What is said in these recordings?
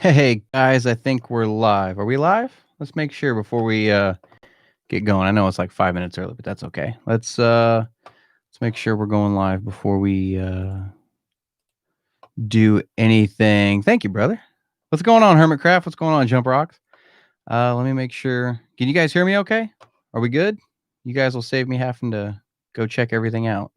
Hey guys, I think we're live. Are we live? Let's make sure before we get going. I know it's like 5 minutes early, but that's okay. Let's make sure we're going live before we do anything. Thank you, brother. What's going on, Hermitcraft? What's going on, Jump Rocks? Let me make sure. Can you guys hear me okay? Are we good? You guys will save me having to go check everything out.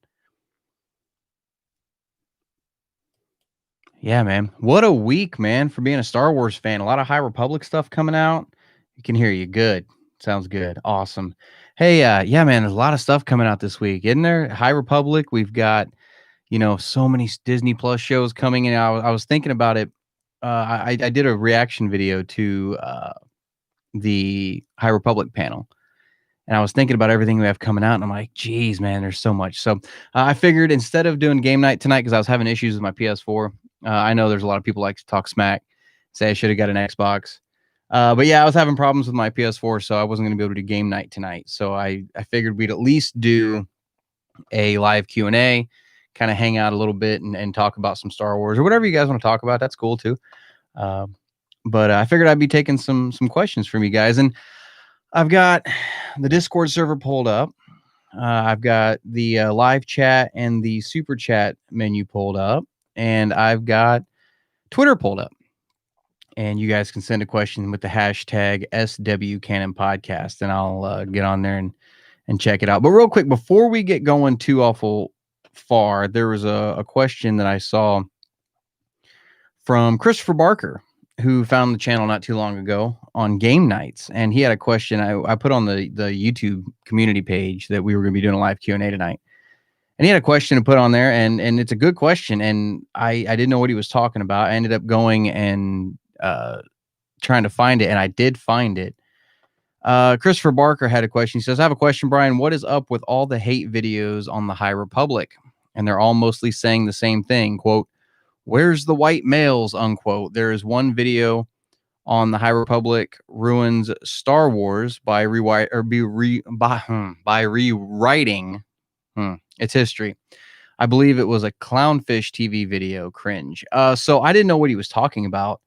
Yeah, man. What a week, man, for being a Star Wars fan. A lot of High Republic stuff coming out. You can hear you. Good. Sounds good. Awesome. Hey, yeah, man, there's a lot of stuff coming out this week, isn't there? High Republic, we've got, so many Disney Plus shows coming in. I was thinking about it. I did a reaction video to the High Republic panel, and I was thinking about everything we have coming out, and I'm like, geez, man, there's so much. So I figured instead of doing game night tonight, because I was having issues with my PS4, I know there's a lot of people like to talk smack, say I should have got an Xbox. But yeah, I was having problems with my PS4, so I wasn't going to be able to do game night tonight. So I figured we'd at least do a live Q&A, kind of hang out a little bit and talk about some Star Wars or whatever you guys want to talk about. That's cool too. But I figured I'd be taking some questions from you guys. And I've got the Discord server pulled up. I've got the live chat and the super chat menu pulled up. And I've got Twitter pulled up. And you guys can send a question with the hashtag SWCanon podcast, and I'll get on there and check it out. But real quick, before we get going too awful far, there was a question that I saw from Christopher Barker, who found the channel not too long ago on game nights. And he had a question I put on the YouTube community page that we were going to be doing a live Q&A tonight. And he had a question to put on there, and it's a good question. And I didn't know what he was talking about. I ended up going and trying to find it, and I did find it. Christopher Barker had a question. He says, I have a question, Brian. What is up with all the hate videos on the High Republic? And they're all mostly saying the same thing, quote, where's the white males, unquote. There is one video on the High Republic ruins Star Wars by rewriting its history. I believe it was a Clownfish TV video. Cringe. So I didn't know what he was talking about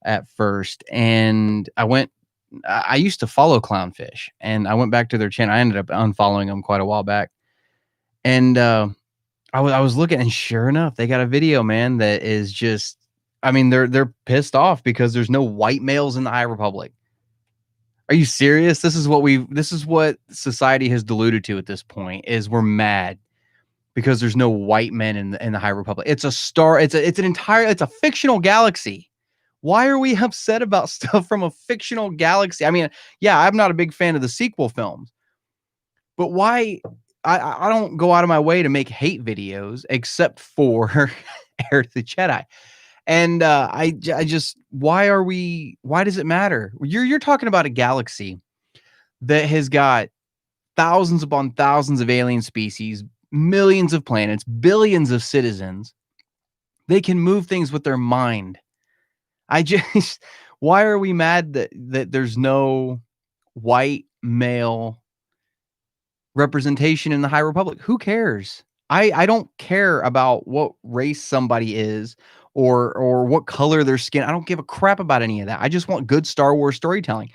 at first, and I used to follow Clownfish, and I went back to their channel. I ended up unfollowing them quite a while back, and I was looking, and sure enough, they got a video, man, that is just, I mean, they're pissed off because there's no white males in the High Republic. Are you serious? This is what society has diluted to at this point, is we're mad because there's no white men in the High Republic. It's a fictional galaxy. Why are we upset about stuff from a fictional galaxy? I mean, yeah, I'm not a big fan of the sequel films, but why? I don't go out of my way to make hate videos except for Heir to the Jedi. And I just, why does it matter? You're talking about a galaxy that has got thousands upon thousands of alien species, millions of planets, billions of citizens. They can move things with their mind. Why are we mad that there's no white male representation in the High Republic? Who cares? I don't care about what race somebody is or what color their skin. I don't give a crap about any of that. I just want good Star Wars storytelling.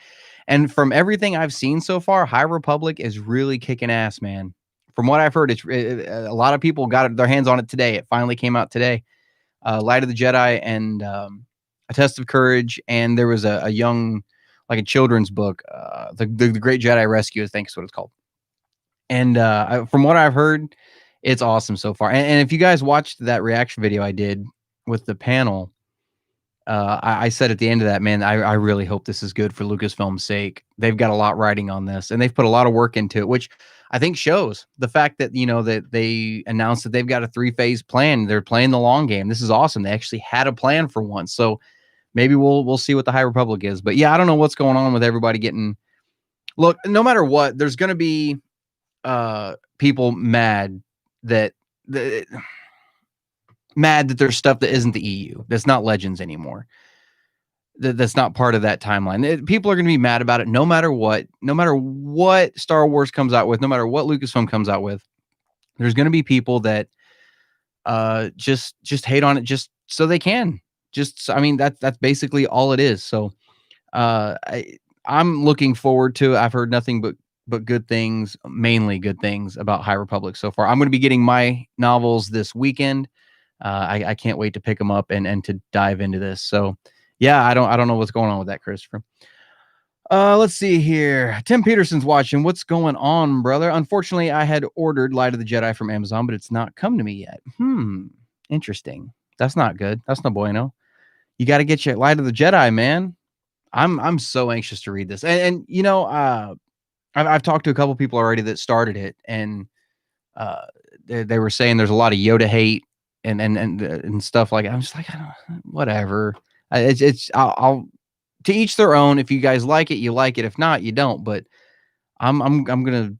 And from everything I've seen so far, High Republic is really kicking ass, man. From what I've heard, a lot of people got their hands on it today. It finally came out today. Light of the Jedi and A Test of Courage, and there was a young, like a children's book, the Great Jedi Rescue, I think is what it's called. And from what I've heard, it's awesome so far. And if you guys watched that reaction video I did with the panel, I said at the end of that, man, I really hope this is good for Lucasfilm's sake. They've got a lot riding on this, and they've put a lot of work into it, which I think shows the fact that, that they announced that they've got a 3-phase plan. They're playing the long game. This is awesome. They actually had a plan for once. So maybe we'll see what the High Republic is. But yeah, I don't know what's going on with everybody getting. Look, no matter what, there's going to be people mad that there's stuff that isn't the EU, that's not Legends anymore, that's not part of that timeline. People are going to be mad about it no matter what Star Wars comes out with, no matter what Lucasfilm comes out with. There's going to be people that just hate on it just so they can just, I mean, that's basically all it is. So I'm looking forward to it. I've heard nothing but good things, mainly good things about High Republic so far. I'm going to be getting my novels this weekend. I can't wait to pick them up and to dive into this. So yeah, I don't know what's going on with that, Christopher. Let's see here. Tim Peterson's watching. What's going on, brother? Unfortunately, I had ordered Light of the Jedi from Amazon, but it's not come to me yet. Interesting. That's not good. That's no bueno. You got to get your Light of the Jedi, man. I'm so anxious to read this. And you know, I've talked to a couple people already that started it, and they were saying there's a lot of Yoda hate and stuff like that. I'm just like, I don't, whatever. I'll to each their own. If you guys like it, you like it. If not, you don't. But I'm gonna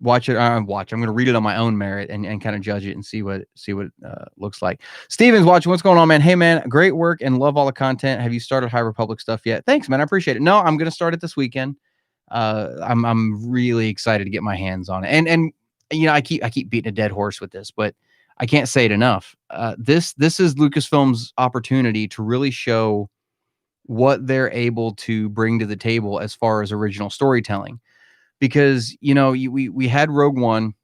watch it. I'm gonna read it on my own merit and kind of judge it and see what looks like. Steven's watching. What's going on, man? Hey, man, great work and love all the content. Have you started High Republic stuff yet? Thanks, man. I appreciate it. No, I'm gonna start it this weekend. I'm really excited to get my hands on it. And you know, I keep beating a dead horse with this, but I can't say it enough. This is Lucasfilm's opportunity to really show what they're able to bring to the table as far as original storytelling. Because, you know, we had Rogue One,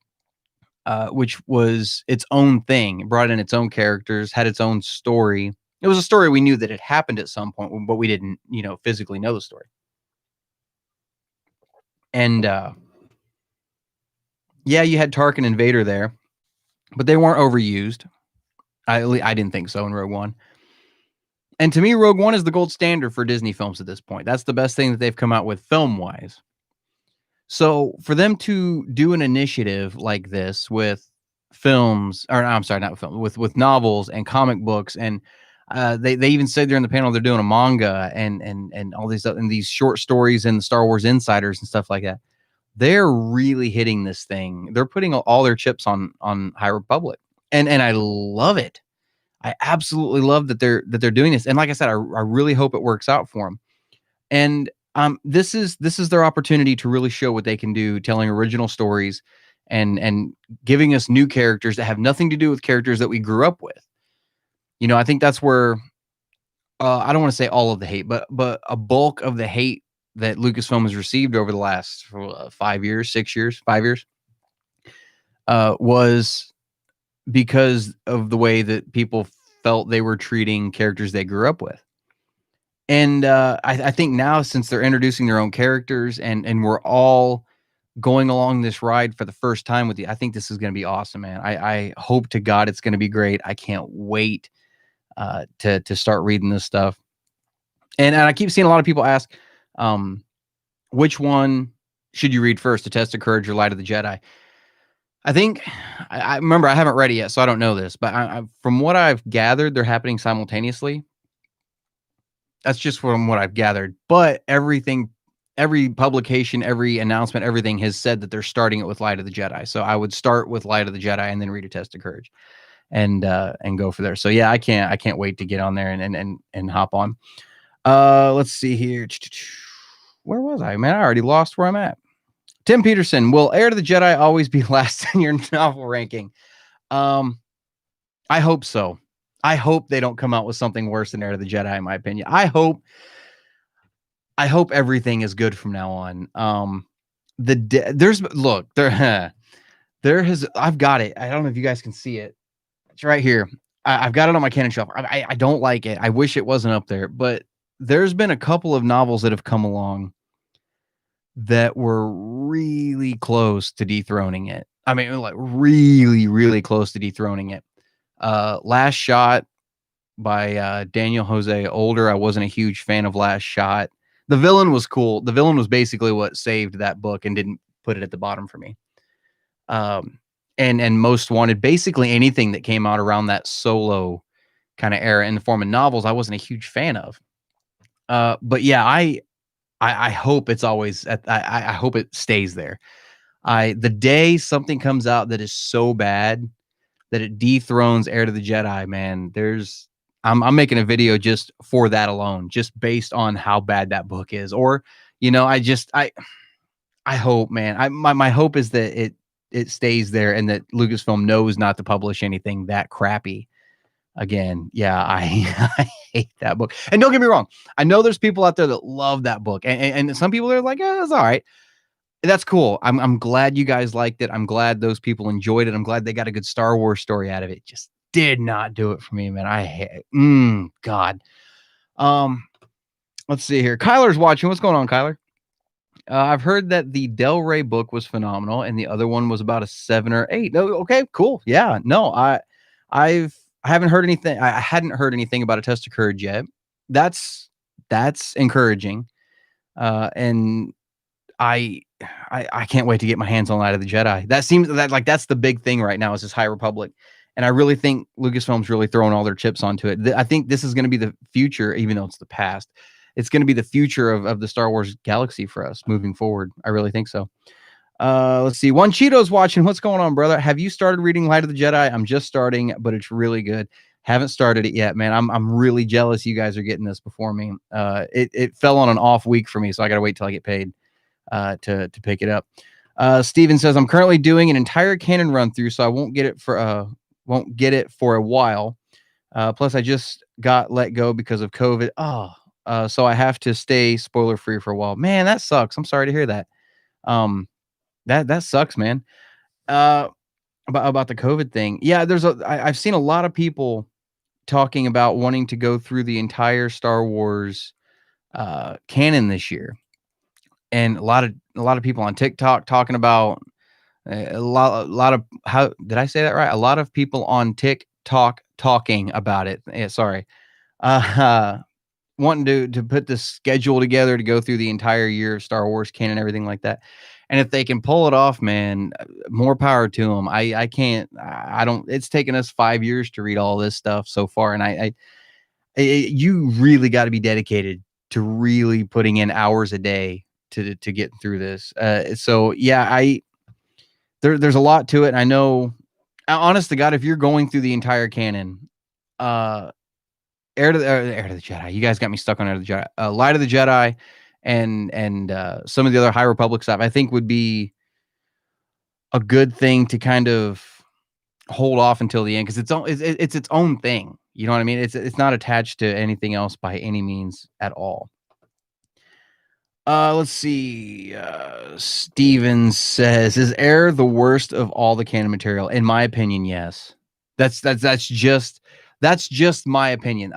which was its own thing. It brought in its own characters, had its own story. It was a story we knew that it happened at some point, but we didn't, you know, physically know the story. And yeah, you had Tarkin and Vader there, but they weren't overused. I didn't think so in Rogue One. And to me, Rogue One is the gold standard for Disney films at this point. That's the best thing that they've come out with film-wise. So for them to do an initiative like this with films, or I'm sorry, not with film, with novels and comic books, and they even said during the panel they're doing a manga and all these and these short stories and Star Wars Insiders and stuff like that. They're really hitting this thing. They're putting all their chips on High Republic, and I love it. I absolutely love that they're doing this. And like I said, I really hope it works out for them. And this is their opportunity to really show what they can do, telling original stories and giving us new characters that have nothing to do with characters that we grew up with. You know, I think that's where I don't want to say all of the hate, but a bulk of the hate that Lucasfilm has received over the last 5 years, 6 years, 5 years, was because of the way that people felt they were treating characters they grew up with. And I think now, since they're introducing their own characters and we're all going along this ride for the first time with you, I think this is going to be awesome, man. I hope to God it's going to be great. I can't wait to start reading this stuff. And I keep seeing a lot of people ask, which one should you read first, A Test of Courage or Light of the Jedi? I think, I remember, I haven't read it yet, so I don't know this, but from what I've gathered, they're happening simultaneously. That's just from what I've gathered. But every publication, every announcement, everything has said that they're starting it with Light of the Jedi. So I would start with Light of the Jedi and then read A Test of Courage, and go for there. So yeah, I can't wait to get on there and hop on. Let's see here. Where was I, man? I already lost where I'm at. Tim Peterson, will Heir to the Jedi always be last in your novel ranking? I hope so. I hope they don't come out with something worse than Heir to the Jedi, in my opinion. I hope everything is good from now on. I've got it. I don't know if you guys can see it. It's right here. I've got it on my Canon shelf. I don't like it. I wish it wasn't up there, but there's been a couple of novels that have come along that were really close to dethroning it. I mean, like really, really close to dethroning it. Last Shot by Daniel Jose Older. I wasn't a huge fan of Last Shot. The villain was cool. The villain was basically what saved that book and didn't put it at the bottom for me. And Most Wanted, basically anything that came out around that Solo kind of era in the form of novels, I wasn't a huge fan of. But yeah, I hope it's always I hope it stays there. The day something comes out that is so bad that it dethrones Heir to the Jedi, man, I'm making a video just for that alone, just based on how bad that book is. Or, you know, I hope, man, my hope is that it stays there and that Lucasfilm knows not to publish anything that crappy. again, yeah, I hate that book. And don't get me wrong, I know there's people out there that love that book, and some people are like, it's all right. That's cool. I'm glad you guys liked it. I'm glad those people enjoyed it. I'm glad they got a good Star Wars story out of it. Just did not do it for me, man. I hate God. Um, let's see here. Kyler's watching. What's going on, Kyler? I've heard that the Del Rey book was phenomenal, and the other one was about a 7 or 8. No, okay, cool. Yeah, no, I haven't heard anything. I hadn't heard anything about A Test of Courage yet. That's encouraging. And I can't wait to get my hands on Light of the Jedi. That seems that like that's the big thing right now is this High Republic. And I really think Lucasfilm's really throwing all their chips onto it. I think this is going to be the future, even though it's the past. It's going to be the future of the Star Wars galaxy for us moving forward. I really think so. Let's see. One Cheeto's watching. What's going on, brother? Have you started reading Light of the Jedi? I'm just starting, but it's really good. Haven't started it yet, man. I'm really jealous you guys are getting this before me. It fell on an off week for me, so I got to wait till I get paid to pick it up. Steven says I'm currently doing an entire Canon run through, so I won't get it for a while. Plus, I just got let go because of COVID. So I have to stay spoiler free for a while. Man, that sucks. I'm sorry to hear that. That sucks, man. About the COVID thing. Yeah, I've seen a lot of people talking about wanting to go through the entire Star Wars canon this year. And a lot of people on TikTok talking about a lot of how did I say that right? A lot of people on TikTok talking about it. Yeah, sorry. Wanting to put this schedule together to go through the entire year of Star Wars canon, everything like that. And if they can pull it off, man, more power to them. I can't. I don't. It's taken us 5 years to read all this stuff so far, and you really got to be dedicated to really putting in hours a day to get through this. So yeah, there's a lot to it. I know, honest to God, if you're going through the entire canon, Heir to the Jedi, you guys got me stuck on Heir to the Jedi. Light of the Jedi, and some of the other High Republic stuff, I think would be a good thing to kind of hold off until the end because it's its own thing. You know what I mean? It's not attached to anything else by any means at all. Let's see. Steven says, "Is Air the worst of all the canon material?" In my opinion, yes. That's just my opinion.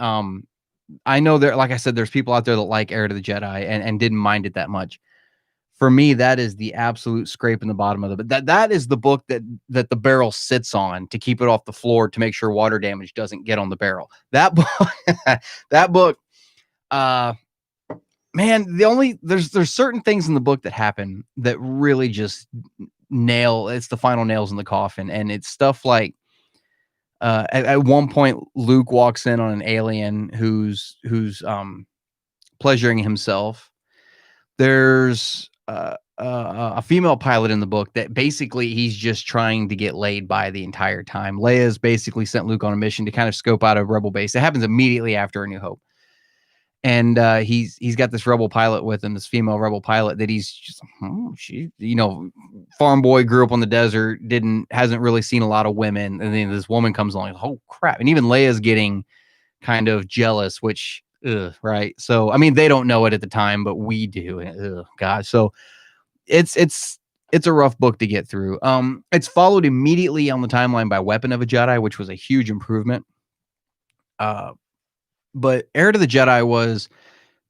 I know there, like I said, there's people out there that like Heir to the Jedi and didn't mind it that much. For me, that is the absolute scrape in the bottom of that is the book that the barrel sits on to keep it off the floor to make sure water damage doesn't get on the barrel. That book, that book, man, there's certain things in the book that happen that really just it's the final nails in the coffin. And it's stuff like, at one point, Luke walks in on an alien who's pleasuring himself. There's a female pilot in the book that basically he's just trying to get laid by the entire time. Leia's basically sent Luke on a mission to kind of scope out a rebel base. It happens immediately after A New Hope. And he's got this rebel pilot with him, this female rebel pilot that he's just, she, farm boy, grew up on the desert, hasn't really seen a lot of women. And then this woman comes along, oh crap. And even Leia's getting kind of jealous, which, right. So, I mean, they don't know it at the time, but we do. God. So it's a rough book to get through. It's followed immediately on the timeline by Weapon of a Jedi, which was a huge improvement. But Heir to the Jedi was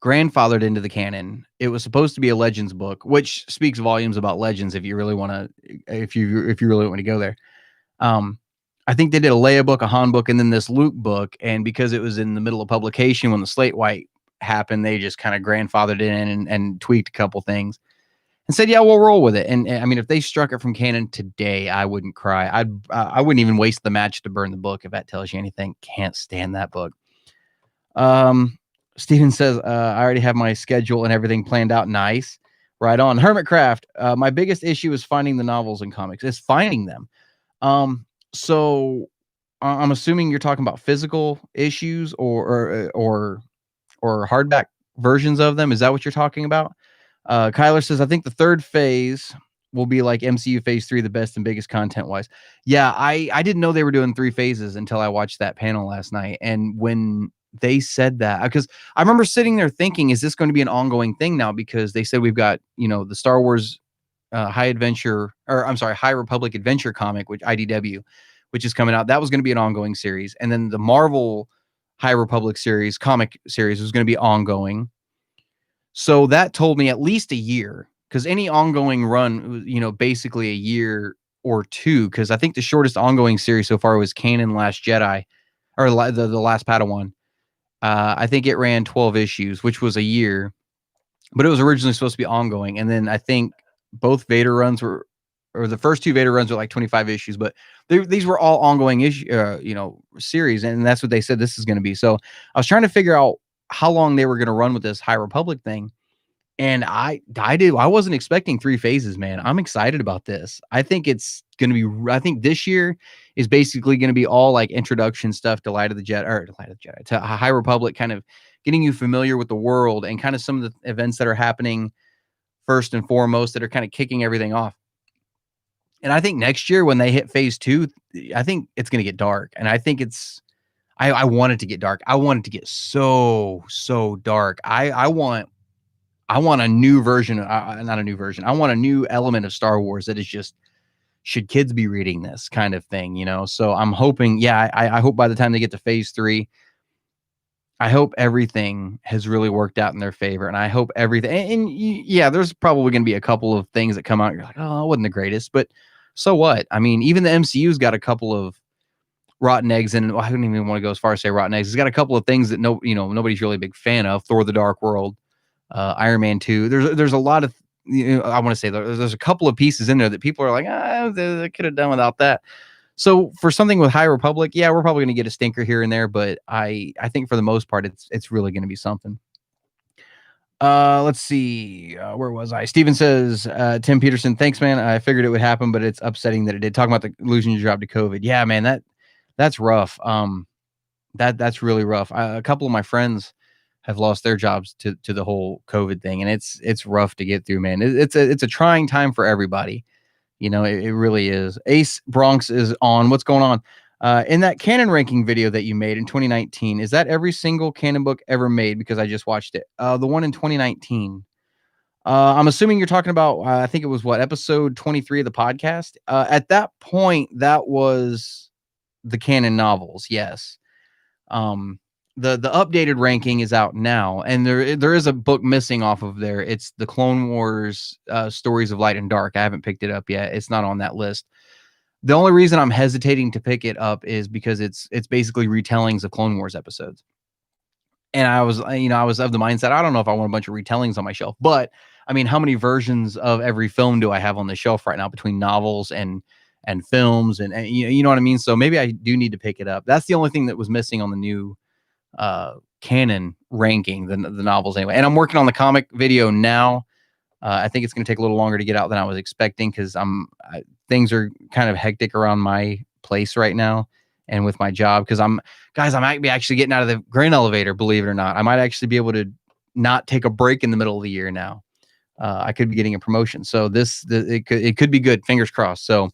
grandfathered into the canon. It was supposed to be a Legends book, which speaks volumes about Legends if you really want to, if you really want to go there. I think they did a Leia book, a Han book, and then this Luke book. And because it was in the middle of publication when the Slate White happened, they just kind of grandfathered it in and tweaked a couple things and said, yeah, we'll roll with it. And I mean, if they struck it from canon today, I wouldn't cry. I wouldn't even waste the match to burn the book. If that tells you anything, can't stand that book. Steven says, I already have my schedule and everything planned out. Nice. Right on. Hermitcraft. My biggest issue is finding the novels and comics. Is finding them. So I'm assuming you're talking about physical issues or hardback versions of them. Is that what you're talking about? Kyler says, I think the third phase will be like MCU Phase 3, the best and biggest content wise. Yeah, I didn't know they were doing 3 phases until I watched that panel last night. And when they said that, because I remember sitting there thinking, is this going to be an ongoing thing now? Because they said we've got, the Star Wars High Republic Adventure comic, which IDW, which is coming out. That was going to be an ongoing series. And then the Marvel High Republic series, comic series, was going to be ongoing. So that told me at least a year, because any ongoing run, basically a year or two, because I think the shortest ongoing series so far was Canon Last Jedi, or the Last Padawan. I think it ran 12 issues, which was a year, but it was originally supposed to be ongoing. And then I think both Vader runs were, or the first 2 Vader runs were like 25 issues, but these were all ongoing series. And that's what they said this is going to be. So I was trying to figure out how long they were going to run with this High Republic thing. And I wasn't expecting 3 phases, man. I'm excited about this. I think it's going to be, I think this year is basically going to be all like introduction stuff to to High Republic, kind of getting you familiar with the world and kind of some of the events that are happening first and foremost that are kind of kicking everything off. And I think next year when they hit phase 2, I think it's going to get dark. And I think I want it to get dark. I want it to get so dark. I want a new version, not a new version. I want a new element of Star Wars that is just, should kids be reading this kind of thing, So I'm hoping, I hope by the time they get to phase 3, I hope everything has really worked out in their favor. And I hope everything, and there's probably going to be a couple of things that come out. You're like, oh, it wasn't the greatest, but so what? I mean, even the MCU's got a couple of rotten eggs in it. Well, I don't even want to go as far as say rotten eggs. It's got a couple of things that nobody's really a big fan of. Thor: The Dark World, Iron Man 2. There's a lot of, I want to say there's a couple of pieces in there that people are like, they could have done without that. So for something with High Republic, we're probably going to get a stinker here and there, but I think for the most part, it's really going to be something. Let's see. Where was I? Steven says, Tim Peterson, thanks, man. I figured it would happen, but it's upsetting that it did. Talking about losing your job to COVID. Yeah, man, that's rough. That's really rough. A couple of my friends have lost their jobs to the whole COVID thing, and it's rough to get through, man. It's a trying time for everybody. It really is. Ace Bronx is on. What's going on? In that Canon ranking video that you made in 2019, is that every single Canon book ever made? Because I just watched it. The one in 2019. I'm assuming you're talking about, I think it was episode 23 of the podcast. At that point, that was the Canon novels. Yes. The updated ranking is out now, and there is a book missing off of there. It's the Clone Wars Stories of Light and Dark. I haven't picked it up yet. It's not on that list. The only reason I'm hesitating to pick it up is because it's basically retellings of Clone Wars episodes. And I was of the mindset, I don't know if I want a bunch of retellings on my shelf, but I mean, how many versions of every film do I have on the shelf right now between novels and films and you know what I mean? So maybe I do need to pick it up. That's the only thing that was missing on the new Canon ranking, the novels anyway. And I'm working on the comic video now. I think it's going to take a little longer to get out than I was expecting, because things are kind of hectic around my place right now and with my job, because I might be actually getting out of the grain elevator, believe it or not. I might actually be able to not take a break in the middle of the year now. I could be getting a promotion, so it could be good, fingers crossed. So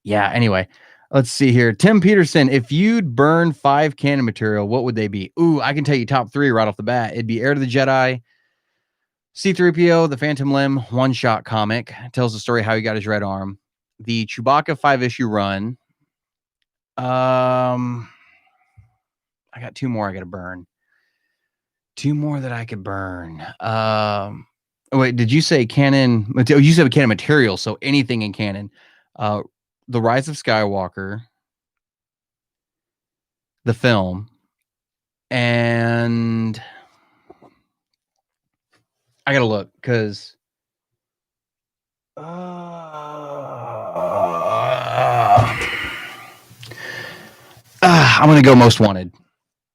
anyway, let's see here. Tim Peterson, if you'd burn 5 Canon material, what would they be? Ooh, I can tell you top 3 right off the bat. It'd be Heir to the Jedi, C-3PO, the Phantom Limb one-shot comic. It tells the story how he got his red arm. The Chewbacca 5-issue run. I got 2 more I got to burn. 2 more that I could burn. Wait, did you say Canon? You said Canon material, so anything in Canon. The Rise of Skywalker, the film, and I gotta look, because I'm gonna go Most Wanted.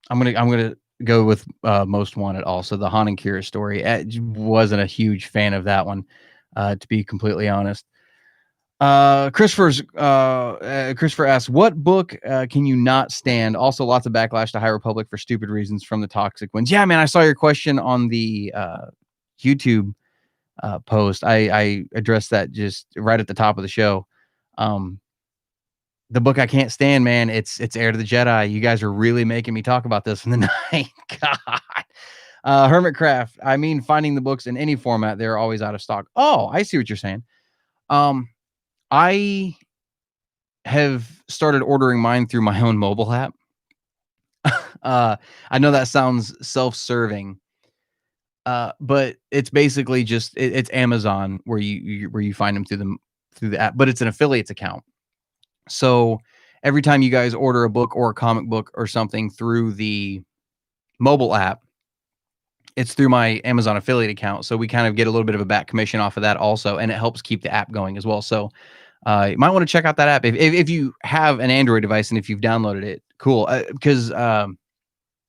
I'm gonna go with Most Wanted. Also, the Han and Kira story. I wasn't a huge fan of that one, to be completely honest. Christopher asks, what book can you not stand? Also, lots of backlash to High Republic for stupid reasons from the toxic ones. Yeah, man, I saw your question on the YouTube post. I addressed that just right at the top of the show. The book I can't stand, man. It's Heir to the Jedi. You guys are really making me talk about this in the night. God. Hermitcraft. I mean, finding the books in any format, they're always out of stock. Oh, I see what you're saying. I have started ordering mine through my own mobile app. I know that sounds self-serving, but it's basically just it's Amazon where you find them through the app, but it's an affiliates account. So every time you guys order a book or a comic book or something through the mobile app, it's through my Amazon affiliate account. So we kind of get a little bit of a back commission off of that also, and it helps keep the app going as well. So you might want to check out that app if you have an Android device and if you've downloaded it. Cool, because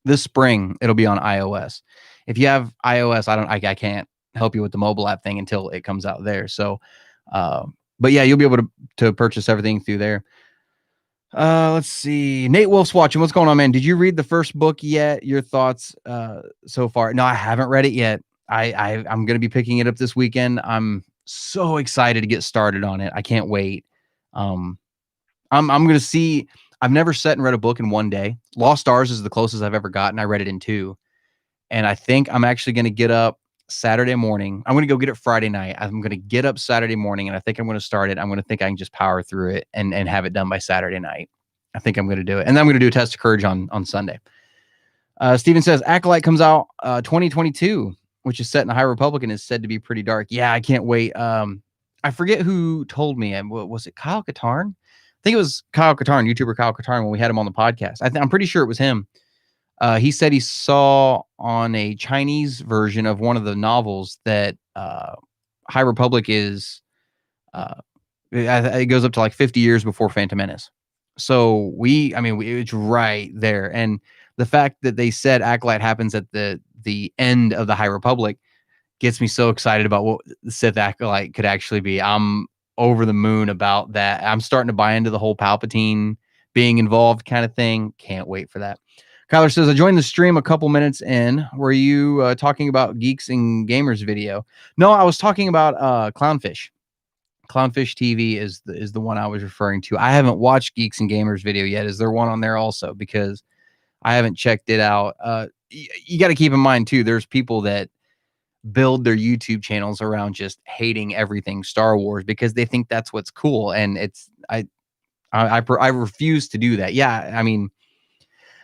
this spring it'll be on iOS. If you have iOS, I can't help you with the mobile app thing until it comes out there. So, but yeah, you'll be able to purchase everything through there. Let's see. Nate Wolf's watching. What's going on, man? Did you read the first book yet? Your thoughts so far? No, I haven't read it yet. I'm gonna be picking it up this weekend. I'm so excited to get started on it. I can't wait. I'm gonna see. I've never sat and read a book in one day. Lost Stars is the closest I've ever gotten. I read it in 2. And I think I'm actually gonna get up Saturday morning. I'm gonna go get it Friday night. I'm gonna get up Saturday morning, and I think I'm gonna start it. I'm gonna think I can just power through it and have it done by Saturday night. I think I'm gonna do it, and then I'm gonna do a test of courage on Sunday. Steven says Acolyte comes out 2022, which is set in the High Republic and is said to be pretty dark. Yeah, I can't wait. I forget who told me. Was it Kyle Katarn? I think it was Kyle Katarn, YouTuber Kyle Katarn, when we had him on the podcast. I'm pretty sure it was him. He said he saw on a Chinese version of one of the novels that High Republic is, it goes up to like 50 years before Phantom Menace. So it's right there. And the fact that they said Acolyte happens at the end of the High Republic gets me so excited about what the Sith Acolyte could actually be. I'm over the moon about that. I'm starting to buy into the whole Palpatine being involved kind of thing. Can't wait for that. Kyler says, I joined the stream a couple minutes in. Were you talking about Geeks and Gamers video? No, I was talking about Clownfish. Clownfish TV is the one I was referring to. I haven't watched Geeks and Gamers video yet. Is there one on there also? Because I haven't checked it out. You got to keep in mind, too, there's people that build their YouTube channels around just hating everything Star Wars because they think that's what's cool. And I refuse to do that. Yeah, I mean,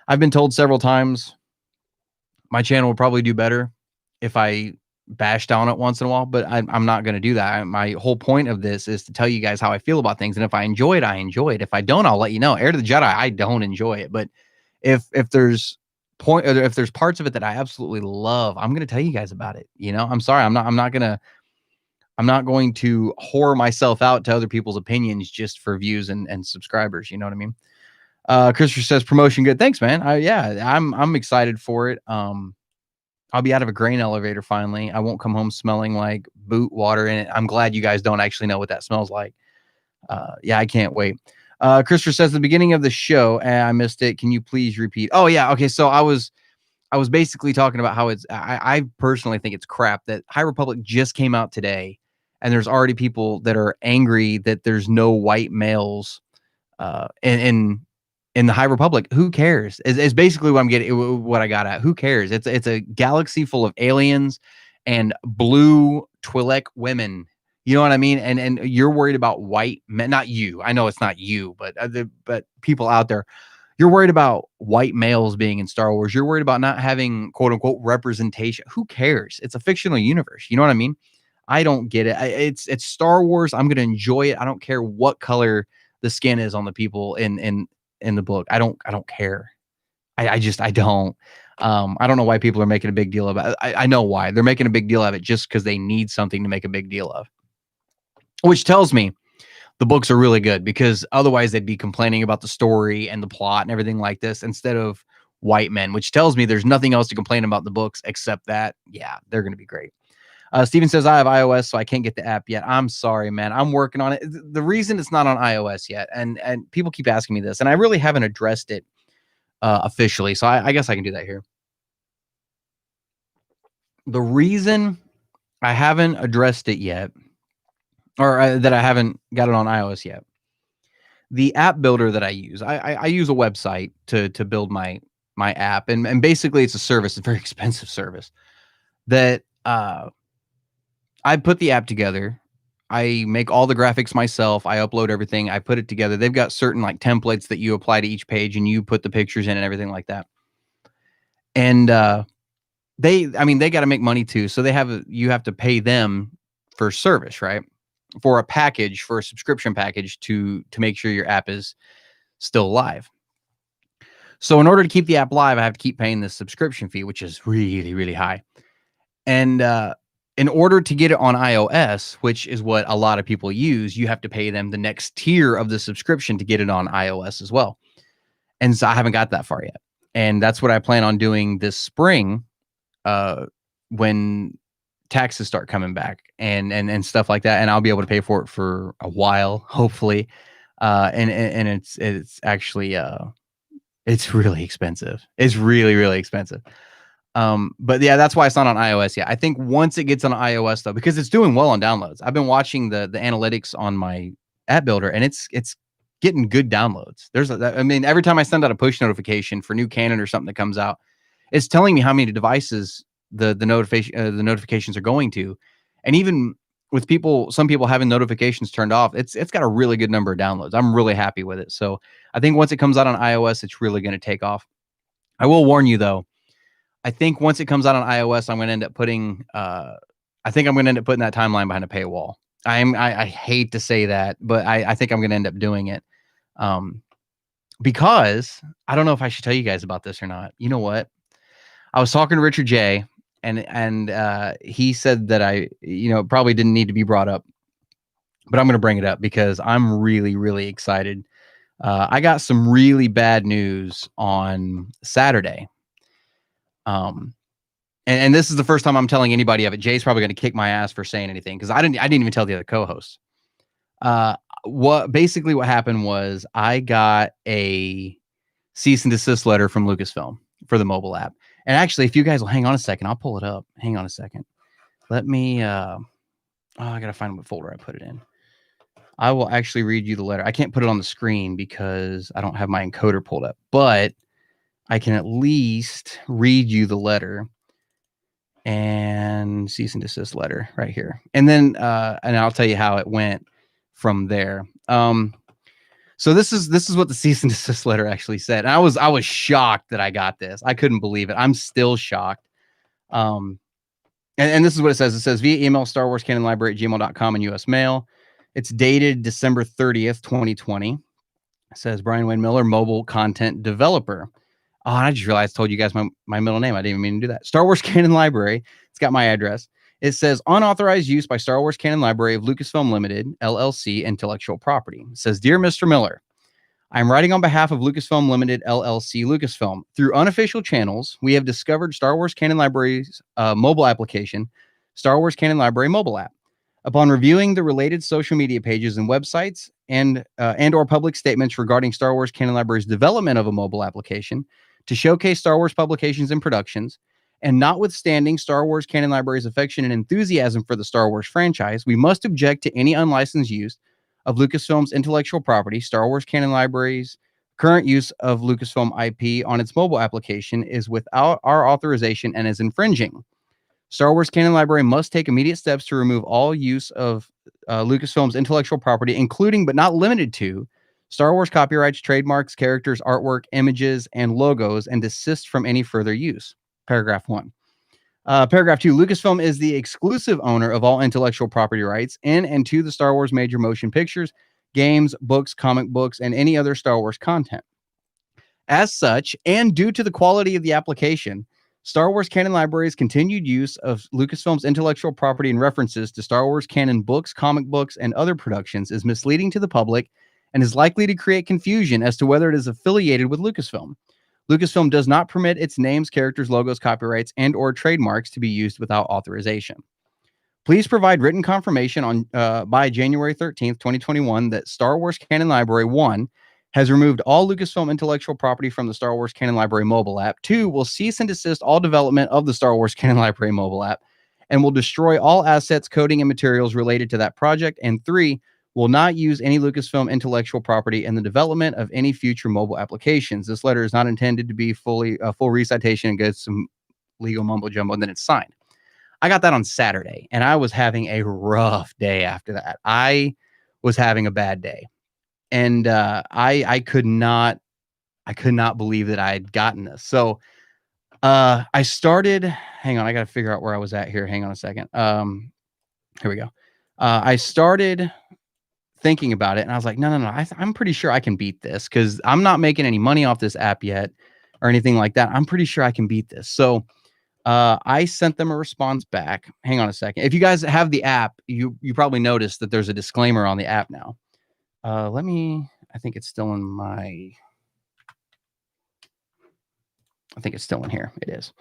I've been told several times my channel would probably do better if I bashed on it once in a while, but I'm not going to do that. My whole point of this is to tell you guys how I feel about things. And if I enjoy it, I enjoy it. If I don't, I'll let you know. Heir to the Jedi, I don't enjoy it. But if there's parts of it that I absolutely love, I'm going to tell you guys about it. You know, I'm sorry. I'm not going to whore myself out to other people's opinions just for views and subscribers. You know what I mean? Christopher says promotion good. Thanks, man. I'm excited for it. I'll be out of a grain elevator finally. I won't come home smelling like boot water in it. I'm glad you guys don't actually know what that smells like. Yeah, I can't wait. Christopher says the beginning of the show, I missed it. Can you please repeat? Oh yeah, okay. So I was basically talking about how I personally think it's crap that High Republic just came out today, and there's already people that are angry that there's no white males in the High Republic. Who cares? Is basically what I'm getting. What I got at. Who cares? It's a galaxy full of aliens and blue Twi'lek women. You know what I mean? And you're worried about white men. Not you. I know it's not you, but people out there. You're worried about white males being in Star Wars. You're worried about not having quote unquote representation. Who cares? It's a fictional universe. You know what I mean? I don't get it. It's Star Wars. I'm gonna enjoy it. I don't care what color the skin is on the people in the book. I don't care. I don't. I don't know why people are making a big deal about it. I know why. They're making a big deal of it just because they need something to make a big deal of. Which tells me the books are really good, because otherwise they'd be complaining about the story and the plot and everything like this instead of white men, which tells me there's nothing else to complain about the books except that, yeah, they're going to be great. Steven says, I have iOS, so I can't get the app yet. I'm sorry, man. I'm working on it. The reason it's not on iOS yet, and people keep asking me this, and I really haven't addressed it officially, so I guess I can do that here. The reason I haven't addressed it yet, or that I haven't got it on iOS yet. The app builder that I use, I use a website to build my app, and basically it's a service, a very expensive service that I put the app together. I make all the graphics myself. I upload everything. I put it together. They've got certain like templates that you apply to each page, and you put the pictures in and everything like that. And they got to make money too, so you have to pay them for service, right? For a package, for a subscription package to make sure your app is still live. So in order to keep the app live, I have to keep paying this subscription fee, which is really, really high. And in order to get it on iOS, which is what a lot of people use, you have to pay them the next tier of the subscription to get it on iOS as well. And so I haven't got that far yet. And that's what I plan on doing this spring, when taxes start coming back and stuff like that. And I'll be able to pay for it for a while, hopefully. And it's actually, it's really expensive. It's really, really expensive. But yeah, that's why it's not on iOS yet. I think once it gets on iOS though, because it's doing well on downloads. I've been watching the analytics on my app builder, and it's getting good downloads. Every time I send out a push notification for new Canon or something that comes out, it's telling me how many devices the notifications are going to. And even with some people having notifications turned off, it's got a really good number of downloads. I'm really happy with it. So I think once it comes out on iOS, it's really going to take off. I will warn you though, I think once it comes out on iOS, I'm going to end up putting that timeline behind a paywall. I hate to say that, but I think I'm going to end up doing it. Because I don't know if I should tell you guys about this or not. You know what? I was talking to Richard J, and he said that I probably didn't need to be brought up, but I'm going to bring it up because I'm really, really excited. I got some really bad news on Saturday. And this is the first time I'm telling anybody of it. Jay's probably going to kick my ass for saying anything, because I didn't even tell the other co-hosts. What happened was I got a cease and desist letter from Lucasfilm for the mobile app. And actually, if you guys will hang on a second, I'll pull it up. Hang on a second. Let me, I got to find what folder I put it in. I will actually read you the letter. I can't put it on the screen because I don't have my encoder pulled up, but I can at least read you the letter. And cease and desist letter right here. And then, and I'll tell you how it went from there. So this is what the cease and desist letter actually said. And I was shocked that I got this. I couldn't believe it. I'm still shocked. And this is what it says. It says via email, Star Wars Canon Library at gmail.com and US mail. It's dated December 30th, 2020. It says Brian Wayne Miller, mobile content developer. Oh, I just realized I told you guys my middle name. I didn't even mean to do that. Star Wars Canon Library. It's got my address. It says unauthorized use by Star Wars Canon Library of Lucasfilm Limited, LLC, intellectual property. It says, Dear Mr. Miller, I'm writing on behalf of Lucasfilm Limited, LLC, Lucasfilm. Through unofficial channels, we have discovered Star Wars Canon Library's mobile application, Star Wars Canon Library mobile app. Upon reviewing the related social media pages and websites and or public statements regarding Star Wars Canon Library's development of a mobile application to showcase Star Wars publications and productions, and notwithstanding Star Wars Canon Library's affection and enthusiasm for the Star Wars franchise, we must object to any unlicensed use of Lucasfilm's intellectual property. Star Wars Canon Library's current use of Lucasfilm IP on its mobile application is without our authorization and is infringing. Star Wars Canon Library must take immediate steps to remove all use of Lucasfilm's intellectual property, including but not limited to Star Wars copyrights, trademarks, characters, artwork, images, and logos, and desist from any further use. Paragraph 1. Paragraph 2. Lucasfilm is the exclusive owner of all intellectual property rights in and to the Star Wars major motion pictures, games, books, comic books, and any other Star Wars content. As such, and due to the quality of the application, Star Wars Canon Library's continued use of Lucasfilm's intellectual property and references to Star Wars canon books, comic books, and other productions is misleading to the public and is likely to create confusion as to whether it is affiliated with Lucasfilm. Lucasfilm does not permit its names, characters, logos, copyrights, and or trademarks to be used without authorization. Please provide written confirmation on by January 13th, 2021 that Star Wars Canon Library 1 has removed all Lucasfilm intellectual property from the Star Wars Canon Library mobile app. 2 will cease and desist all development of the Star Wars Canon Library mobile app. and will destroy all assets, coding, and materials related to that project. And 3, will not use any Lucasfilm intellectual property in the development of any future mobile applications. This letter is not intended to be fully a full recitation and goes some legal mumbo jumbo, and then it's signed. I got that on Saturday, and I was having a rough day after that. I was having a bad day, and I could not believe that I had gotten this. So I started. Hang on, I got to figure out where I was at here. Hang on a second. Here we go. I started thinking about it, and I was like, no. I'm pretty sure I can beat this because I'm not making any money off this app yet or anything like that. I'm pretty sure I can beat this. So I sent them a response back. Hang on a second. If you guys have the app, you probably noticed that there's a disclaimer on the app now. I think it's still in my, I think it's still in here. It is.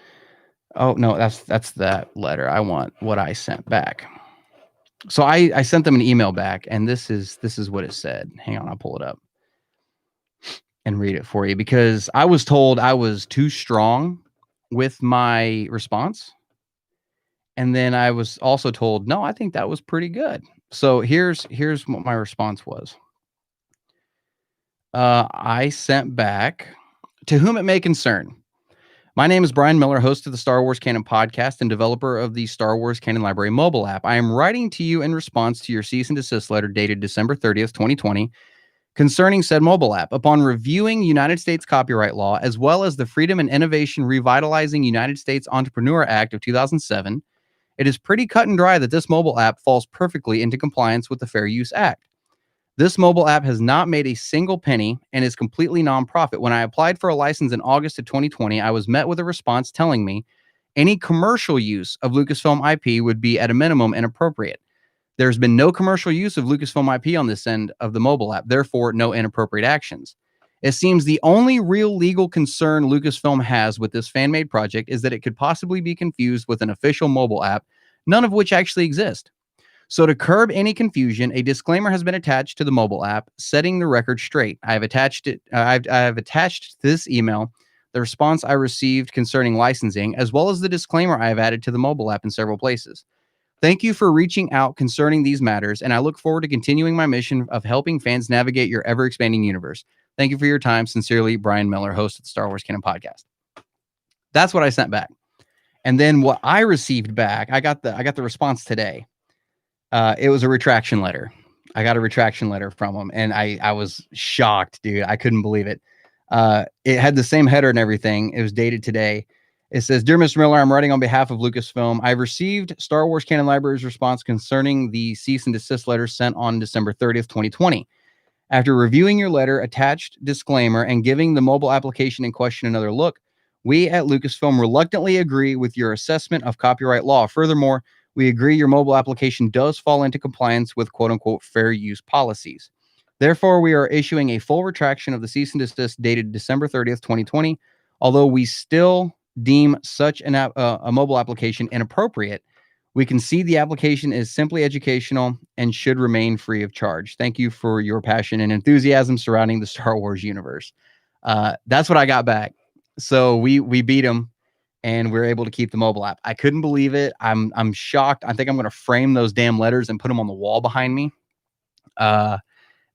Oh no, that's that letter. I want what I sent back. So I sent them an email back, and this is what it said. Hang on, I'll pull it up and read it for you, because I was told I was too strong with my response. And then I was also told, no, I think that was pretty good. So here's what my response was. I sent back, to whom it may concern. My name is Brian Miller, host of the Star Wars Canon podcast and developer of the Star Wars Canon Library mobile app. I am writing to you in response to your cease and desist letter dated December 30th, 2020, concerning said mobile app. Upon reviewing United States copyright law, as well as the Freedom and Innovation Revitalizing United States Entrepreneur Act of 2007, it is pretty cut and dry that this mobile app falls perfectly into compliance with the Fair Use Act. This mobile app has not made a single penny and is completely nonprofit. When I applied for a license in August of 2020, I was met with a response telling me any commercial use of Lucasfilm IP would be at a minimum inappropriate. There's been no commercial use of Lucasfilm IP on this end of the mobile app, therefore no inappropriate actions. It seems the only real legal concern Lucasfilm has with this fan-made project is that it could possibly be confused with an official mobile app, none of which actually exist. So to curb any confusion, a disclaimer has been attached to the mobile app, setting the record straight. I have attached it. I have attached to this email the response I received concerning licensing, as well as the disclaimer I have added to the mobile app in several places. Thank you for reaching out concerning these matters, and I look forward to continuing my mission of helping fans navigate your ever-expanding universe. Thank you for your time. Sincerely, Brian Miller, host of the Star Wars Canon podcast. That's what I sent back. And then what I received back, I got the response today. It was a retraction letter. I got a retraction letter from him, and I was shocked, dude. I couldn't believe it. It had the same header and everything. It was dated today. It says, "Dear Mr. Miller, I'm writing on behalf of Lucasfilm. I've received Star Wars Canon Library's response concerning the cease and desist letter sent on December 30th, 2020. After reviewing your letter, attached disclaimer, and giving the mobile application in question another look, we at Lucasfilm reluctantly agree with your assessment of copyright law. Furthermore, we agree your mobile application does fall into compliance with quote-unquote fair use policies. Therefore, we are issuing a full retraction of the cease and desist dated December 30th, 2020. Although we still deem such a mobile application inappropriate, we concede the application is simply educational and should remain free of charge. Thank you for your passion and enthusiasm surrounding the Star Wars universe." That's what I got back. So we beat him, and we're able to keep the mobile app. I couldn't believe it. I'm shocked. I think I'm going to frame those damn letters and put them on the wall behind me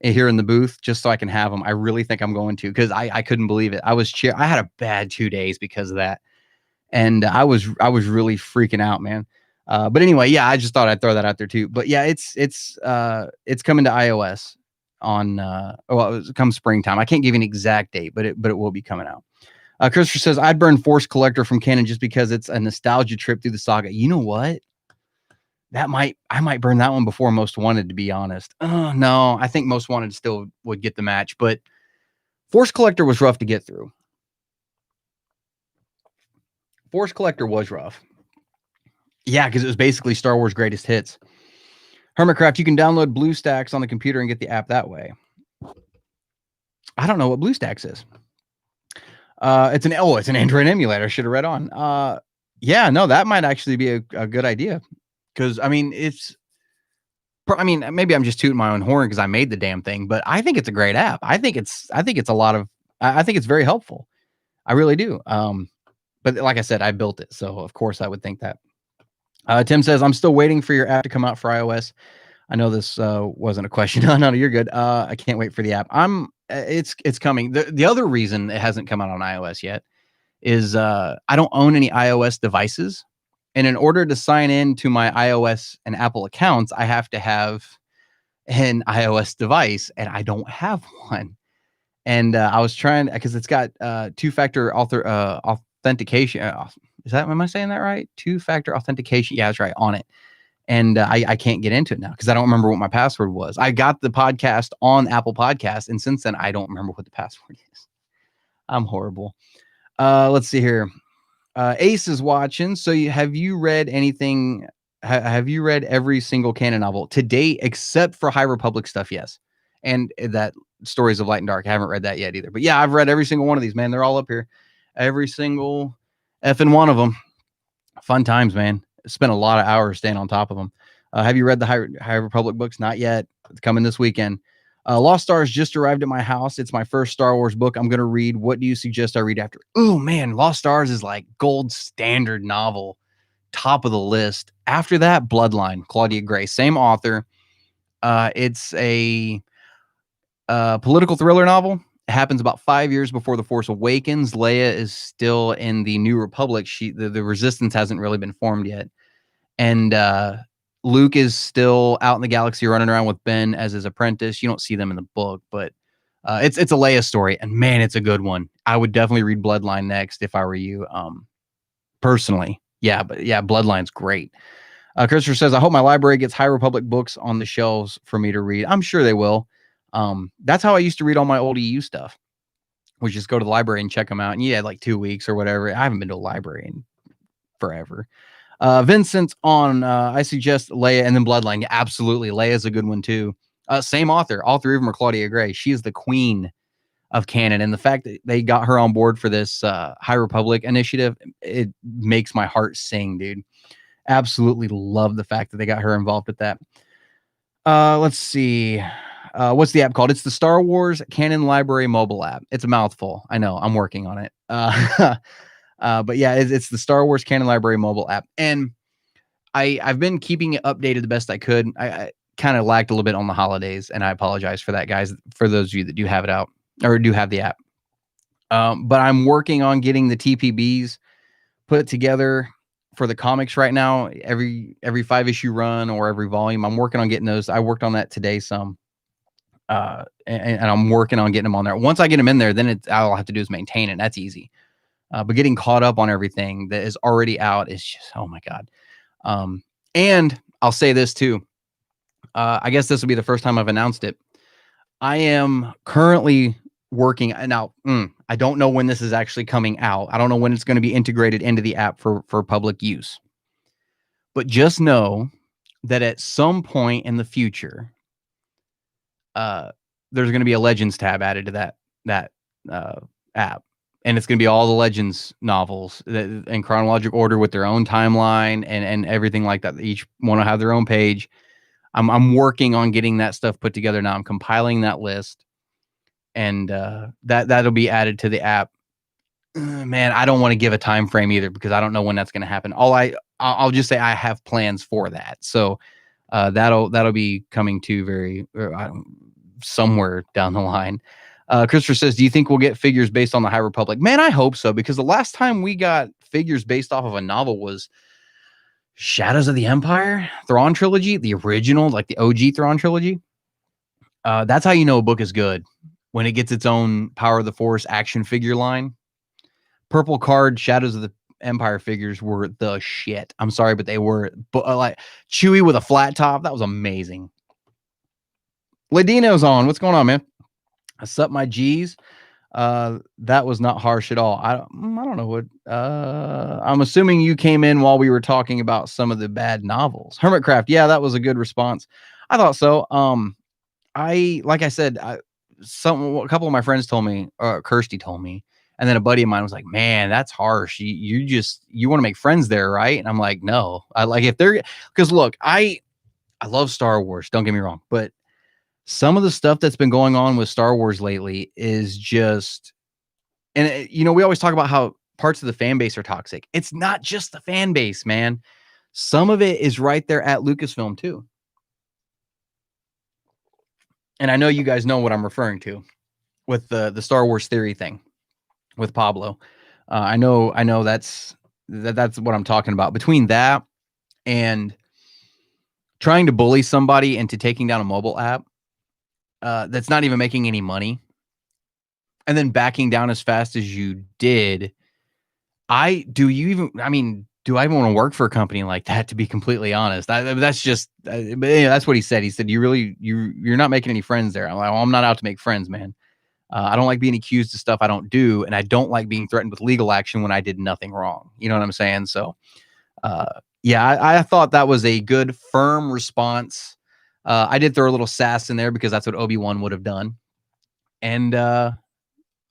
here in the booth, just so I can have them. I really think I'm going to, because I couldn't believe it. I had a bad 2 days because of that. And I was really freaking out, man. But anyway, yeah, I just thought I'd throw that out there too. But yeah, it's coming to iOS on well, it comes springtime. I can't give you an exact date, but it will be coming out. Christopher says, "I'd burn Force Collector from Canon just because it's a nostalgia trip through the saga." You know what? I might burn that one before Most Wanted, to be honest. No, I think Most Wanted still would get the match, but Force Collector was rough to get through. Force Collector was rough. Yeah, because it was basically Star Wars Greatest Hits. Hermitcraft, you can download BlueStacks on the computer and get the app that way. I don't know what BlueStacks is. It's an Android emulator. I should have read on. Yeah, no, that might actually be a good idea. Because, I mean, maybe I'm just tooting my own horn because I made the damn thing, but I think it's a great app. I think it's very helpful. I really do. But like I said, I built it, so of course I would think that. Tim says, I'm still waiting for your app to come out for iOS. I know this wasn't a question. No, you're good. I can't wait for the app. It's coming. The other reason it hasn't come out on iOS yet is I don't own any iOS devices. And in order to sign in to my iOS and Apple accounts, I have to have an iOS device, and I don't have one. And I was trying, because it's got two-factor authentication. Am I saying that right? Two-factor authentication. Yeah, that's right, on it. And I can't get into it now because I don't remember what my password was. I got the podcast on Apple Podcasts, and since then, I don't remember what the password is. I'm horrible. Let's see here. Ace is watching. So have you read anything? Have you read every single Canon novel to date, except for High Republic stuff? Yes. And that Stories of Light and Dark. I haven't read that yet either. But yeah, I've read every single one of these, man. They're all up here. Every single effing one of them. Fun times, man. Spent a lot of hours staying on top of them. Have you read the High Republic books? Not yet. It's coming this weekend. Lost Stars just arrived at my house. It's my first Star Wars book I'm going to read. What do you suggest I read after? Oh, man. Lost Stars is like gold standard novel. Top of the list. After that, Bloodline, Claudia Gray. Same author. It's a political thriller novel. It happens about 5 years before The Force Awakens. Leia is still in the New Republic. The Resistance hasn't really been formed yet. And Luke is still out in the galaxy running around with Ben as his apprentice. You don't see them in the book, but it's a Leia story. And man, it's a good one. I would definitely read Bloodline next if I were you. Personally. Yeah, but yeah, Bloodline's great. Christopher says, I hope my library gets High Republic books on the shelves for me to read. I'm sure they will. That's how I used to read all my old EU stuff. We just go to the library and check them out. And you had like 2 weeks or whatever. I haven't been to a library in forever. Vincent on, I suggest Leia and then Bloodline. Yeah, absolutely. Leia's a good one too. Same author. All three of them are Claudia Gray. She is the queen of canon. And the fact that they got her on board for this High Republic initiative, it makes my heart sing, dude. Absolutely love the fact that they got her involved with that. Let's see. What's the app called? It's the Star Wars Canon Library mobile app. It's a mouthful. I know. I'm working on it. But yeah, it's the Star Wars Canon Library mobile app. And I've been keeping it updated the best I could. I kind of lagged a little bit on the holidays, and I apologize for that, guys, for those of you that do have it out or do have the app. But I'm working on getting the TPBs put together for the comics right now. Every 5-issue run or every volume, I'm working on getting those. I worked on that today some. And I'm working on getting them on there. Once I get them in there, then all I have to do is maintain it. That's easy. But getting caught up on everything that is already out is just, oh my God. And I'll say this too. I guess this will be the first time I've announced it. I am currently working now. I don't know when this is actually coming out. I don't know when it's going to be integrated into the app for public use. But just know that at some point in the future, there's going to be a Legends tab added to that app. And it's going to be all the Legends novels in chronological order with their own timeline and everything like that. Each one will have their own page. I'm working on getting that stuff put together now. I'm compiling that list, and that'll be added to the app. Man, I don't want to give a time frame either because I don't know when that's going to happen. I'll just say I have plans for that. So that'll be coming to somewhere down the line. Christopher says, do you think we'll get figures based on the High Republic? Man, I hope so, because the last time we got figures based off of a novel was Shadows of the Empire, Thrawn trilogy, the original, like the OG Thrawn trilogy. That's how you know a book is good, when it gets its own Power of the Force action figure line. Purple card Shadows of the Empire figures were the shit. I'm sorry, but they were like Chewie with a flat top. That was amazing. Ladino's on. What's going on, man? I sup my G's. That was not harsh at all. I don't know what. I'm assuming you came in while we were talking about some of the bad novels. Hermitcraft. Yeah, that was a good response. I thought so. Like I said, a couple of my friends told me, Kirsty told me, and then a buddy of mine was like, "Man, that's harsh. You want to make friends there, right?" And I'm like, "No, because look, I love Star Wars. Don't get me wrong, but some of the stuff that's been going on with Star Wars lately is just, and we always talk about how parts of the fan base are toxic. It's not just the fan base, man. Some of it is right there at Lucasfilm too. And I know you guys know what I'm referring to with the Star Wars theory thing with Pablo. I know that's what I'm talking about. Between that and trying to bully somebody into taking down a mobile app that's not even making any money, and then backing down as fast as you did. Do I even want to work for a company like that, to be completely honest? That's just, that's what he said. He said, you're not making any friends there. I'm like, well, I'm not out to make friends, man. I don't like being accused of stuff I don't do, and I don't like being threatened with legal action when I did nothing wrong. You know what I'm saying? So, yeah, I thought that was a good, firm response. I did throw a little sass in there because that's what Obi-Wan would have done. And I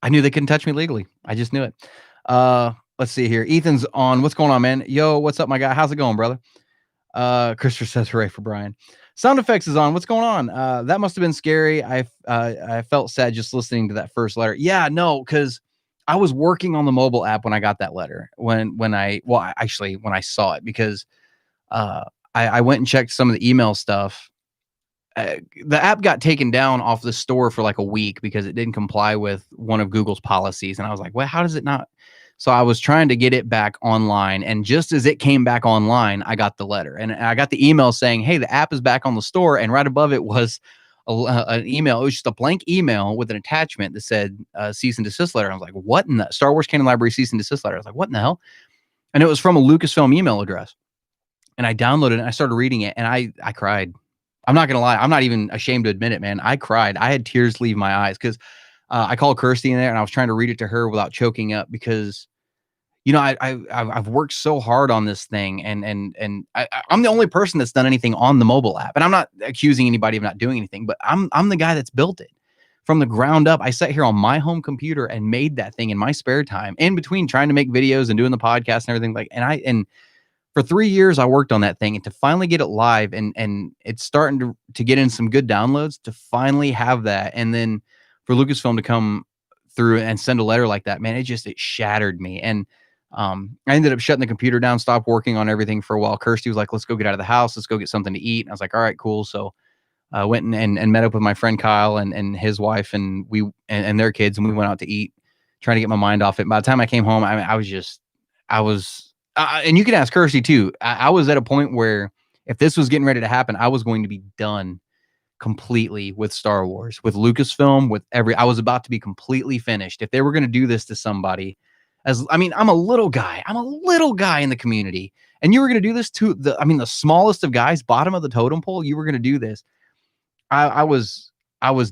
knew they couldn't touch me legally. I just knew it. Let's see here. Ethan's on. What's going on, man? Yo, what's up, my guy? How's it going, brother? Christopher says hooray for Brian. Sound effects is on. What's going on? That must have been scary. I felt sad just listening to that first letter. Yeah, no, because I was working on the mobile app when I got that letter. When I saw it, because I went and checked some of the email stuff. The app got taken down off the store for like a week because it didn't comply with one of Google's policies. And I was like, well, how does it not? So I was trying to get it back online. And just as it came back online, I got the letter. And I got the email saying, hey, the app is back on the store. And right above it was an email. It was just a blank email with an attachment that said cease and desist letter. I was like, what in the Star Wars Canon Library cease and desist letter? I was like, what in the hell? And it was from a Lucasfilm email address. And I downloaded it and I started reading it. And I cried. I'm not going to lie. I'm not even ashamed to admit it, man. I cried. I had tears leave my eyes because I called Kirsty in there and I was trying to read it to her without choking up because, you know, I've worked so hard on this thing, and I'm the only person that's done anything on the mobile app. And I'm not accusing anybody of not doing anything, but I'm the guy that's built it from the ground up. I sat here on my home computer and made that thing in my spare time, in between trying to make videos and doing the podcast and everything. And for 3 years, I worked on that thing, and to finally get it live and it's starting to get in some good downloads, to finally have that. And then for Lucasfilm to come through and send a letter like that, man, it shattered me. And I ended up shutting the computer down, stopped working on everything for a while. Kirsty was like, let's go get out of the house. Let's go get something to eat. And I was like, all right, cool. So I went and met up with my friend Kyle and his wife and their kids. And we went out to eat, trying to get my mind off it. By the time I came home, and you can ask Kirsty too. I was at a point where if this was getting ready to happen, I was going to be done completely with Star Wars, with Lucasfilm, I was about to be completely finished. If they were going to do this to somebody, I'm a little guy in the community, and you were going to do this to the smallest of guys, bottom of the totem pole. You were going to do this. I was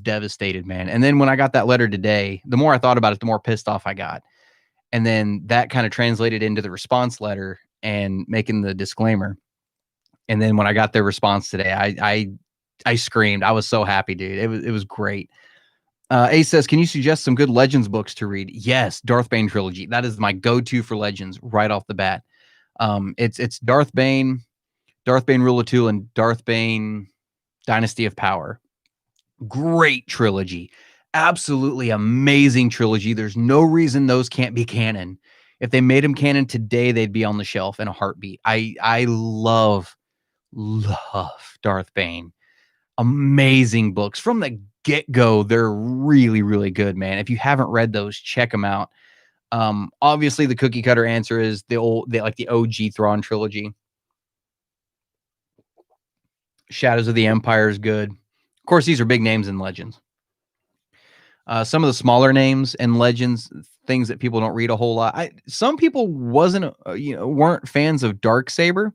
devastated, man. And then when I got that letter today, the more I thought about it, the more pissed off I got. And then that kind of translated into the response letter and making the disclaimer. And then when I got their response today, I screamed. I was so happy, dude. It was great. Ace says, can you suggest some good Legends books to read? Yes, Darth Bane trilogy. That is my go-to for Legends right off the bat. It's Darth Bane Rule of Two, and Darth Bane Dynasty of Power. Great trilogy. Absolutely amazing trilogy. There's no reason those can't be canon. If they made them canon today, they'd be on the shelf in a heartbeat. I love Darth Bane. Amazing books from the get-go. They're really, really good, man. If you haven't read those, check them out. Obviously the cookie cutter answer is the OG Thrawn trilogy. Shadows of the Empire is good. Of course, these are big names in Legends. Some of the smaller names in Legends, things that people don't read a whole lot. Some people weren't fans of Darksaber.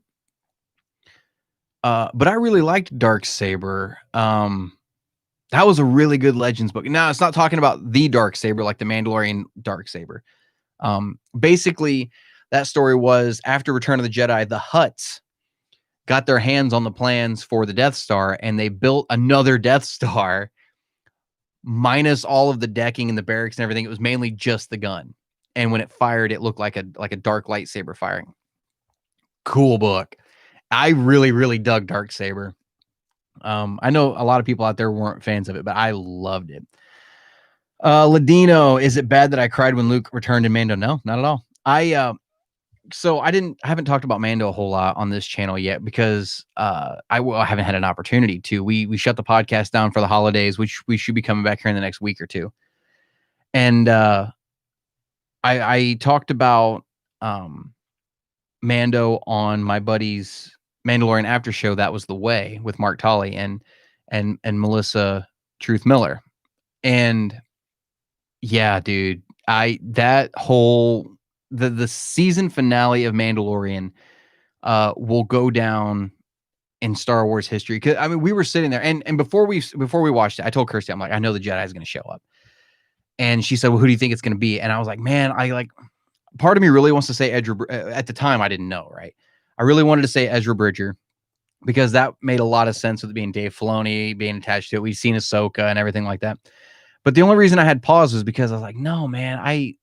But I really liked Darksaber. That was a really good Legends book. Now, it's not talking about the Darksaber, like the Mandalorian Darksaber. Basically, that story was after Return of the Jedi, the Hutts got their hands on the plans for the Death Star, and they built another Death Star minus all of the decking and the barracks and everything. It was mainly just the gun. And when it fired, it looked like a dark lightsaber firing. Cool book. I really, really dug Darksaber. I know a lot of people out there weren't fans of it, but I loved it. Ladino, is it bad that I cried when Luke returned in Mando? No, not at all. so I haven't talked about Mando a whole lot on this channel yet because I haven't had an opportunity to. We shut the podcast down for the holidays, which we should be coming back here in the next week or two. And I talked about Mando on my buddy's Mandalorian after show. That was the way with Mark Tolley and Melissa Truth Miller. And yeah, dude, that whole the season finale of Mandalorian will go down in Star Wars history. Cause I mean, we were sitting there and before we watched it, I told Kirsty, I'm like, I know the Jedi is going to show up. And she said, well, who do you think it's going to be? And I was like, man, part of me really wants to say Ezra. At the time, I didn't know, right? I really wanted to say Ezra Bridger because that made a lot of sense with it being Dave Filoni being attached to it. We've seen Ahsoka and everything like that. But the only reason I had pause was because I was like, no, man, I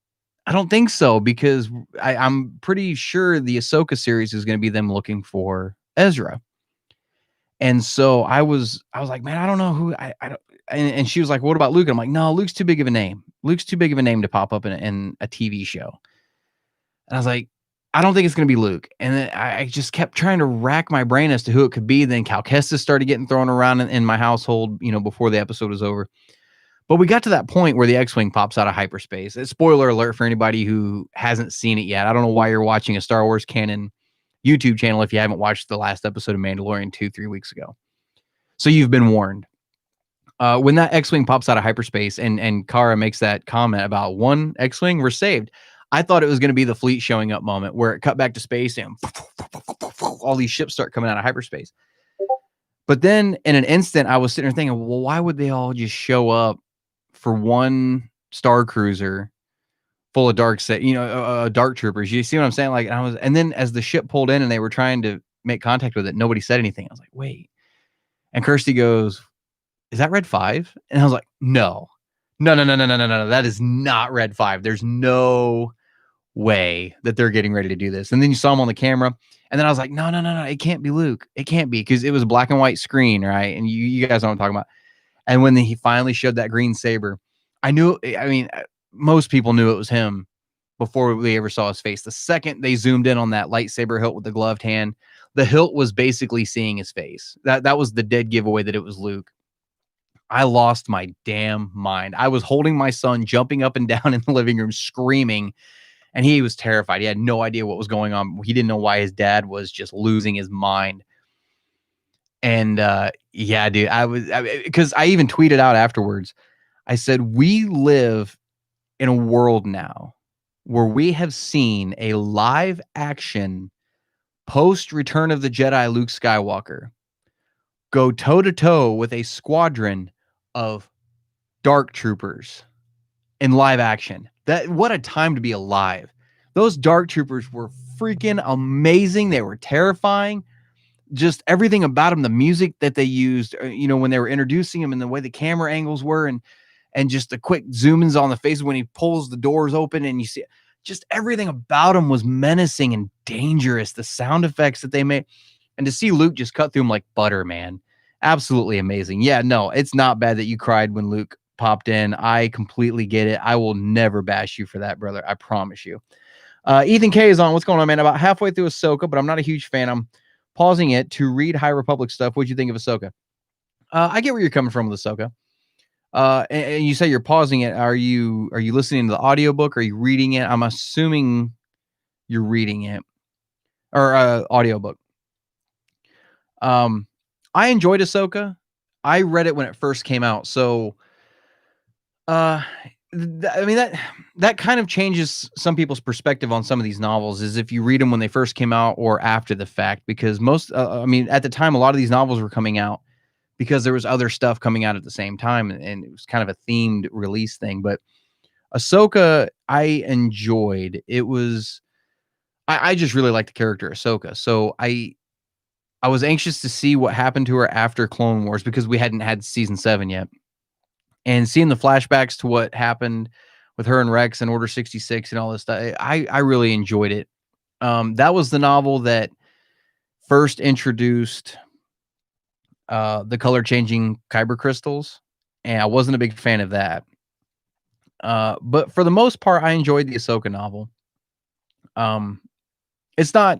don't think so, because I'm pretty sure the Ahsoka series is going to be them looking for Ezra. And so I was like, man, I don't know who I don't. And she was like, what about Luke? And I'm like, no, Luke's too big of a name. Luke's too big of a name to pop up in a TV show. And I was like, I don't think it's going to be Luke. And then I just kept trying to rack my brain as to who it could be. Then Cal Kestis started getting thrown around in my household, before the episode was over. But we got to that point where the X-Wing pops out of hyperspace. It's spoiler alert for anybody who hasn't seen it yet. I don't know why you're watching a Star Wars Canon YouTube channel if you haven't watched the last episode of Mandalorian 2-3 weeks ago. So you've been warned. When that X-Wing pops out of hyperspace and Kara makes that comment about one X-Wing, we're saved. I thought it was going to be the fleet showing up moment where it cut back to space and all these ships start coming out of hyperspace. But then in an instant, I was sitting there thinking, well, why would they all just show up for one Star Cruiser full of dark troopers? You see what I'm saying? Like, and then as the ship pulled in and they were trying to make contact with it, nobody said anything. I was like, wait. And Kirsty goes, is that Red 5? And I was like, no. That is not Red 5. There's no way that they're getting ready to do this. And then you saw him on the camera. And then I was like, no. It can't be Luke. It can't be, because it was a black and white screen, right? And you guys know what I'm talking about. And when he finally showed that green saber, I knew, most people knew it was him before we ever saw his face. The second they zoomed in on that lightsaber hilt with the gloved hand, the hilt was basically seeing his face. That was the dead giveaway that it was Luke. I lost my damn mind. I was holding my son, jumping up and down in the living room, screaming, and he was terrified. He had no idea what was going on. He didn't know why his dad was just losing his mind. And yeah, dude, because I even tweeted out afterwards. I said, we live in a world now where we have seen a live action post Return of the Jedi Luke Skywalker go toe to toe with a squadron of dark troopers in live action. What a time to be alive. Those dark troopers were freaking amazing. They were terrifying. Just everything about them, the music that they used, when they were introducing him and the way the camera angles were, and just the quick zoom ins on the face when he pulls the doors open and you see just everything about him was menacing and dangerous. The sound effects that they made, and to see Luke just cut through him like butter, man. Absolutely amazing. Yeah, no, it's not bad that you cried when Luke popped in. I completely get it. I will never bash you for that, brother. I promise you. Ethan K is on. What's going on, man? About halfway through Ahsoka, but I'm not a huge fan. I'm pausing it to read High Republic stuff. What'd you think of Ahsoka? I get where you're coming from with Ahsoka. And you say you're pausing it. Are you listening to the audiobook? Or are you reading it? I'm assuming you're reading it, or audiobook. I enjoyed Ahsoka. I read it when it first came out. So, that kind of changes some people's perspective on some of these novels, is if you read them when they first came out or after the fact, because at the time, a lot of these novels were coming out because there was other stuff coming out at the same time, and it was kind of a themed release thing. But Ahsoka, I enjoyed. It was, I just really liked the character Ahsoka. So I was anxious to see what happened to her after Clone Wars, because we hadn't had season 7 yet. And seeing the flashbacks to what happened with her and Rex and Order 66 and all this stuff, I really enjoyed it. That was the novel that first introduced the color changing kyber crystals, and I wasn't a big fan of that. But for the most part, I enjoyed the Ahsoka novel. It's not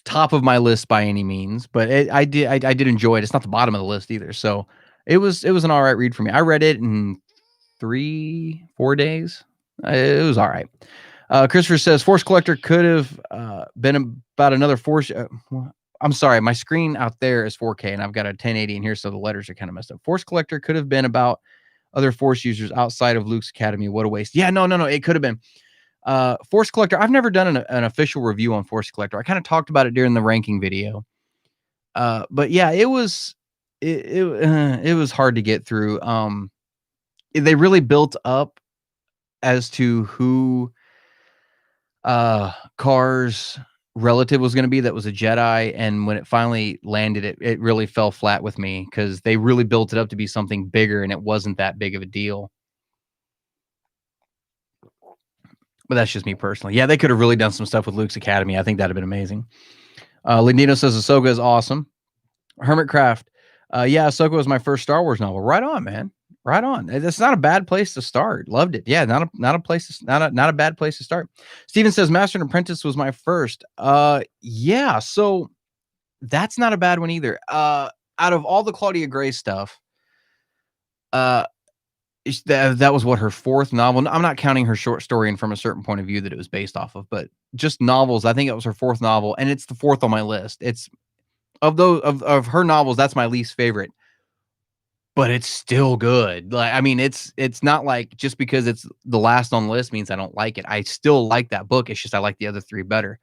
top of my list by any means, but I did enjoy it. It's not the bottom of the list either. So it was an all right read for me. I read it in 3-4 days. It was all right. Christopher says Force Collector could have been about another Force. Well, I'm sorry, my screen out there is 4K and I've got a 1080 in here, so the letters are kind of messed up. Force Collector could have been about other Force users outside of Luke's Academy. What a waste. Yeah, no. It could have been. Force Collector. I've never done an official review on Force Collector. I kind of talked about it during the ranking video. But yeah, it was hard to get through. They really built up as to who Carr's relative was going to be that was a Jedi, and when it finally landed, it really fell flat with me because they really built it up to be something bigger, and it wasn't that big of a deal. But that's just me personally. Yeah, they could have really done some stuff with Luke's Academy. I think that'd have been amazing. Lindino says Ahsoka is awesome. Hermitcraft. Yeah, Ahsoka was my first Star Wars novel. Right on, man. Right on. It's not a bad place to start. Loved it. Yeah, not a bad place to start. Steven says Master and Apprentice was my first. Yeah, so that's not a bad one either. Out of all the Claudia Gray stuff, that was what, her fourth novel. I'm not counting her short story and from a certain point of view that it was based off of, but just novels. I think it was her fourth novel, and it's the fourth on my list. It's of those of her novels, that's my least favorite, but it's still good. Like, I mean, it's not like just because it's the last on the list means I don't like it. I still like that book. It's just I like the other three better.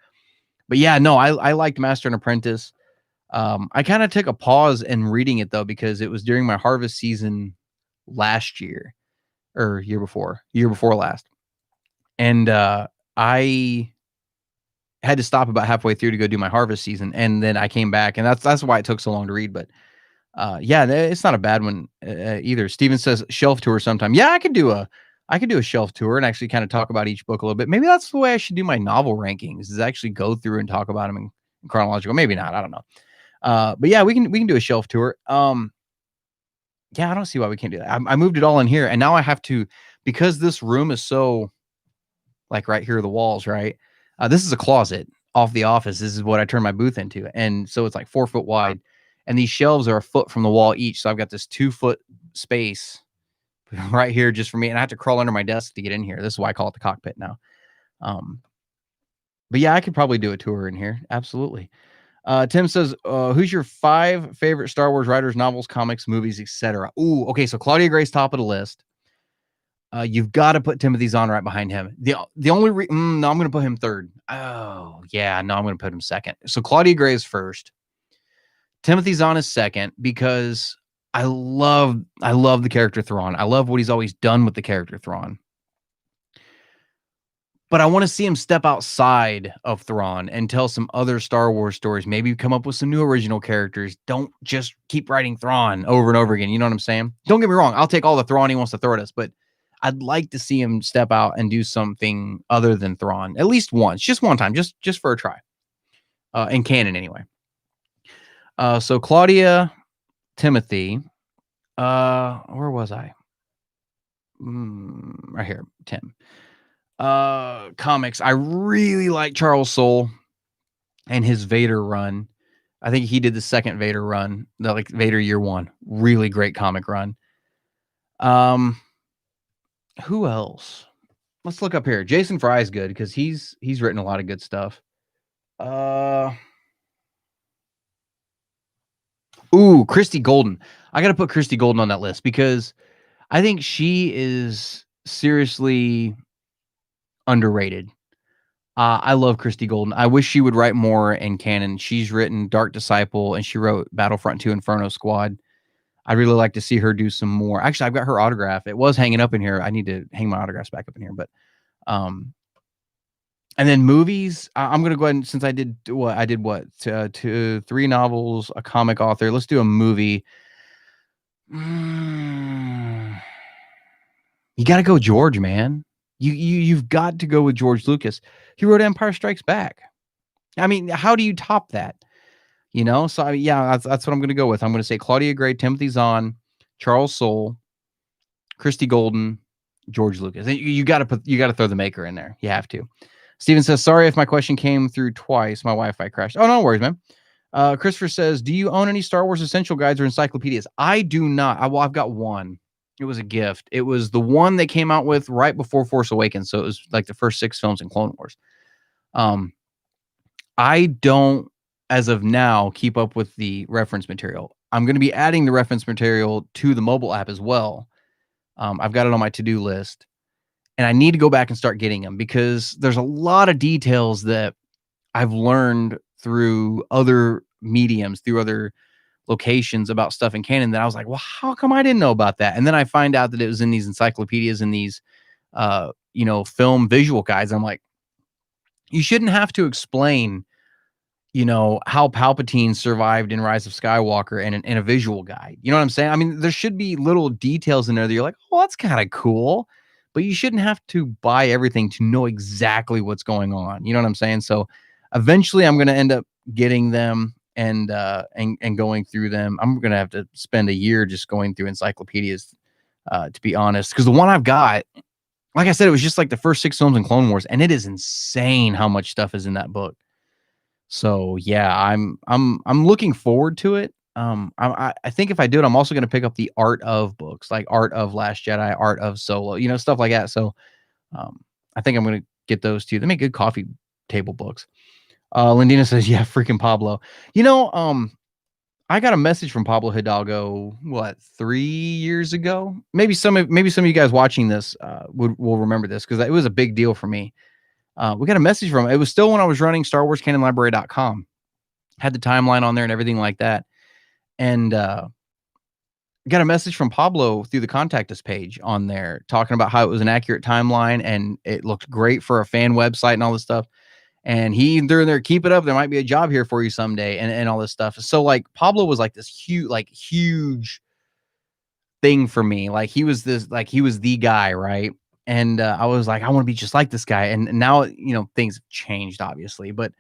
But yeah, no, I liked Master and Apprentice. I kind of took a pause in reading it though because it was during my harvest season last year or year before last, and I had to stop about halfway through to go do my harvest season, and then I came back, and that's why it took so long to read. But yeah, it's not a bad one either. Steven says shelf tour sometime. Yeah, I could do a shelf tour and actually kind of talk about each book a little bit. Maybe that's the way I should do my novel rankings, is actually go through and talk about them in chronological. Maybe not. I don't know. But yeah, we can do a shelf tour. Yeah, I don't see why we can't do that. I moved it all in here, and now I have to, because this room is so, like, right here are the walls, right? This is a closet off the office. This is what I turn my booth into, and so it's like 4 foot wide, and these shelves are a foot from the wall each. So I've got this 2 foot space right here just for me, and I have to crawl under my desk to get in here. This is why I call it the cockpit now. But yeah, I could probably do a tour in here. Absolutely. Tim says, who's your 5 favorite Star Wars writers, novels, comics, movies, etc.? Ooh, okay, so Claudia Gray's top of the list. You've got to put Timothy Zahn right behind him. The only no, I'm going to put him third. Oh, yeah, no, I'm going to put him second. So Claudia Gray is first. Timothy Zahn is second because I love the character Thrawn. I love what he's always done with the character Thrawn. But I want to see him step outside of Thrawn and tell some other Star Wars stories. Maybe come up with some new original characters. Don't just keep writing Thrawn over and over again. You know what I'm saying? Don't get me wrong. I'll take all the Thrawn he wants to throw at us, but I'd like to see him step out and do something other than Thrawn at least once, just one time, just for a try. In canon, anyway. So Claudia, Timothy. Where was I? Right here, Tim. Comics. I really like Charles Soule and his Vader run. I think he did the second Vader run, like Vader Year One. Really great comic run. Who else? Let's look up here. Jason Fry's good because he's written a lot of good stuff. Ooh, Christy Golden. I got to put Christy Golden on that list because I think she is seriously underrated. I love Christy Golden. I wish she would write more in canon. She's written Dark Disciple and she wrote Battlefront 2 Inferno Squad. I'd really like to see her do some more. Actually, I've got her autograph. It was hanging up in here. I need to hang my autographs back up in here. But, and then movies. I'm gonna go ahead and, since I did what 2, 3 novels, a comic author. Let's do a movie. You got to go George, man. You've got to go with George Lucas. He wrote Empire Strikes Back. I mean, how do you top that? You know, so yeah, that's what I'm going to go with. I'm going to say Claudia Gray, Timothy Zahn, Charles Soule, Christy Golden, George Lucas. You got to throw the maker in there. You have to. Steven says, sorry if my question came through twice. My Wi-Fi crashed. Oh, no worries, man. Christopher says, do you own any Star Wars essential guides or encyclopedias? I do not. I've got one. It was a gift. It was the one they came out with right before Force Awakens. So it was like the first 6 films in Clone Wars. I don't, as of now, keep up with the reference material. I'm going to be adding the reference material to the mobile app as well. I've got it on my to-do list. And I need to go back and start getting them because there's a lot of details that I've learned through other mediums, through other locations about stuff in canon that I was like, well, how come I didn't know about that? And then I find out that it was in these encyclopedias and these, film visual guides. I'm like, you shouldn't have to explain, how Palpatine survived in Rise of Skywalker in a visual guide. You know what I'm saying? I mean, there should be little details in there that you're like, oh, that's kind of cool. But you shouldn't have to buy everything to know exactly what's going on. You know what I'm saying? So eventually I'm going to end up getting them and going through them. I'm going to have to spend a year just going through encyclopedias, to be honest, because the one I've got, like I said, it was just like the first 6 films in Clone Wars, and it is insane how much stuff is in that book. So yeah, I'm looking forward to it. I think if I do it, I'm also going to pick up the Art of books, like Art of Last Jedi, Art of Solo, stuff like that. So I think I'm going to get those too. They make good coffee table books. Lindina says, yeah, freaking Pablo. I got a message from Pablo Hidalgo, 3 years ago? Maybe some of you guys watching this will remember this because it was a big deal for me. We got a message from him. It was still when I was running StarWarsCanonLibrary.com. Had the timeline on there and everything like that. And got a message from Pablo through the contact us page on there talking about how it was an accurate timeline and it looked great for a fan website and all this stuff. And he threw in there, keep it up. There might be a job here for you someday and all this stuff. So like Pablo was like this huge thing for me. Like he was the guy, right? And I was like, I want to be just like this guy. And now, things have changed, obviously. But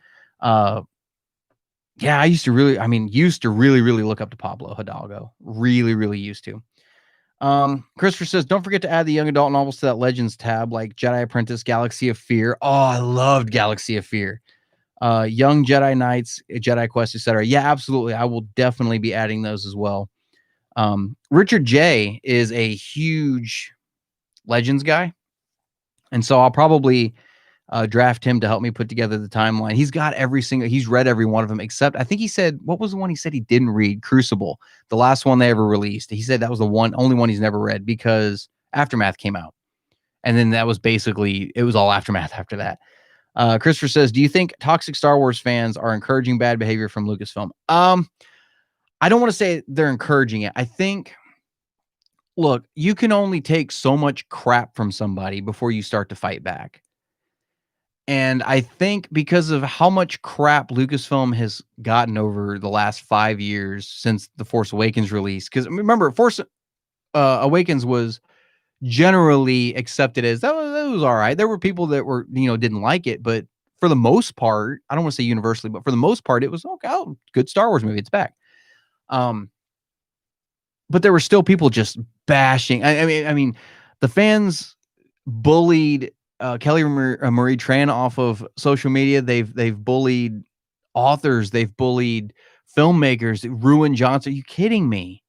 yeah, I used to really look up to Pablo Hidalgo. Really, really used to. Christopher says, don't forget to add the young adult novels to that Legends tab, like Jedi Apprentice, Galaxy of Fear. Oh, I loved Galaxy of Fear. Young Jedi Knights, Jedi Quest, etc. Yeah, absolutely. I will definitely be adding those as well. Richard J is a huge Legends guy. And so I'll probably draft him to help me put together the timeline. He's read every one of them, except I think he said, what was the one he said he didn't read? Crucible, the last one they ever released. He said that was the only one he's never read because Aftermath came out. And then that was basically, it was all Aftermath after that. Christopher says, do you think toxic Star Wars fans are encouraging bad behavior from Lucasfilm? I don't want to say they're encouraging it. I think, look, you can only take so much crap from somebody before you start to fight back. And I think because of how much crap Lucasfilm has gotten over the last 5 years since The Force Awakens release, because remember, Force Awakens was generally accepted as that was all right. There were people that were, didn't like it, but for the most part, I don't want to say universally, but for the most part, it was okay. Oh, good Star Wars movie. It's back. But there were still people just bashing. I mean, the fans bullied Kelly Marie Tran off of social media. They've bullied authors. They've bullied filmmakers. Ruin Johnson. Are you kidding me?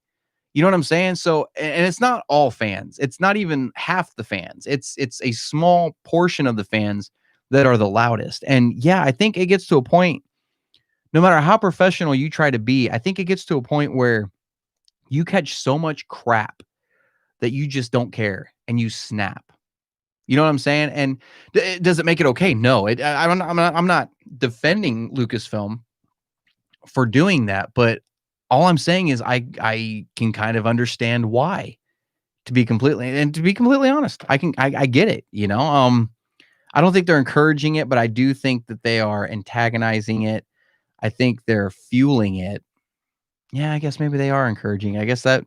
You know what I'm saying? So, and it's not all fans. It's not even half the fans. It's a small portion of the fans that are the loudest. And yeah, I think it gets to a point, no matter how professional you try to be, I think it gets to a point where you catch so much crap that you just don't care and you snap. You know what I'm saying? And does it make it okay? No, I'm not defending Lucasfilm for doing that, but all I'm saying is I can kind of understand why. To be completely honest, I get it. I don't think they're encouraging it, but I do think that they are antagonizing it. I think they're fueling it. Yeah, I guess maybe they are encouraging. I guess that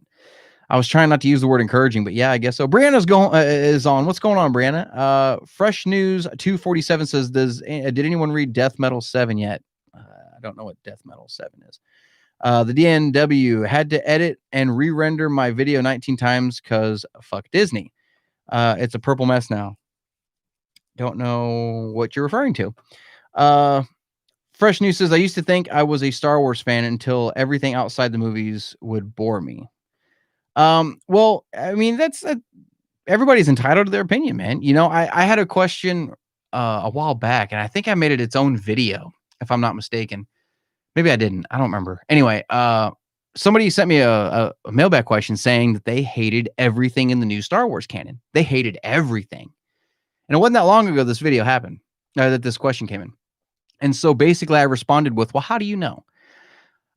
I was trying not to use the word encouraging, but yeah, I guess so. Brianna's is on. What's going on, Brianna? Fresh News 247 says, did anyone read Death Metal 7 yet? I don't know what Death Metal 7 is. The DNW had to edit and re-render my video 19 times because fuck Disney. It's a purple mess now. don't know what you're referring to. Fresh News says, I used to think I was a Star Wars fan until everything outside the movies would bore me. Well, I mean, that's everybody's entitled to their opinion, man. You know, I had a question a while back, and I think I made it its own video, if I'm not mistaken. Maybe I didn't. I don't remember. Anyway, somebody sent me a mailbag question saying that they hated everything in the new Star Wars canon. They hated everything. And it wasn't that long ago this video happened, that this question came in. And so basically I responded with, well, how do you know?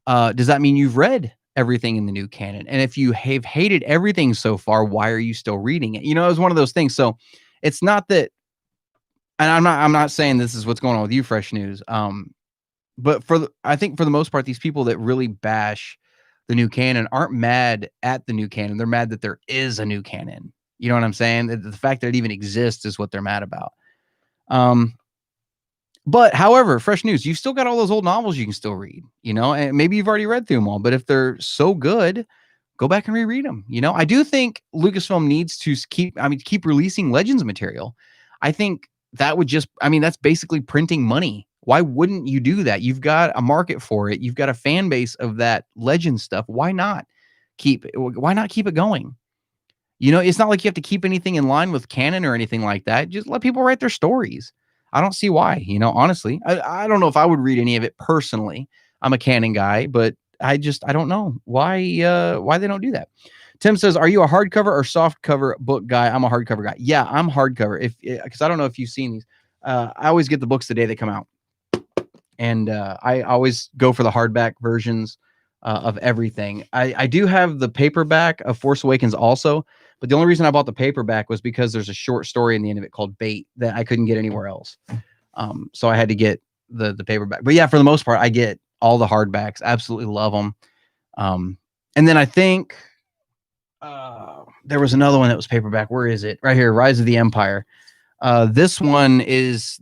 Does that mean you've read everything in the new canon? And if you have hated everything so far, why are you still reading it? You know, it was one of those things. So it's not that, and I'm not saying this is what's going on with you, Fresh News. But I think for the most part, these people that really bash the new canon aren't mad at the new canon. They're mad that there is a new canon. You know what I'm saying? The fact that it even exists is what they're mad about. But however, Fresh News, you've still got all those old novels you can still read, you know, and maybe you've already read through them all, but if they're so good, go back and reread them. You know, I do think Lucasfilm needs to keep releasing Legends material. I think that would that's basically printing money. Why wouldn't you do that? You've got a market for it. You've got a fan base of that Legends stuff. Why not keep it going? You know, it's not like you have to keep anything in line with canon or anything like that. Just let people write their stories. I don't see why, you know, honestly. I don't know if I would read any of it personally. I'm a canon guy, but I don't know why they don't do that. Tim says, are you a hardcover or soft cover book guy? I'm a hardcover guy. Yeah, I'm hardcover. Because I don't know if you've seen these. I always get the books the day they come out. And I always go for the hardback versions of everything. I do have the paperback of Force Awakens also, but the only reason I bought the paperback was because there's a short story in the end of it called Bait that I couldn't get anywhere else. So I had to get the paperback. But yeah, for the most part, I get all the hardbacks. Absolutely love them. And then I think there was another one that was paperback. Where is it? Right here, Rise of the Empire. This one is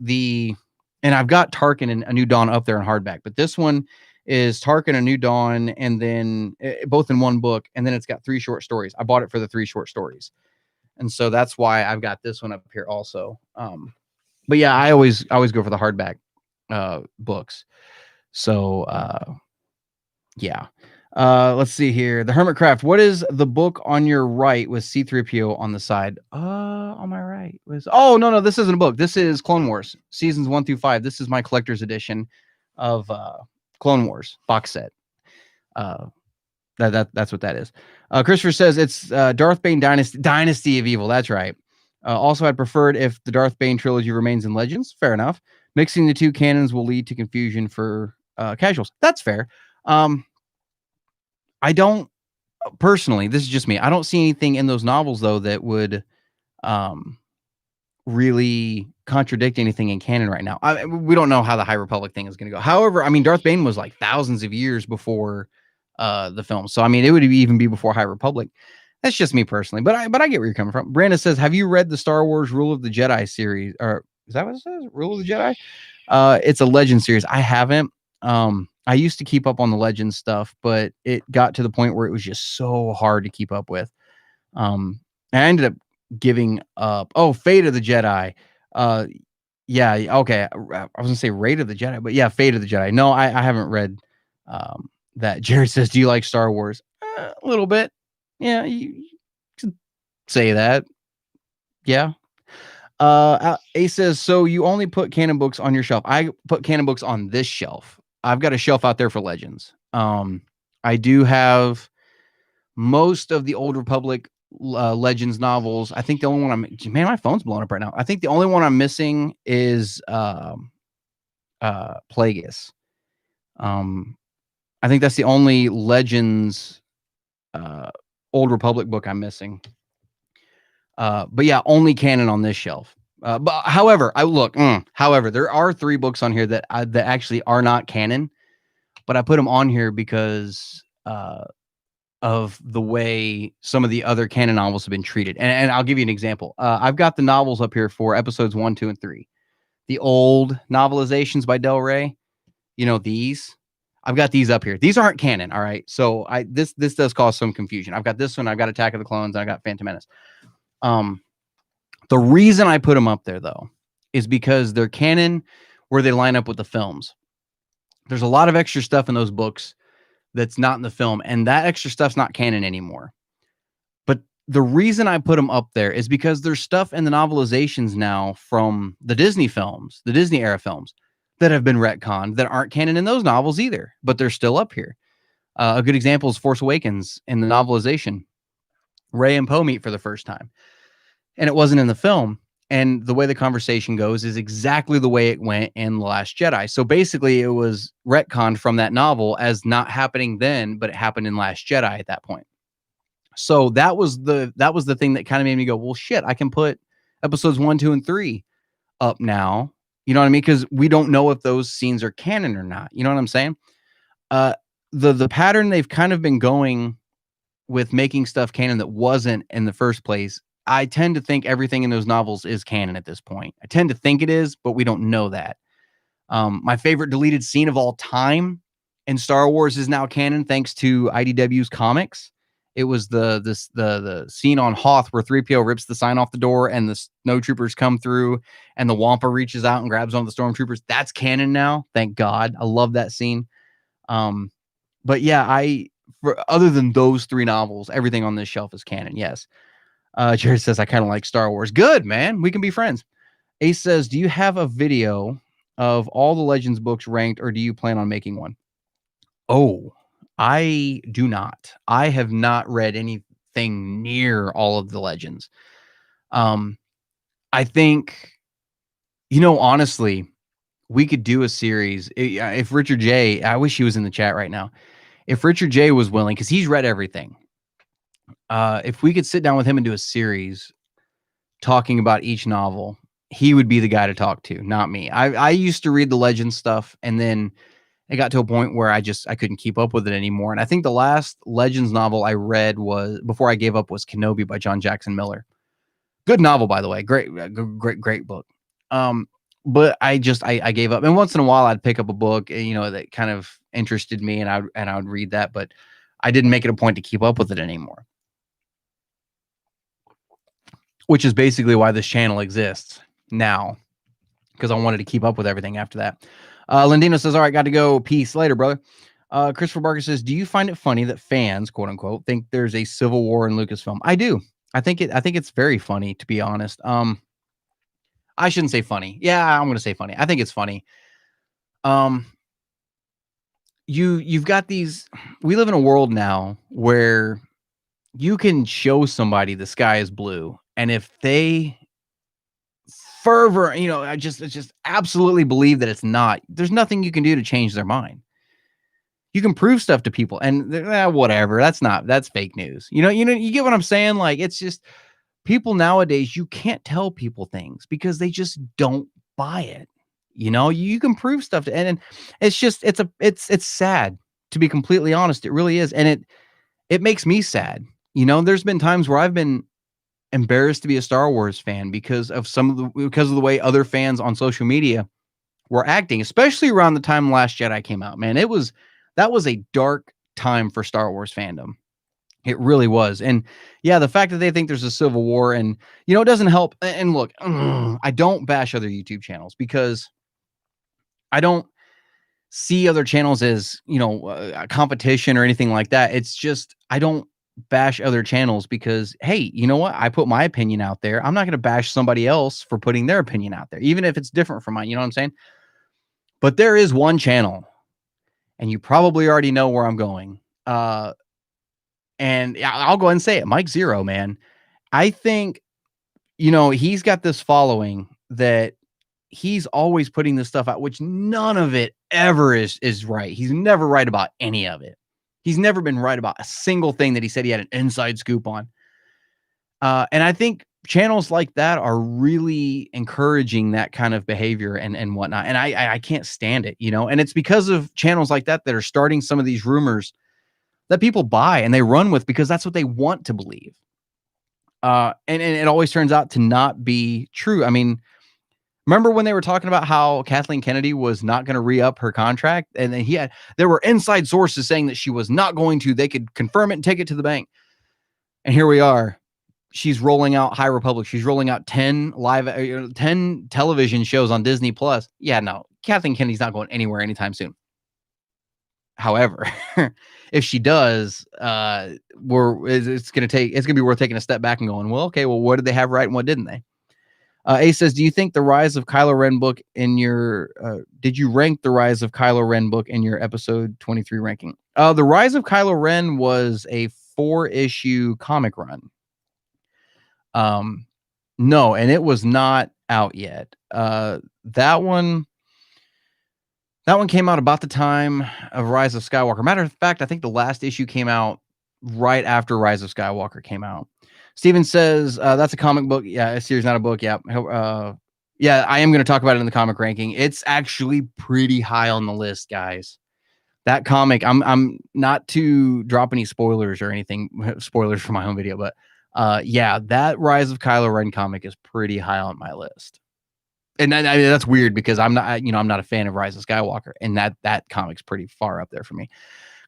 and I've got Tarkin and A New Dawn up there in hardback, but this one is Tarkin, A New Dawn, and then both in one book, and then it's got 3 short stories. I bought it for the 3 short stories, and so that's why I've got this one up here also. But yeah, I always go for the hardback books. So yeah. Let's see here. The Hermitcraft. What is the book on your right with C-3PO on the side? On my right was. Oh no, this isn't a book. This is Clone Wars seasons 1 through 5. This is my collector's edition of Clone Wars box set. That's what that is. Christopher says it's Darth Bane Dynasty of Evil. That's right. Also, I'd preferred if the Darth Bane trilogy remains in Legends. Fair enough. Mixing the two canons will lead to confusion for casuals. That's fair. I don't personally, this is just me. I don't see anything in those novels though that would really contradict anything in canon right now. We don't know how the High Republic thing is going to go. However, I mean, Darth Bane was like thousands of years before the film. So, I mean, it would even be before High Republic. That's just me personally, but I get where you're coming from. Brandon says, have you read the Star Wars Rule of the Jedi series? Or is that what it says? Rule of the Jedi? It's a Legend series. I haven't. I used to keep up on the Legend stuff, but it got to the point where it was just so hard to keep up with. I ended up giving up. Oh, Fate of the Jedi. Yeah, okay. I was gonna say Raid of the Jedi, but yeah, Fate of the Jedi. No, I haven't read that. Jared says, do you like Star Wars? A little bit. Yeah, you can say that. Yeah. Ace says, so you only put canon books on your shelf. I put canon books on this shelf. I've got a shelf out there for Legends. I do have most of the Old Republic Legends novels. I think the only one man, my phone's blowing up right now. I think the only one I'm missing is Plagueis. I think that's the only Legends Old Republic book I'm missing. But yeah, only canon on this shelf. But however, however, there are 3 books on here that actually are not canon, but I put them on here because of the way some of the other canon novels have been treated. And I'll give you an example. I've got the novels up here for episodes 1, 2, and 3. The old novelizations by Del Rey, you know, these. I've got these up here. These aren't canon, all right? So this does cause some confusion. I've got this one, I've got Attack of the Clones, and I got Phantom Menace. The reason I put them up there, though, is because they're canon where they line up with the films. There's a lot of extra stuff in those books that's not in the film, and that extra stuff's not canon anymore. But the reason I put them up there is because there's stuff in the novelizations now from the Disney films, the Disney era films, that have been retconned that aren't canon in those novels either, but they're still up here. A good example is Force Awakens in the novelization. Rey and Poe meet for the first time, and it wasn't in the film. And the way the conversation goes is exactly the way it went in The Last Jedi. So basically, it was retconned from that novel as not happening then, but it happened in Last Jedi at that point. So that was the thing that kind of made me go, well, shit, I can put episodes 1, 2, and 3 up now. You know what I mean? Because we don't know if those scenes are canon or not. You know what I'm saying? The pattern they've kind of been going with making stuff canon that wasn't in the first place. I tend to think everything in those novels is canon at this point. I tend to think it is, but we don't know that. My favorite deleted scene of all time in Star Wars is now canon thanks to IDW's comics. It was the scene on Hoth where 3PO rips the sign off the door and the snowtroopers come through and the Wampa reaches out and grabs one of the stormtroopers. That's canon now. Thank God. I love that scene. But yeah, other than those 3 novels, everything on this shelf is canon. Yes. Jared says, I kind of like Star Wars. Good, man. We can be friends. Ace says, do you have a video of all the Legends books ranked, or do you plan on making one? Oh, I do not. I have not read anything near all of the Legends. I think, honestly, we could do a series. If Richard J, I wish he was in the chat right now. If Richard J was willing, because he's read everything. If we could sit down with him and do a series talking about each novel, he would be the guy to talk to, not me. I used to read the Legends stuff, and then it got to a point where I couldn't keep up with it anymore. And I think the last Legends novel I read before I gave up was Kenobi by John Jackson Miller. Good novel, by the way. Great book. But I gave up. And once in a while I'd pick up a book, that kind of interested me, and I would read that, but I didn't make it a point to keep up with it anymore. Which is basically why this channel exists now, because I wanted to keep up with everything after that. Lindino says, all right, got to go. Peace. Later, brother. Christopher Barker says, do you find it funny that fans, quote unquote, think there's a civil war in Lucasfilm? I do. I think it's very funny, to be honest. I shouldn't say funny. Yeah, I'm going to say funny. I think it's funny. You've got these, we live in a world now where you can show somebody the sky is blue, and if they I just absolutely believe that it's not, there's nothing you can do to change their mind. You can prove stuff to people, and whatever. That's fake news. You get what I'm saying? Like, it's just people nowadays, you can't tell people things because they just don't buy it. You can prove stuff and it's just, it's sad, to be completely honest. It really is. And it makes me sad. There's been times where I've been embarrassed to be a Star Wars fan because of the way other fans on social media were acting, especially around the time Last Jedi came out, man. That was a dark time for Star Wars fandom. It really was. And yeah, the fact that they think there's a civil war, and it doesn't help. And look, I don't bash other YouTube channels because I don't see other channels as, a competition or anything like that. It's just, I don't bash other channels because, hey, you know what? I put my opinion out there. I'm not going to bash somebody else for putting their opinion out there, even if it's different from mine. You know what I'm saying? But there is one channel, and you probably already know where I'm going. And I'll go ahead and say it. Mike Zero, man. I think, he's got this following that he's always putting this stuff out, which none of it ever is right. He's never right about any of it. He's never been right about a single thing that he said he had an inside scoop on. And I think channels like that are really encouraging that kind of behavior and whatnot. And I can't stand it, and it's because of channels like that are starting some of these rumors that people buy and they run with because that's what they want to believe. And it always turns out to not be true. I mean, remember when they were talking about how Kathleen Kennedy was not going to re-up her contract? And then there were inside sources saying that she was not going to. They could confirm it and take it to the bank. And here we are she's rolling out High Republic. She's rolling out 10 television shows on Disney Plus. Yeah, no, Kathleen Kennedy's not going anywhere anytime soon. However, if she does, it's gonna be worth taking a step back and going, well, okay, well, what did they have right and what didn't they? Ace says, do you think the Rise of Kylo Ren book in your did you rank the Rise of Kylo Ren book in your episode 23 ranking? The Rise of Kylo Ren was a 4-issue comic run. No, and it was not out yet. That one came out about the time of Rise of Skywalker. Matter of fact, I think the last issue came out right after Rise of Skywalker came out. Steven says, that's a comic book. Yeah, a series, not a book. Yeah. Yeah, I am going to talk about it in the comic ranking. It's actually pretty high on the list, guys. That comic, I'm not to drop any spoilers or anything, spoilers for my own video, but yeah, that Rise of Kylo Ren comic is pretty high on my list. And I mean, that's weird because I'm not a fan of Rise of Skywalker, and that comic's pretty far up there for me.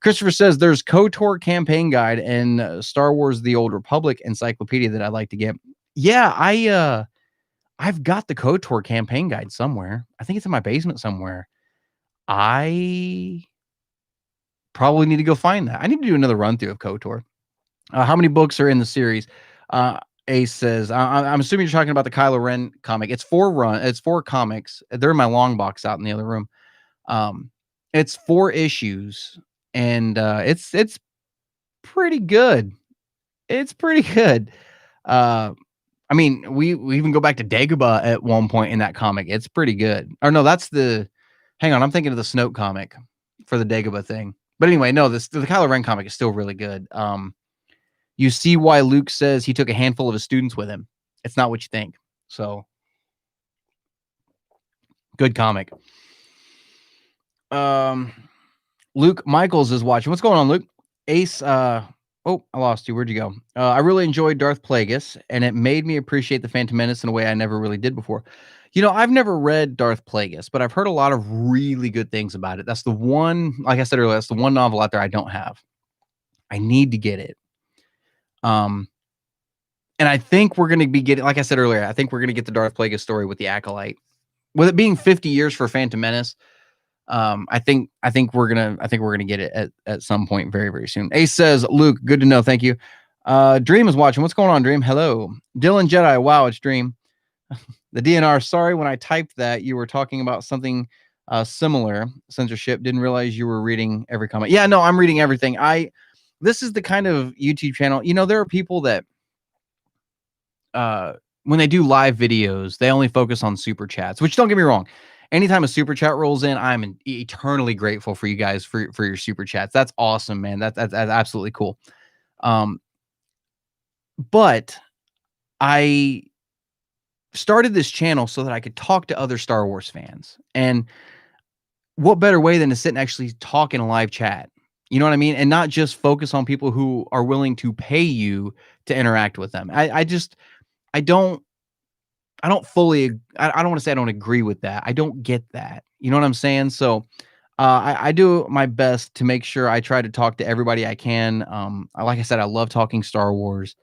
Christopher says there's KOTOR campaign guide and Star Wars: The Old Republic encyclopedia that I'd like to get. Yeah, I've got the KOTOR campaign guide somewhere. I think it's in my basement somewhere. I probably need to go find that. I need to do another run through of KOTOR. How many books are in the series? Ace says, I'm assuming you're talking about the Kylo Ren comic. It's 4 comics. They're in my long box out in the other room. It's 4 issues, and it's pretty good. It's pretty good. I mean, we even go back to Dagobah at one point in that comic. It's pretty good. Or no, hang on, I'm thinking of the Snoke comic for the Dagobah thing. But anyway, no, the Kylo Ren comic is still really good. You see why Luke says he took a handful of his students with him. It's not what you think. So, good comic. Luke Michaels is watching. What's going on, Luke? Ace, oh, I lost you. Where'd you go? I really enjoyed Darth Plagueis, and it made me appreciate the Phantom Menace in a way I never really did before. I've never read Darth Plagueis, but I've heard a lot of really good things about it. That's the one, like I said earlier, that's the one novel out there I don't have. I need to get it. And I think we're going to be getting, like I said earlier, I think we're going to get the Darth Plagueis story with the Acolyte. With it being 50 years for Phantom Menace, I think we're gonna get it at some point very, very soon. Ace says, Luke, good to know. Thank you. Dream is watching. What's going on, Dream? Hello. Dylan Jedi. Wow, it's Dream. The DNR. Sorry, when I typed that, you were talking about something similar. Censorship. Didn't realize you were reading every comment. Yeah, no, I'm reading everything. This is the kind of YouTube channel. There are people that when they do live videos, they only focus on super chats, which, don't get me wrong, anytime a super chat rolls in, I'm eternally grateful for you guys for your super chats. That's awesome, man. That's absolutely cool. But I started this channel so that I could talk to other Star Wars fans. And what better way than to sit and actually talk in a live chat? You know what I mean? And not just focus on people who are willing to pay you to interact with them. I don't fully, I don't want to say I don't agree with that. I don't get that. You know what I'm saying? So I do my best to make sure I try to talk to everybody I can. Like I said, I love talking Star Wars.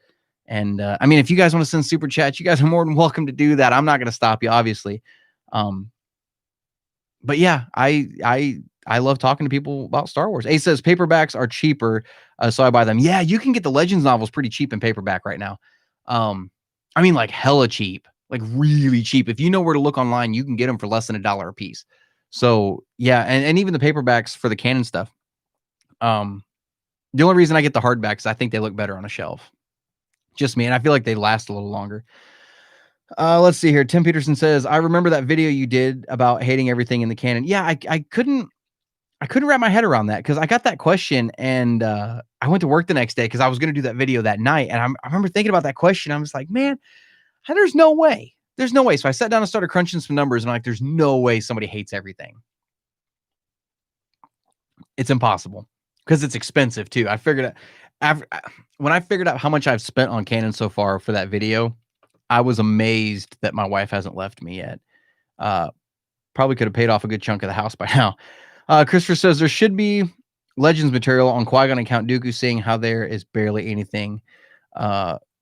And I mean, if you guys want to send super chats, you guys are more than welcome to do that. I'm not going to stop you, obviously. But yeah, I love talking to people about Star Wars. Ace says paperbacks are cheaper, so I buy them. Yeah, you can get the Legends novels pretty cheap in paperback right now. I mean, like hella cheap, like really cheap. If you know where to look online, you can get them for less than $1 a piece. So yeah, and even the paperbacks for the Canon stuff. The only reason I get the hardbacks is I think they look better on a shelf. Just me, and I feel like they last a little longer. Let's see here. Tim Peterson says, I remember that video you did about hating everything in the canon. Yeah, I couldn't wrap my head around that because I got that question and I went to work the next day because I was going to do that video that night. And I remember thinking about that question. I was like, man, there's no way. There's no way. So I sat down and started crunching some numbers and I'm like, there's no way somebody hates everything. It's impossible because it's expensive too. I figured when I figured out how much I've spent on Canon so far for that video, I was amazed that my wife hasn't left me yet. Probably could have paid off a good chunk of the house by now. Christopher says there should be Legends material on Qui-Gon and Count Dooku, seeing how there is barely anything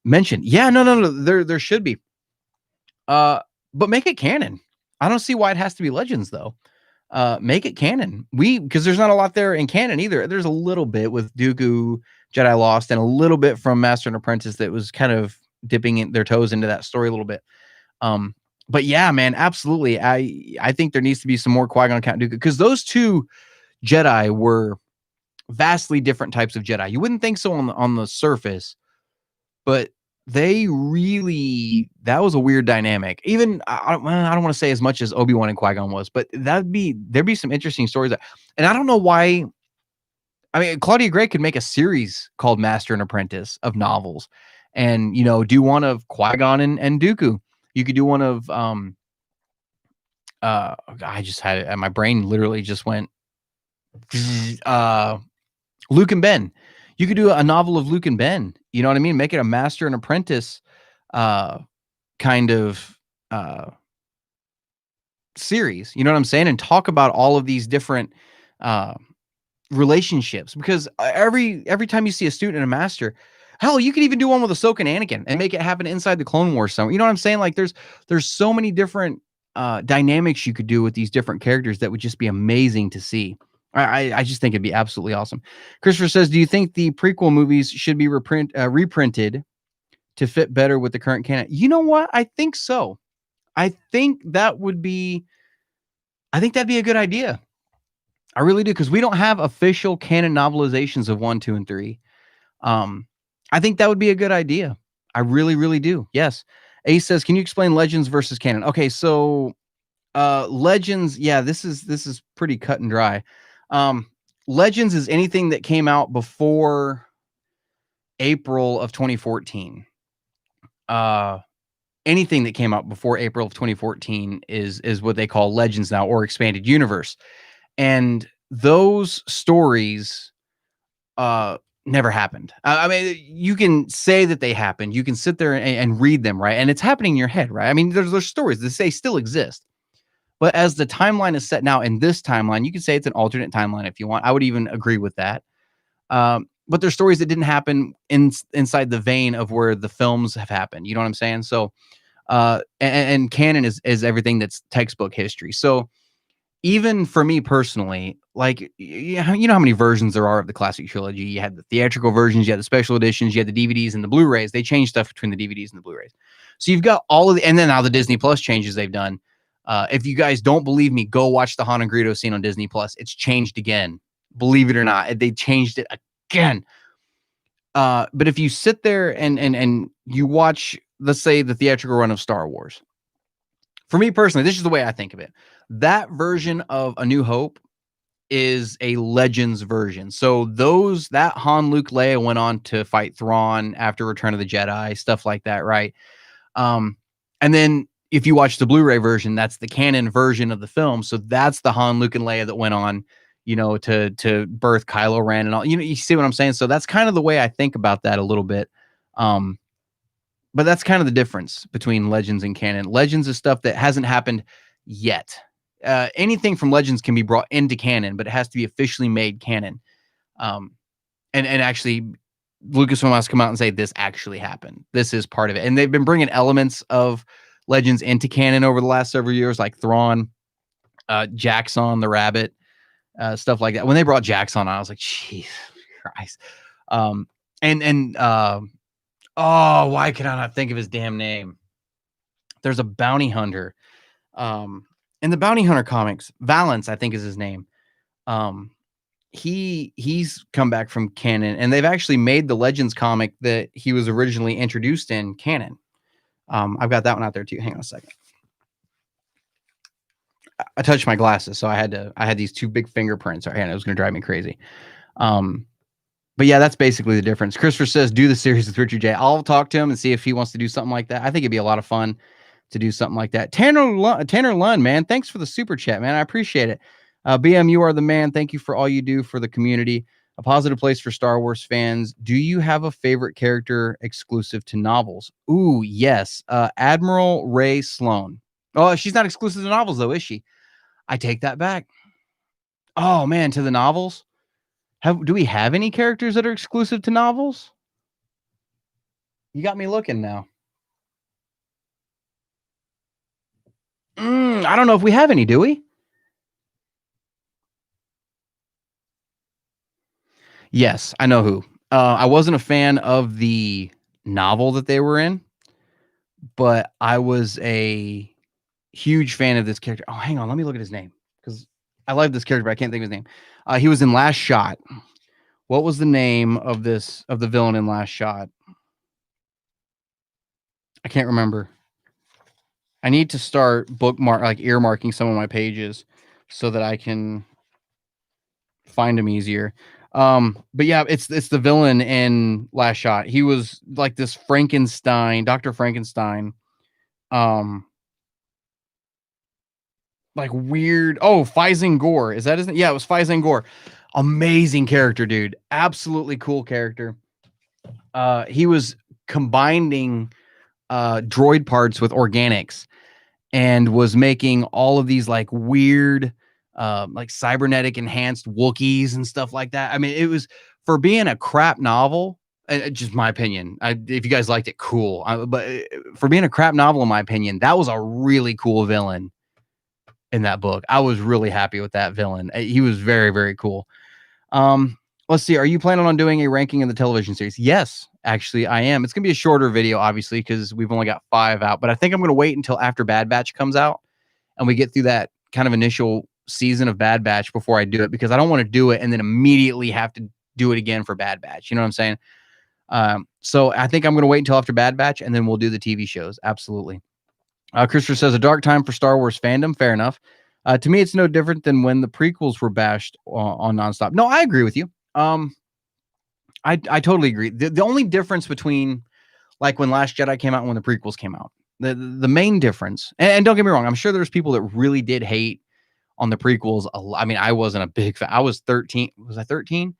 mentioned. Yeah, no. There should be. But make it canon. I don't see why it has to be Legends though. Make it canon. Because there's not a lot there in canon either. There's a little bit with Dooku, Jedi Lost, and a little bit from Master and Apprentice that was kind of dipping in their toes into that story a little bit. But yeah, man, absolutely. I think there needs to be some more Qui-Gon, Count Dooku, because those two Jedi were vastly different types of Jedi. You wouldn't think so on the surface, but they really, that was a weird dynamic. Even I don't want to say as much as Obi-Wan and Qui-Gon was, but there'd be some interesting stories there. And I don't know why. I mean, Claudia Gray could make a series called Master and Apprentice of novels, and do one of Qui-Gon and Dooku. You could do one of I just had it, and my brain literally just went Luke and Ben. You could do a novel of Luke and Ben. You know what I mean? Make it a Master and Apprentice kind of series. You know what I'm saying? And talk about all of these different relationships, because every time you see a student and a master, hell, you could even do one with Ahsoka and Anakin and make it happen inside the Clone Wars somewhere. You know what I'm saying? Like there's so many different dynamics you could do with these different characters that would just be amazing to see. I just think it'd be absolutely awesome. Christopher says, do you think the prequel movies should be reprinted to fit better with the current canon? You know what? I think so. I think that'd be a good idea. I really do, because we don't have official canon novelizations of 1, 2, and 3. I think that would be a good idea. I really, really do. Yes. Ace says, can you explain Legends versus canon? Okay, so Legends, yeah, this is pretty cut and dry. Legends is anything that came out before April of 2014. Anything that came out before April of 2014 is what they call Legends now, or expanded universe. And those stories never happened. I mean, you can say that they happened. You can sit there and read them, right? And it's happening in your head, right? I mean, there's stories that say still exist. But as the timeline is set now in this timeline, you can say it's an alternate timeline if you want. I would even agree with that. But there's stories that didn't happen inside the vein of where the films have happened. You know what I'm saying? So, and canon is everything that's textbook history. So, even for me personally, like, you know how many versions there are of the classic trilogy? You had the theatrical versions, you had the special editions, you had the DVDs and the Blu-rays. They changed stuff between the DVDs and the Blu-rays. So you've got all of the, and then now the Disney Plus changes they've done. If you guys don't believe me, go watch the Han and Greedo scene on Disney Plus. It's changed again. Believe it or not, they changed it again. But if you sit there and you watch, let's say, the theatrical run of Star Wars, for me personally, this is the way I think of it. That version of A New Hope is a Legends version. So that Han, Luke, Leia went on to fight Thrawn after Return of the Jedi, stuff like that, right? And then if you watch the Blu-ray version, that's the canon version of the film. So that's the Han, Luke, and Leia that went on, to birth Kylo Ren and all. You see what I'm saying? So that's kind of the way I think about that a little bit. But that's kind of the difference between Legends and canon. Legends is stuff that hasn't happened yet. Anything from Legends can be brought into canon, but it has to be officially made canon. And actually, Lucasfilm has to come out and say this actually happened. This is part of it. And they've been bringing elements of Legends into canon over the last several years, like Thrawn, Jaxxon the rabbit, stuff like that. When they brought Jaxxon on, I was like, Jesus Christ. Oh, why can I not think of his damn name? There's a bounty hunter. In the bounty hunter comics, Valance, I think is his name. He's come back from canon, and they've actually made the Legends comic that he was originally introduced in canon. I've got that one out there too. Hang on a second. I touched my glasses, so I had these two big fingerprints. And it was going to drive me crazy. But yeah, that's basically the difference. Christopher says, do the series with Richard J. I'll talk to him and see if he wants to do something like that. I think it'd be a lot of fun to do something like that. Tanner Lund, man, thanks for the super chat, man. I appreciate it. BM, you are the man. Thank you for all you do for the community. A positive place for Star Wars fans. Do you have a favorite character exclusive to novels? Ooh, yes. Admiral Ray Sloan. Oh, she's not exclusive to novels, though, is she? I take that back. Oh, man, to the novels? Do we have any characters that are exclusive to novels? You got me looking now. I don't know if we have any, do we? Yes, I know who. I wasn't a fan of the novel that they were in, but I was a huge fan of this character. Oh, hang on, let me look at his name because I love this character, but I can't think of his name. He was in Last Shot. What was the name of the villain in Last Shot? I can't remember. I need to start earmarking some of my pages so that I can find him easier. But yeah, it's the villain in Last Shot. He was like this Frankenstein, Dr. Frankenstein. Um, like weird. Oh, Faizan Gore. Is that his name? Yeah, it was Faizan Gore. Amazing character, dude. Absolutely cool character. He was combining droid parts with organics and was making all of these like weird like cybernetic enhanced Wookiees and stuff like that. I mean, it was for being a crap novel, just my opinion. If you guys liked it, cool. But for being a crap novel, in my opinion, that was a really cool villain in that book. I was really happy with that villain. He was very, very cool. Um, let's see. Are you planning on doing a ranking of the television series? Yes, actually, I am. It's gonna be a shorter video, obviously, because we've only got 5 out. But I think I'm gonna wait until after Bad Batch comes out and we get through that kind of initial season of Bad Batch before I do it, because I don't want to do it and then immediately have to do it again for Bad Batch. You know what I'm saying? So I think I'm gonna wait until after Bad Batch and then we'll do the TV shows. Absolutely. Christopher says a dark time for Star Wars fandom. Fair enough. To me, it's no different than when the prequels were bashed on nonstop. No, I agree with you. I totally agree. The only difference between like when Last Jedi came out and when the prequels came out, the main difference, and don't get me wrong, I'm sure there's people that really did hate on the prequels. I mean, I wasn't a big fan. I was 13. Was I 13?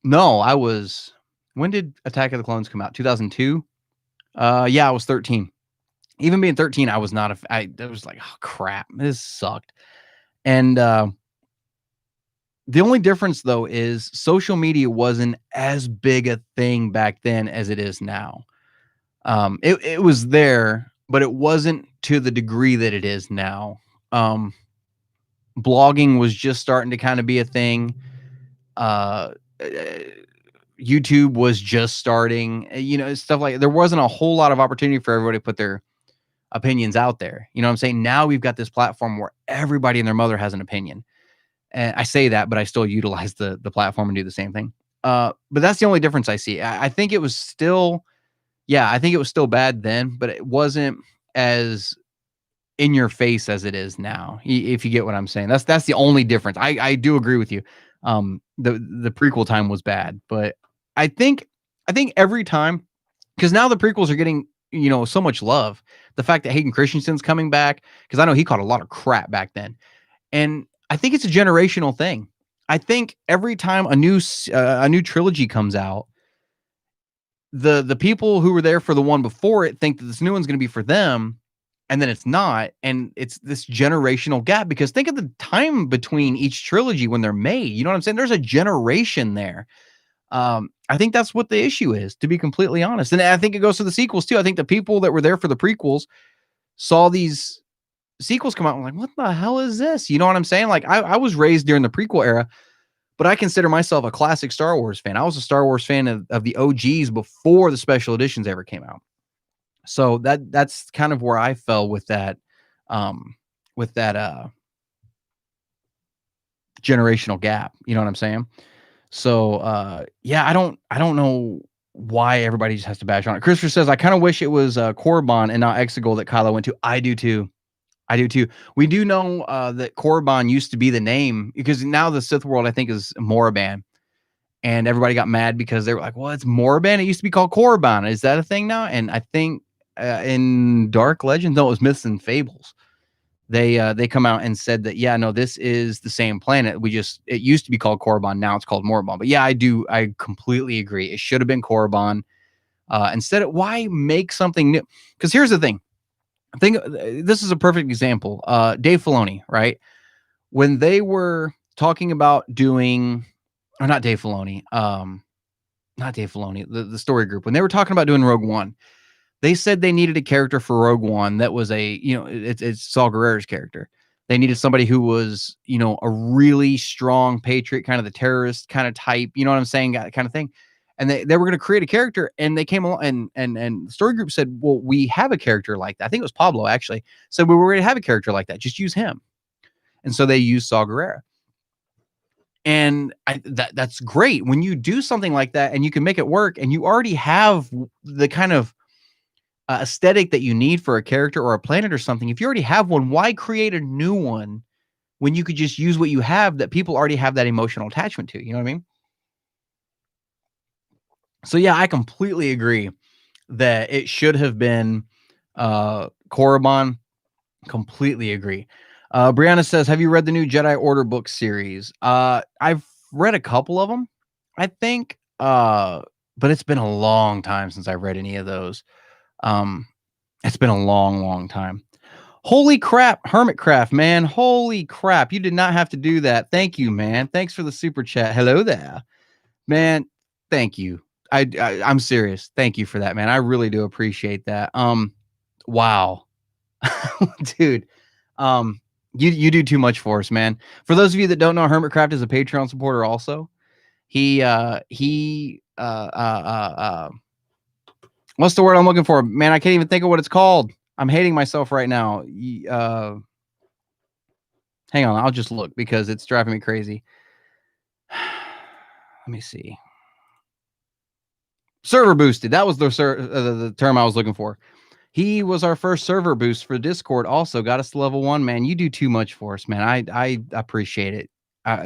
No, I was. When did Attack of the Clones come out? 2002. Yeah, I was 13. Even being 13, I was not I was like, oh crap, this sucked. And the only difference though is social media wasn't as big a thing back then as it is now. It was there, but it wasn't to the degree that it is now. Blogging was just starting to kind of be a thing. Uh, YouTube was just starting, stuff like there wasn't a whole lot of opportunity for everybody to put their opinions out there. You know what I'm saying? Now we've got this platform where everybody and their mother has an opinion. And I say that, but I still utilize the platform and do the same thing. But that's the only difference I see. I think it was still, yeah, I think it was still bad then, but it wasn't as in your face as it is now. If you get what I'm saying, that's the only difference. I do agree with you. The prequel time was bad, but I think every time, because now the prequels are getting so much love. The fact that Hayden Christensen's coming back, because I know he caught a lot of crap back then, and I think it's a generational thing. I think every time a new trilogy comes out, the people who were there for the one before it think that this new one's going to be for them, and then it's not, and it's this generational gap. Because think of the time between each trilogy when they're made. You know what I'm saying? There's a generation there. I think that's what the issue is, to be completely honest. And I think it goes to the sequels too. I think the people that were there for the prequels saw these sequels come out and like, what the hell is this? You know what I'm saying? Like I was raised during the prequel era, but I consider myself a classic Star Wars fan. I was a Star Wars fan of the OGs before the special editions ever came out. So that's kind of where I fell with that, with that generational gap. You know what I'm saying? So yeah, I don't know why everybody just has to bash on it. Christopher says, I kind of wish it was Korriban and not Exegol that Kylo went to. I do too. I do too. We do know that Korriban used to be the name, because now the Sith world I think is Moraban, and everybody got mad because they were like, "Well, it's Moraban. It used to be called Korriban. Is that a thing now?" And I think in Dark Legends, no, it was Myths and Fables. They come out and said that, yeah, no, this is the same planet. It used to be called Korriban. Now it's called Moraban. But yeah, I completely agree. It should have been Korriban. Instead, why make something new? Because here's the thing. This is a perfect example. Dave Filoni, right? When they were talking about doing, or not Dave Filoni, not Dave Filoni, the story group, when they were talking about doing Rogue One, they said they needed a character for Rogue One that was it's Saul Guerrero's character. They needed somebody who was, a really strong patriot, kind of the terrorist kind of type, you know what I'm saying, kind of thing. And they were going to create a character, and they came along, and the story group said, well, we have a character like that. I think it was Pablo actually said we were going to have a character like that. Just use him. And so they used Saul Guerrero. And that's great when you do something like that and you can make it work, and you already have the kind of aesthetic that you need for a character or a planet or something. If you already have one, why create a new one when you could just use what you have that people already have that emotional attachment to? You know what I mean? So yeah, I completely agree that it should have been Korriban. Completely agree. Brianna says, have you read the new Jedi Order book series? I've read a couple of them, I think, but it's been a long time since I've read any of those. It's been a long, long time. Holy crap, Hermitcraft, man. Holy crap. You did not have to do that. Thank you, man. Thanks for the super chat. Hello there. Man, thank you. I'm serious. Thank you for that, man. I really do appreciate that. Wow. Dude. You do too much for us, man. For those of you that don't know, Hermitcraft is a Patreon supporter also. What's the word I'm looking for? Man, I can't even think of what it's called. I'm hating myself right now. Hang on, I'll just look because it's driving me crazy. Let me see. Server boosted. That was the term I was looking for. He was our first server boost for Discord. Also got us to level 1, man. You do too much for us, man. I appreciate it.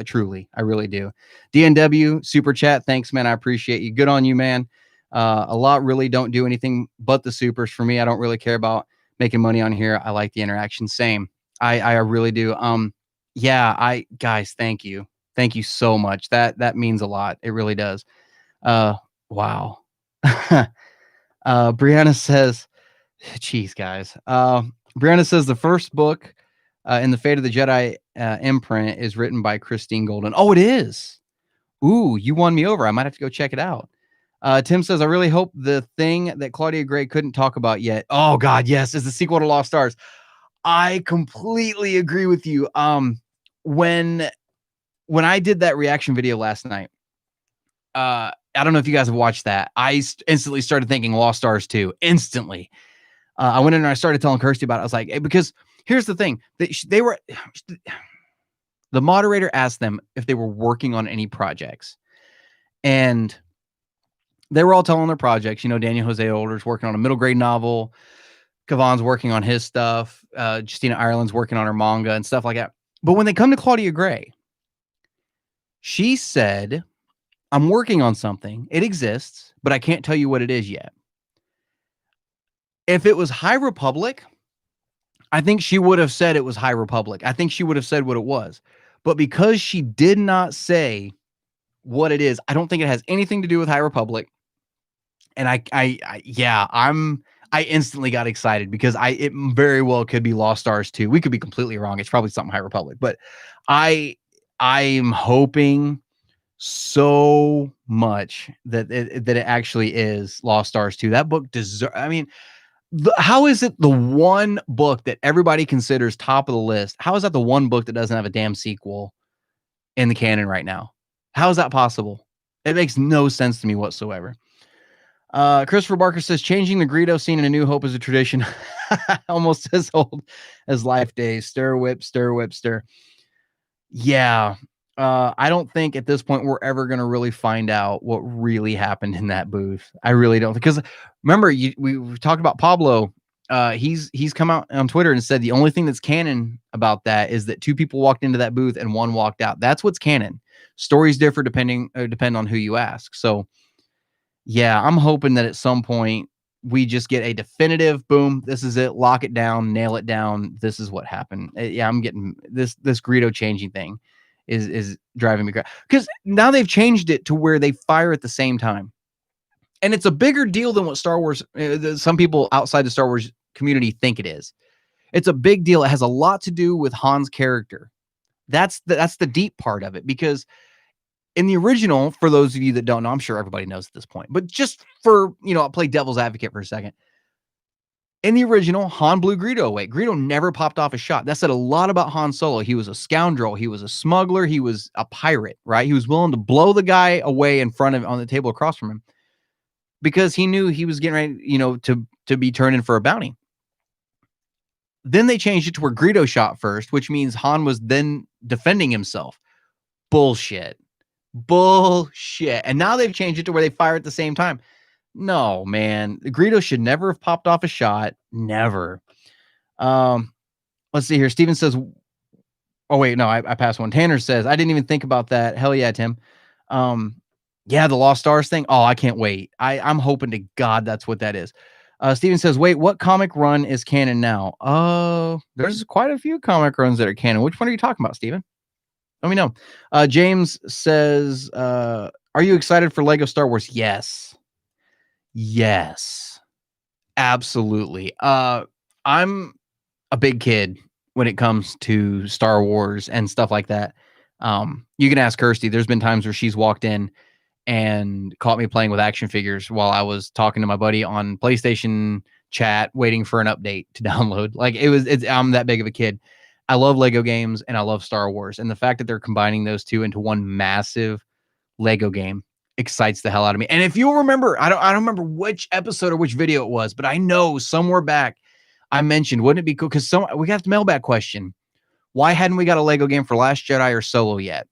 Truly, I really do. DNW super chat. Thanks, man. I appreciate you. Good on you, man. A lot really don't do anything but the supers for me. I don't really care about making money on here. I like the interaction. Same. I really do. Yeah, guys, thank you. Thank you so much. That means a lot. It really does. Wow. Brianna says, geez, guys. Brianna says the first book in the Fate of the Jedi imprint is written by Christine Golden. Oh, it is. Ooh, you won me over. I might have to go check it out. Tim says, I really hope the thing that Claudia Gray couldn't talk about yet. Oh, God, yes, is the sequel to Lost Stars. I completely agree with you. When I did that reaction video last night, I don't know if you guys have watched that. I instantly started thinking Lost Stars 2. Instantly. I went in and I started telling Kirsty about it. I was like, hey, because here's the thing. They were... The moderator asked them if they were working on any projects. And they were all telling their projects. You know, Daniel Jose Older's working on a middle grade novel. Kavan's working on his stuff. Justina Ireland's working on her manga and stuff like that. But when they come to Claudia Gray, she said, I'm working on something. It exists, but I can't tell you what it is yet. If it was High Republic, I think she would have said it was High Republic. I think she would have said what it was. But because she did not say what it is, I don't think it has anything to do with High Republic. And I instantly got excited because it very well could be Lost Stars 2. We could be completely wrong. It's probably something High Republic, but I'm hoping so much that it actually is Lost Stars 2. That book deserves, I mean, how is it the one book that everybody considers top of the list? How is that the one book that doesn't have a damn sequel in the canon right now? How is that possible? It makes no sense to me whatsoever. Christopher Barker says, changing the Greedo scene in A New Hope is a tradition almost as old as Life Days. Stir, whip, stir, whip, stir. Yeah. I don't think at this point we're ever going to really find out what really happened in that booth. I really don't. Because remember, we talked about Pablo. He's come out on Twitter and said the only thing that's canon about that is that 2 people walked into that booth and 1 walked out. That's what's canon. Stories differ depend on who you ask. So, yeah, I'm hoping that at some point we just get a definitive boom. This is it. Lock it down. Nail it down. This is what happened. Yeah, I'm getting this Greedo changing thing is driving me crazy because now they've changed it to where they fire at the same time, and it's a bigger deal than what Star Wars. Some people outside the Star Wars community think it is. It's a big deal. It has a lot to do with Han's character. That's the deep part of it, because In the original, for those of you that don't know, I'm sure everybody knows at this point, but just for, I'll play devil's advocate for a second. In the original, Han blew Greedo away. Greedo never popped off a shot. That said a lot about Han Solo. He was a scoundrel. He was a smuggler. He was a pirate, right? He was willing to blow the guy away in front of on the table across from him because he knew he was getting ready, to be turned in for a bounty. Then they changed it to where Greedo shot first, which means Han was then defending himself. Bullshit. And now they've changed it to where they fire at the same time. No, man. Greedo should never have popped off a shot. Never. Let's see here. Steven says, oh, wait, no, I passed one. Tanner says, I didn't even think about that. Hell yeah, Tim. Yeah, the Lost Stars thing. Oh, I can't wait. I'm hoping to God that's what that is. Steven says, wait, what comic run is canon now? There's quite a few comic runs that are canon. Which one are you talking about, Steven? Let me know. James says, are you excited for Lego Star Wars? Yes. Absolutely. I'm a big kid when it comes to Star Wars and stuff like that. You can ask Kirsty. There's been times where she's walked in and caught me playing with action figures while I was talking to my buddy on PlayStation chat, waiting for an update to download. Like I'm that big of a kid. I love Lego games and I love Star Wars. And the fact that they're combining those two into one massive Lego game excites the hell out of me. And if you'll remember, I don't remember which episode or which video it was, but I know somewhere back I mentioned, wouldn't it be cool? Because we got the mailbag question. Why hadn't we got a Lego game for Last Jedi or Solo yet?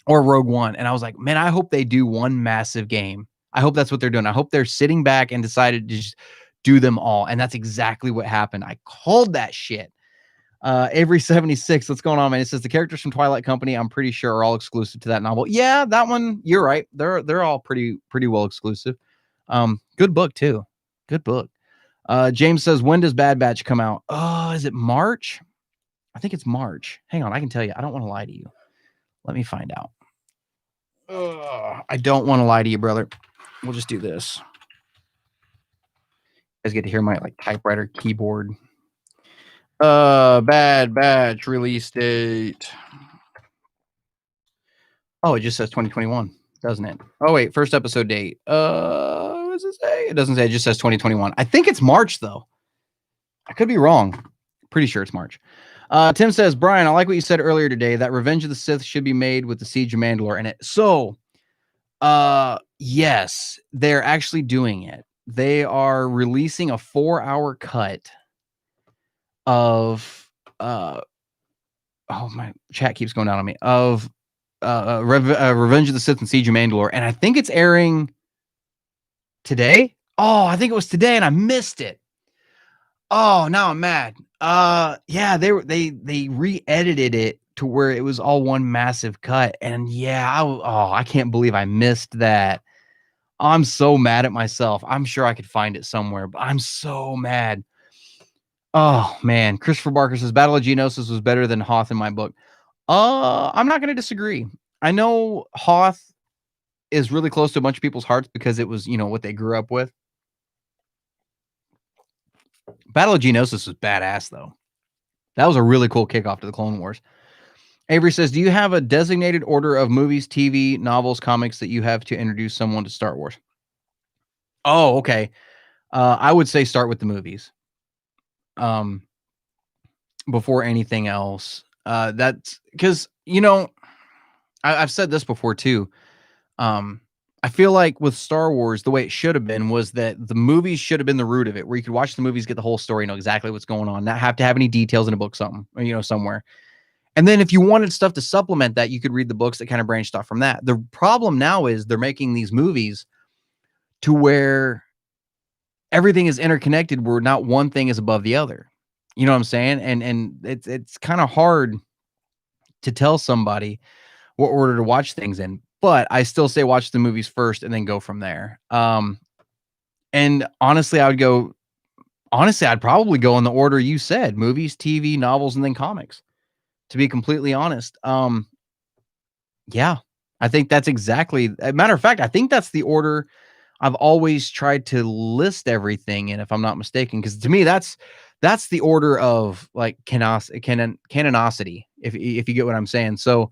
Or Rogue One? And I was like, man, I hope they do one massive game. I hope that's what they're doing. I hope they're sitting back and decided to just do them all. And that's exactly what happened. I called that shit. Avery 76, what's going on, man? It says the characters from Twilight Company, I'm pretty sure, are all exclusive to that novel. Yeah, that one, you're right. They're all pretty well exclusive. Good book too. Good book. James says, when does Bad Batch come out? Oh, is it March? I think it's March. Hang on, I can tell you. I don't want to lie to you. Let me find out. I don't want to lie to you, brother. We'll just do this. You guys get to hear my typewriter keyboard. Bad Batch release date. Oh, it just says 2021, doesn't it? Oh wait, first episode date. What does it say? It doesn't say. It just says 2021. I think it's March though. I could be wrong. Pretty sure it's March. Tim says, Brian, I like what you said earlier today, that Revenge of the Sith should be made with the Siege of Mandalore in it. So, yes, they're actually doing it. They are releasing a 4-hour cut of, oh, my chat keeps going down on me, of Revenge of the Sith and Siege of Mandalore. And I think it's airing today. Oh, I think it was today and I missed it. Oh, now I'm mad. Yeah, they re-edited it to where it was all one massive cut. And yeah, I can't believe I missed that. I'm so mad at myself. I'm sure I could find it somewhere, but I'm so mad. Oh man, Christopher Barker says Battle of Geonosis was better than Hoth in my book. I'm not going to disagree. I know Hoth is really close to a bunch of people's hearts because it was, what they grew up with. Battle of Geonosis was badass, though. That was a really cool kickoff to the Clone Wars. Avery says, do you have a designated order of movies, TV, novels, comics that you have to introduce someone to Star Wars? Oh, okay. I would say start with the movies. Before anything else. That's because, I've said this before, too. I feel like with Star Wars, the way it should have been was that the movies should have been the root of it, where you could watch the movies, get the whole story, know exactly what's going on, not have to have any details in a book, somewhere. And then if you wanted stuff to supplement that, you could read the books that kind of branched off from that. The problem now is they're making these movies to where everything is interconnected, where not one thing is above the other. You know what I'm saying? And it's kind of hard to tell somebody what order to watch things in. But I still say watch the movies first and then go from there. And honestly, I'd probably go in the order you said: movies, TV, novels, and then comics. To be completely honest. Yeah, I think that's exactly. As a matter of fact, I think that's the order I've always tried to list everything in, if I'm not mistaken. Because to me, that's the order of canonicity, if you get what I'm saying. So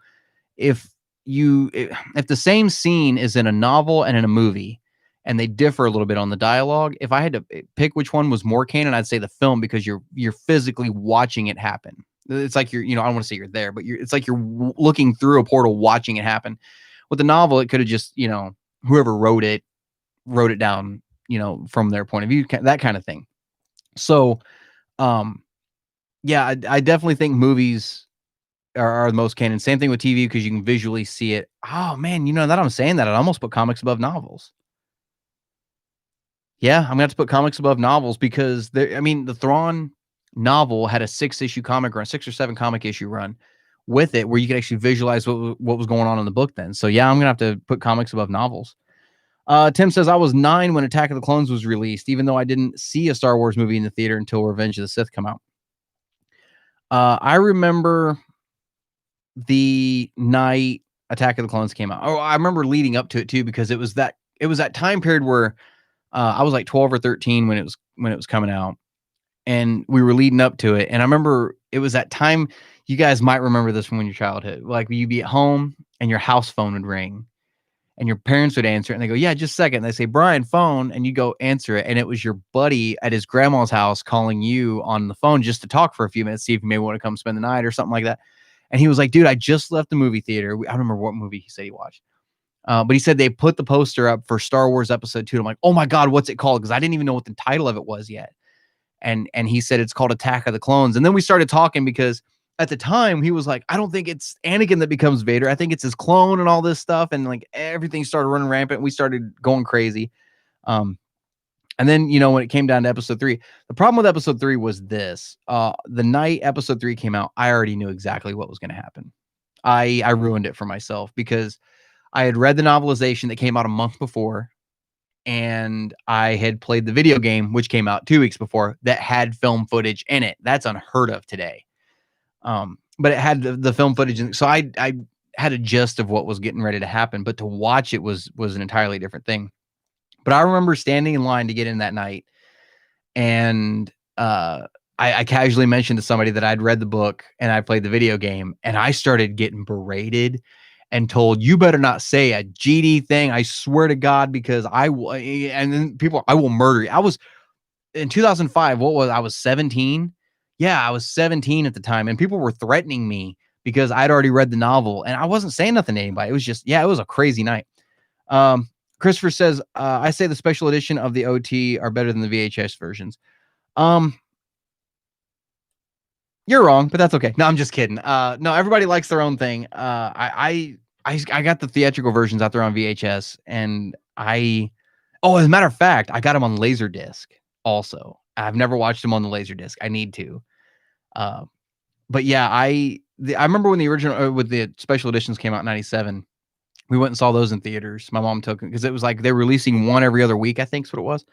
if if the same scene is in a novel and in a movie, and they differ a little bit on the dialogue, if I had to pick which one was more canon, I'd say the film, because you're physically watching it happen. It's like I don't want to say you're there, but it's like you're looking through a portal, watching it happen. With the novel, it could have just, whoever wrote it down, from their point of view, that kind of thing. So, yeah, I definitely think movies are the most canon. Same thing with TV, because you can visually see it. Oh man, that I'm saying that, I'd almost put comics above novels. Yeah, I'm gonna have to put comics above novels, because the Thrawn novel had a 6-issue comic run, 6 or 7 comic issue run with it, where you could actually visualize what was going on in the book then. So yeah, I'm gonna have to put comics above novels. Tim says, I was 9 when Attack of the Clones was released, even though I didn't see a Star Wars movie in the theater until Revenge of the Sith come out. I remember the night Attack of the Clones came out. Oh, I remember leading up to it too, because it was that time period where I was like 12 or 13 when it was coming out, and we were leading up to it. And I remember it was that time. You guys might remember this from when your childhood, like you'd be at home and your house phone would ring, and your parents would answer it, and they go, "Yeah, just a second." And they say, "Brian, phone," and you go answer it, and it was your buddy at his grandma's house calling you on the phone just to talk for a few minutes, see if you may want to come spend the night or something like that. And he was like, "Dude, I just left the movie theater." I don't remember what movie he said he watched. But he said they put the poster up for Star Wars Episode 2. I'm like, oh my God, what's it called? Because I didn't even know what the title of it was yet. And he said it's called Attack of the Clones. And then we started talking, because at the time he was like, I don't think it's Anakin that becomes Vader. I think it's his clone and all this stuff. And like everything started running rampant. We started going crazy. And then, when it came down to Episode 3, the problem with Episode 3 was this. The night Episode 3 came out, I already knew exactly what was going to happen. I ruined it for myself, because I had read the novelization that came out a month before, and I had played the video game, which came out 2 weeks before, that had film footage in it. That's unheard of today. But it had the film footage. And so I had a gist of what was getting ready to happen, but to watch it was an entirely different thing. But I remember standing in line to get in that night, and I casually mentioned to somebody that I'd read the book and I played the video game, and I started getting berated and told, you better not say a GD thing. I swear to God, because and then I will murder you. I was in 2005. I was 17. Yeah, I was 17 at the time, and people were threatening me because I'd already read the novel, and I wasn't saying nothing to anybody. It was just, it was a crazy night. Christopher says, I say the special edition of the OT are better than the VHS versions. You're wrong, but that's okay. No, I'm just kidding. No, everybody likes their own thing. I got the theatrical versions out there on VHS, and as a matter of fact, I got them on Laserdisc also. I've never watched them on the Laserdisc. I need to. But yeah, I remember when the original with the special editions came out in 97. We went and saw those in theaters. My mom took them because it was like they're releasing one every other week, I think is what it was.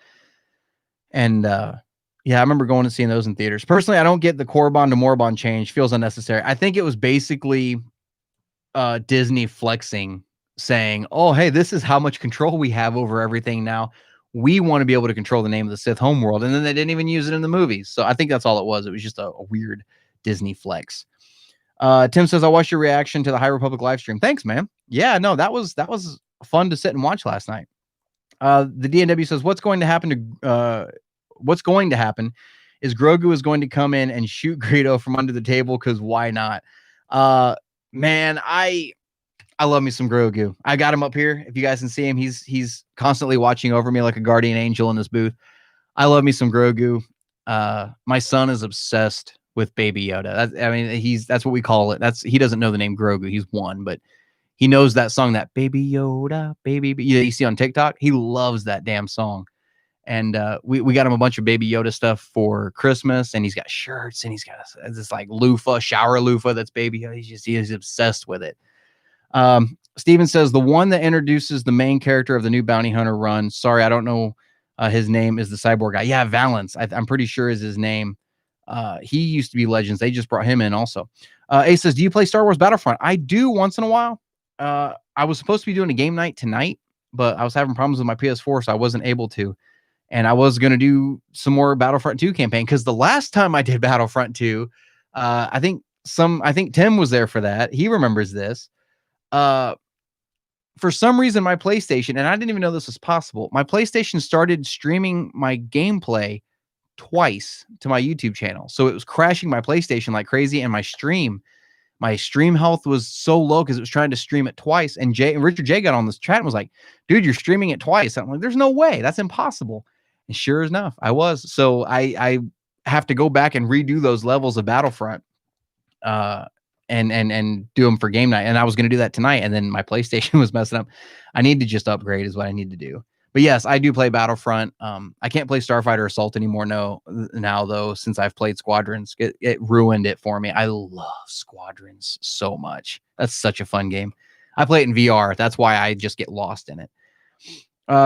And yeah, I remember going and seeing those in theaters. Personally, I don't get the Korriban to Morriban change. Feels unnecessary. I think it was basically Disney flexing, saying, oh, hey, this is how much control we have over everything now. We want to be able to control the name of the Sith homeworld. And then they didn't even use it in the movies. So I think that's all it was. It was just a weird Disney flex. Tim says, I watched your reaction to the High Republic live stream. Thanks, man. Yeah, no, that was fun to sit and watch last night. The DNW says, what's going to happen is Grogu is going to come in and shoot Greedo from under the table, because why not? Man, I love me some Grogu. I got him up here. If you guys can see him, he's constantly watching over me like a guardian angel in this booth. I love me some Grogu. My son is obsessed with Baby Yoda. That's what we call it. He doesn't know the name Grogu. He's 1, but he knows that song, that Baby Yoda, baby. You see on TikTok. He loves that damn song. And we got him a bunch of Baby Yoda stuff for Christmas, and he's got shirts, and he's got this like loofah, shower loofah that's Baby Yoda. He's obsessed with it. Steven says, the one that introduces the main character of the new Bounty Hunter run. Sorry, I don't know his name, is the cyborg guy. Yeah, Valance. I'm pretty sure is his name. He used to be Legends. They just brought him in also. Ace says, do you play Star Wars Battlefront? I do once in a while. I was supposed to be doing a game night tonight, but I was having problems with my PS4, so I wasn't able to. And I was going to do some more Battlefront 2 campaign, because the last time I did Battlefront 2, I think Tim was there for that. He remembers this. for some reason, my PlayStation, and I didn't even know this was possible, my PlayStation started streaming my gameplay twice to my YouTube channel. So it was crashing my PlayStation like crazy, and my stream health was so low because it was trying to stream it twice. And Richard J got on this chat and was like, dude, you're streaming it twice. I'm like, there's no way. That's impossible. And sure enough, I was. So I have to go back and redo those levels of Battlefront and do them for game night. And I was going to do that tonight. And then my PlayStation was messing up. I need to just upgrade is what I need to do. But yes, I do play Battlefront. I can't play Starfighter Assault anymore now, though, since I've played Squadrons. It ruined it for me. I love Squadrons so much. That's such a fun game. I play it in VR. That's why I just get lost in it.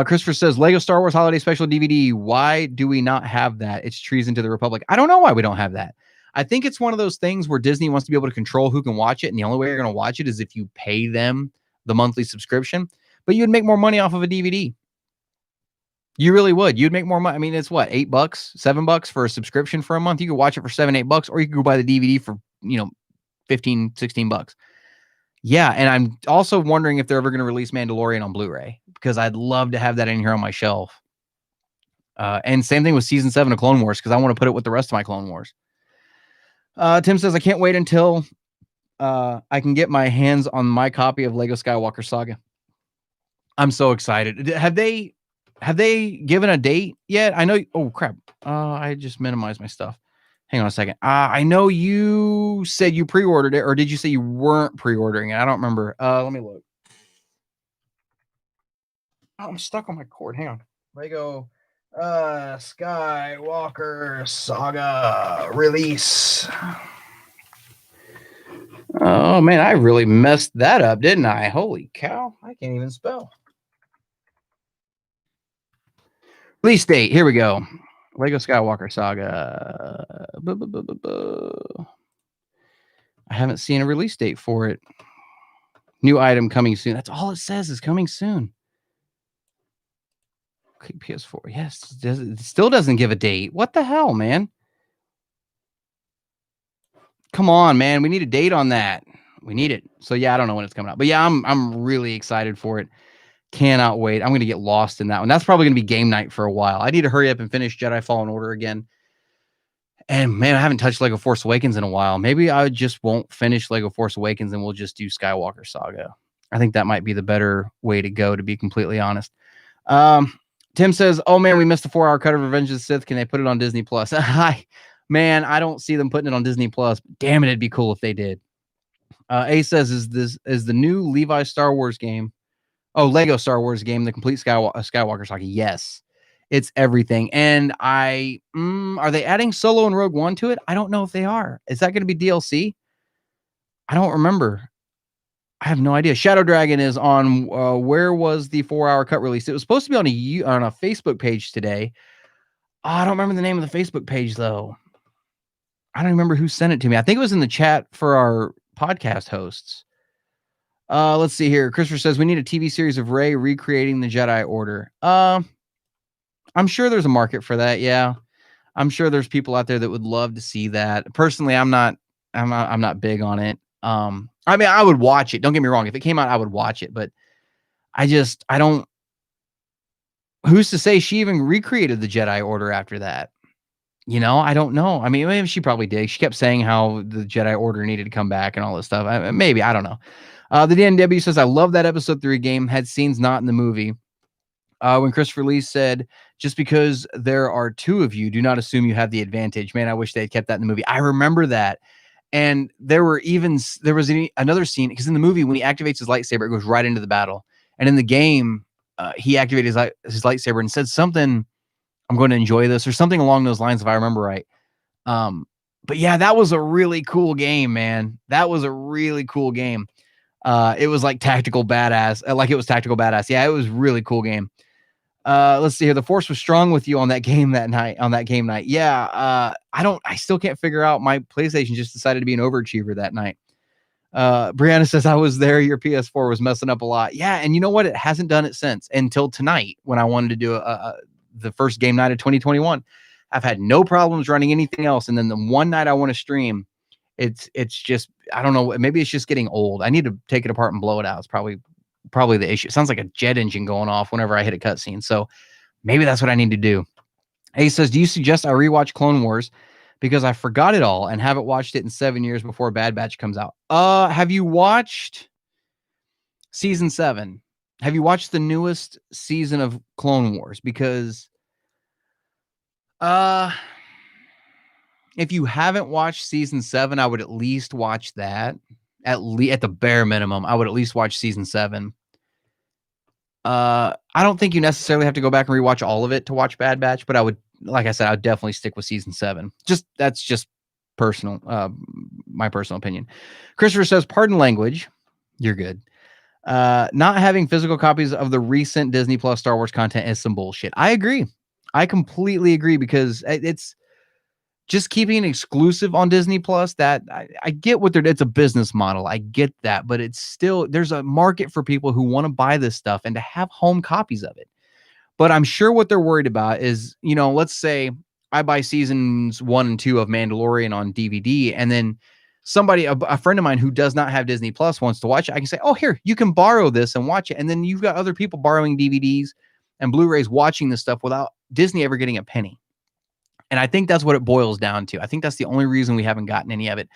Christopher says, Lego Star Wars Holiday Special DVD. Why do we not have that? It's treason to the Republic. I don't know why we don't have that. I think it's one of those things where Disney wants to be able to control who can watch it. And the only way you're going to watch it is if you pay them the monthly subscription. But you'd make more money off of a DVD. You really would. You'd make more money. I mean, it's what, $8, $7 for a subscription for a month. You could watch it for $7, $8, or you could go buy the DVD for, $15, $16. Yeah. And I'm also wondering if they're ever going to release Mandalorian on Blu-ray, because I'd love to have that in here on my shelf. And same thing with season 7 of Clone Wars, because I want to put it with the rest of my Clone Wars. Tim says, I can't wait until I can get my hands on my copy of Lego Skywalker Saga. I'm so excited. Have they given a date yet? I know. Oh, crap. I just minimized my stuff. Hang on a second. I know you said you pre-ordered it, or did you say you weren't pre-ordering it? I don't remember. Let me look. Oh, I'm stuck on my cord. Hang on. Lego Skywalker Saga release. Oh, man. I really messed that up, didn't I? Holy cow. I can't even spell. Release date. Here we go. Lego Skywalker Saga. I haven't seen a release date for it. New item coming soon. That's all it says, is coming soon. Okay, PS4. Yes. It still doesn't give a date. What the hell, man? Come on, man. We need a date on that. We need it. So yeah, I don't know when it's coming out. But yeah, I'm really excited for it. Cannot wait. I'm going to get lost in that one. That's probably going to be game night for a while. I need to hurry up and finish Jedi Fallen Order again. And man, I haven't touched Lego Force Awakens in a while. Maybe I just won't finish Lego Force Awakens and we'll just do Skywalker Saga. I think that might be the better way to go, to be completely honest. Tim says, oh man, we missed the 4-hour cut of Revenge of the Sith. Can they put it on Disney Plus? Man, I don't see them putting it on Disney Plus. Damn it, it'd be cool if they did. A says, is the new Levi Star Wars game? Oh, Lego Star Wars game, the complete Skywalker Saga. Yes, it's everything. And are they adding Solo and Rogue One to it? I don't know if they are. Is that going to be DLC? I don't remember. I have no idea. Shadow Dragon is on. Where was the 4-hour cut release? It was supposed to be on a Facebook page today. I don't remember the name of the Facebook page though. I don't remember who sent it to me. I think it was in the chat for our podcast hosts. Let's see here. Christopher says we need a TV series of Rey recreating the Jedi Order. I'm sure there's a market for that. Yeah, I'm sure there's people out there that would love to see that. Personally, I'm not big on it. I mean, I would watch it. Don't get me wrong. If it came out, I would watch it. But I don't. Who's to say she even recreated the Jedi Order after that? I don't know. I mean, maybe she probably did. She kept saying how the Jedi Order needed to come back and all this stuff. Maybe, I don't know. The DNW says, I love that episode 3 game. Had scenes not in the movie. When Christopher Lee said, just because there are 2 of you, do not assume you have the advantage. Man, I wish they had kept that in the movie. I remember that. And there was another scene, because in the movie, when he activates his lightsaber, it goes right into the battle. And in the game, he activated his lightsaber and said something, I'm going to enjoy this, or something along those lines, if I remember right. But yeah, that was a really cool game, man. That was a really cool game. It was like tactical badass. Yeah, it was a really cool game. Let's see here. The Force was strong with you on that game that game night. Yeah. I still can't figure out. My PlayStation just decided to be an overachiever that night. Brianna says, I was there. Your PS4 was messing up a lot. Yeah. And you know what? It hasn't done it since until tonight when I wanted to do the first game night of 2021. I've had no problems running anything else. And then the one night I want to stream, it's just, I don't know. Maybe it's just getting old. I need to take it apart and blow it out. It's probably probably the issue. It sounds like a jet engine going off whenever I hit a cutscene. So maybe that's what I need to do. Ace says, do you suggest I rewatch Clone Wars because I forgot it all and haven't watched it in 7 years before Bad Batch comes out? Have you watched season 7? Have you watched the newest season of Clone Wars? Because if you haven't watched season 7, I would at least watch that. At the bare minimum, I would at least watch season 7. I don't think you necessarily have to go back and rewatch all of it to watch Bad Batch, but I would, like I said, I'd definitely stick with season 7. That's just personal, my personal opinion. Christopher says, pardon language. You're good. Not having physical copies of the recent Disney Plus Star Wars content is some bullshit. I agree. I completely agree, because it's just keeping it exclusive on Disney Plus. That I get what it's a business model. I get that, but it's still, there's a market for people who want to buy this stuff and to have home copies of it. But I'm sure what they're worried about is, let's say I buy seasons 1 and 2 of Mandalorian on DVD, and then somebody, a friend of mine who does not have Disney Plus wants to watch it. I can say, oh, here, you can borrow this and watch it. And then you've got other people borrowing DVDs and Blu-rays watching this stuff without Disney ever getting a penny. And I think that's what it boils down to. I think that's the only reason we haven't gotten any of it.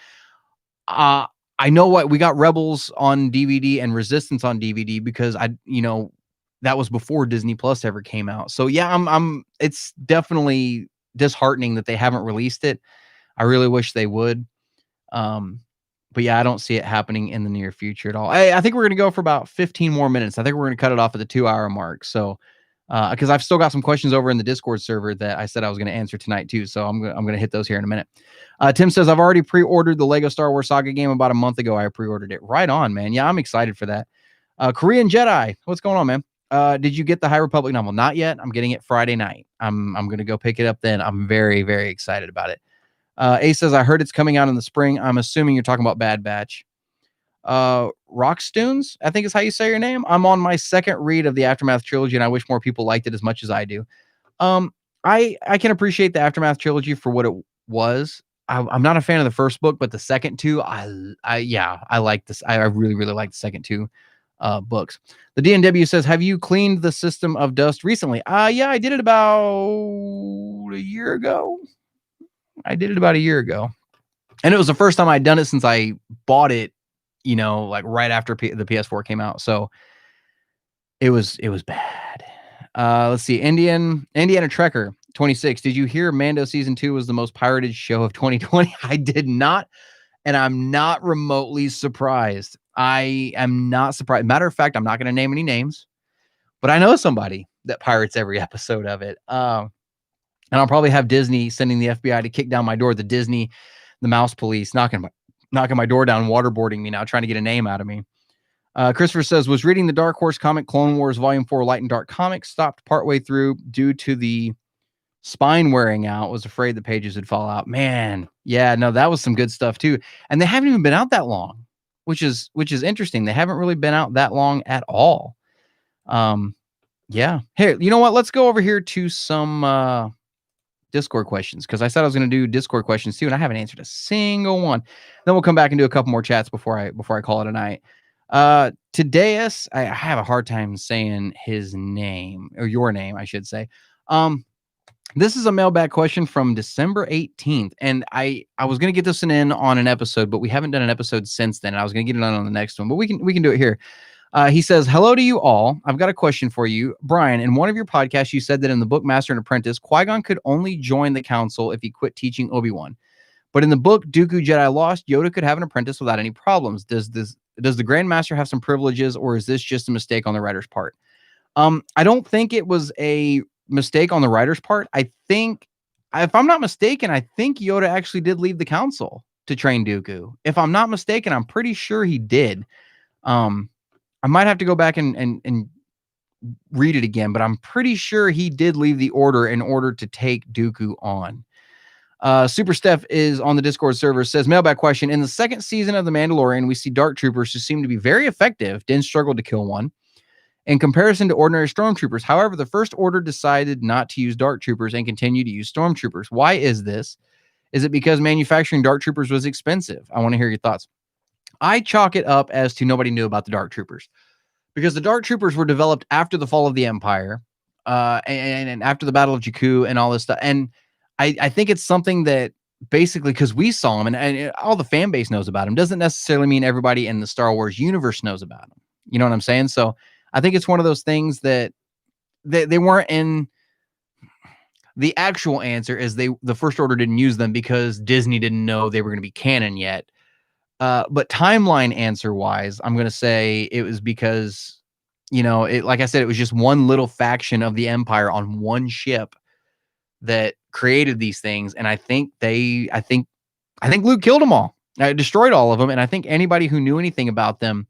I know what we got: Rebels on DVD and Resistance on DVD, because that was before Disney Plus ever came out. So yeah, it's definitely disheartening that they haven't released it. I really wish they would. But yeah, I don't see it happening in the near future at all. I think we're going to go for about 15 more minutes. I think we're going to cut it off at the 2-hour mark. So, because I've still got some questions over in the Discord server that I said I was going to answer tonight too. So I'm going to hit those here in a minute. Tim says, I've already pre-ordered the Lego Star Wars Saga game about a month ago. I pre-ordered it. Right on, man. Yeah, I'm excited for that. Korean Jedi, what's going on, man? Did you get the High Republic novel? Not yet. I'm getting it Friday night. I'm going to go pick it up then. I'm very, very excited about it. Ace says, I heard it's coming out in the spring. I'm assuming you're talking about Bad Batch. Rockstoons, I think is how you say your name. I'm on my second read of the Aftermath trilogy, and I wish more people liked it as much as I do. I can appreciate the Aftermath trilogy for what it was. I'm not a fan of the first book, but the second two, I like this. I really, really like the second two books. The DNW says, have you cleaned the system of dust recently? Yeah, I did it about a year ago. And it was the first time I'd done it since I bought it, like right after the PS4 came out. So it was bad. Let's see. Indiana Trekker 26. Did you hear Mando season 2 was the most pirated show of 2020? I did not. And I'm not remotely surprised. I am not surprised. Matter of fact, I'm not going to name any names, but I know somebody that pirates every episode of it. And I'll probably have Disney sending the FBI to kick down my door. The mouse police knocking my door down, waterboarding me now, trying to get a name out of me. Christopher says, was reading the Dark Horse comic Clone Wars Volume 4 Light and Dark comic, stopped partway through due to the spine wearing out, was afraid the pages would fall out. Man, yeah, no, that was some good stuff too. And they haven't even been out that long, which is interesting. They haven't really been out that long at all. Yeah. Hey, you know what? Let's go over here to some Discord questions, because I said I was going to do Discord questions too, and I haven't answered a single one. Then we'll come back and do a couple more chats before I call it a night. Tadeus, I have a hard time saying his name, or your name, I should say. This is a mailbag question from December 18th, and I was going to get this in on an episode, but we haven't done an episode since then, and I was going to get it on the next one, but we can do it here. He says, hello to you all. I've got a question for you. Brian, in one of your podcasts, you said that in the book Master and Apprentice, Qui-Gon could only join the council if he quit teaching Obi-Wan. But in the book Dooku Jedi Lost, Yoda could have an apprentice without any problems. Does the Grand Master have some privileges, or is this just a mistake on the writer's part? I don't think it was a mistake on the writer's part. I think, if I'm not mistaken, I think Yoda actually did leave the council to train Dooku. If I'm not mistaken, I'm pretty sure he did. I might have to go back and read it again, but I'm pretty sure he did leave the order in order to take Dooku on. Super Steph is on the Discord server, says, mailbag question. In the second season of The Mandalorian, we see Dark Troopers who seem to be very effective. Din struggled to kill one in comparison to ordinary Stormtroopers. However, the First Order decided not to use Dark Troopers and continue to use Stormtroopers. Why is this? Is it because manufacturing Dark Troopers was expensive? I want to hear your thoughts. I chalk it up as to nobody knew about the Dark Troopers. because the Dark Troopers were developed after the fall of the Empire, and after the Battle of Jakku and all this stuff. And I think it's something that basically, because we saw him and all the fan base knows about him, doesn't necessarily mean everybody in the Star Wars universe knows about him. You know what I'm saying? So I think it's one of those things that they weren't in. The actual answer is the First Order didn't use them because Disney didn't know they were going to be canon yet. But timeline answer wise, I'm going to say it was because, like I said, it was just one little faction of the Empire on one ship that created these things. And I think Luke killed them all. Destroyed all of them. And I think anybody who knew anything about them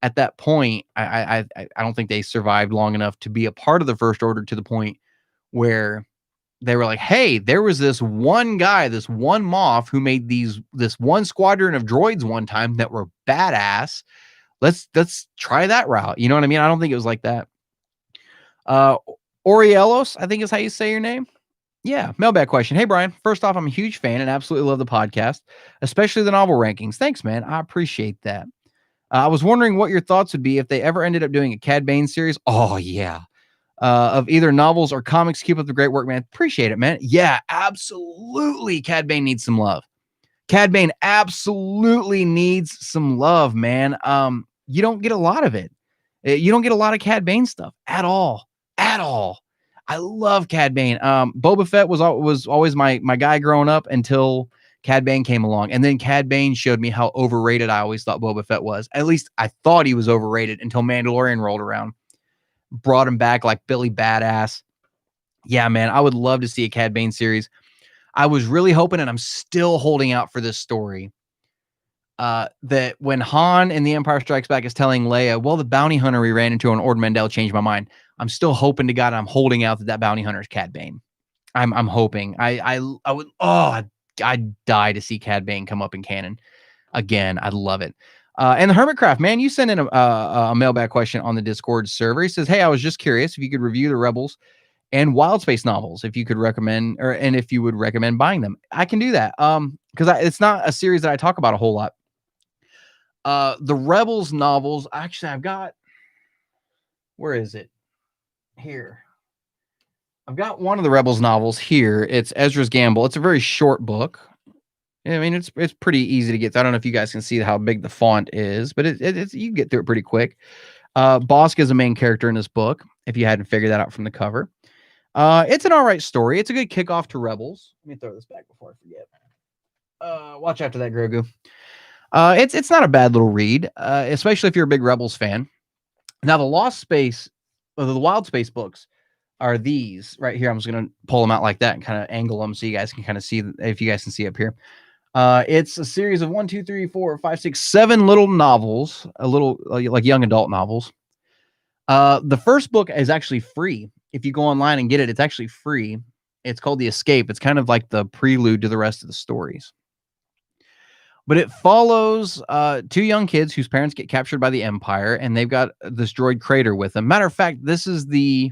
at that point, I don't think they survived long enough to be a part of the First Order to the point where they were like, hey, there was this one guy, this one Moff who made this one squadron of droids one time that were badass. Let's try that route. You know what I mean? I don't think it was like that. Orielos, I think is how you say your name. Yeah, mailbag question. Hey, Brian. First off, I'm a huge fan and absolutely love the podcast, especially the novel rankings. Thanks, man. I appreciate that. I was wondering what your thoughts would be if they ever ended up doing a Cad Bane series. Oh, yeah. Of either novels or comics. Keep up the great work, man. Appreciate it, man. Yeah, absolutely. Cad Bane needs some love. Cad Bane absolutely needs some love, man. You don't get a lot of it. You don't get a lot of Cad Bane stuff at all. At all. I love Cad Bane. Boba Fett was always my guy growing up until Cad Bane came along. And then Cad Bane showed me how overrated I always thought Boba Fett was. At least I thought he was overrated until Mandalorian rolled around. Brought him back like Billy Badass. Yeah, man, I would love to see a Cad Bane series. I was really hoping, and I'm still holding out for this story, that when Han in The Empire Strikes Back is telling Leia, well, the bounty hunter we ran into on Ord Mantell changed my mind. I'm still hoping to God, I'm holding out that bounty hunter is Cad Bane. I'm hoping. I would, I'd die to see Cad Bane come up in canon again. I'd love it. And the Hermitcraft, man, you sent in a mailbag question on the Discord server. He says, hey, I was just curious if you could review the Rebels and Wild Space novels, if you could recommend, and if you would recommend buying them. I can do that. Because it's not a series that I talk about a whole lot. The Rebels novels, actually, I've got, where is it? Here. I've got one of the Rebels novels here. It's Ezra's Gamble. It's a very short book. I mean, it's pretty easy to get through. I don't know if you guys can see how big the font is, but it's you can get through it pretty quick. Bosk is a main character in this book, if you hadn't figured that out from the cover. It's an all right story. It's a good kickoff to Rebels. Let me throw this back before I forget. Watch out for that, Grogu. It's not a bad little read, especially if you're a big Rebels fan. Now, the Wild Space books are these right here. I'm just going to pull them out like that and kind of angle them so you guys can kind of see, if you guys can see up here. It's a series of 1, 2, 3, 4, 5, 6, 7 little novels, a little like young adult novels. The first book is actually free. If you go online and get it, it's actually free. It's called The Escape. It's kind of like the prelude to the rest of the stories. But it follows 2 young kids whose parents get captured by the Empire, and they've got this droid Crater with them. Matter of fact, this is the,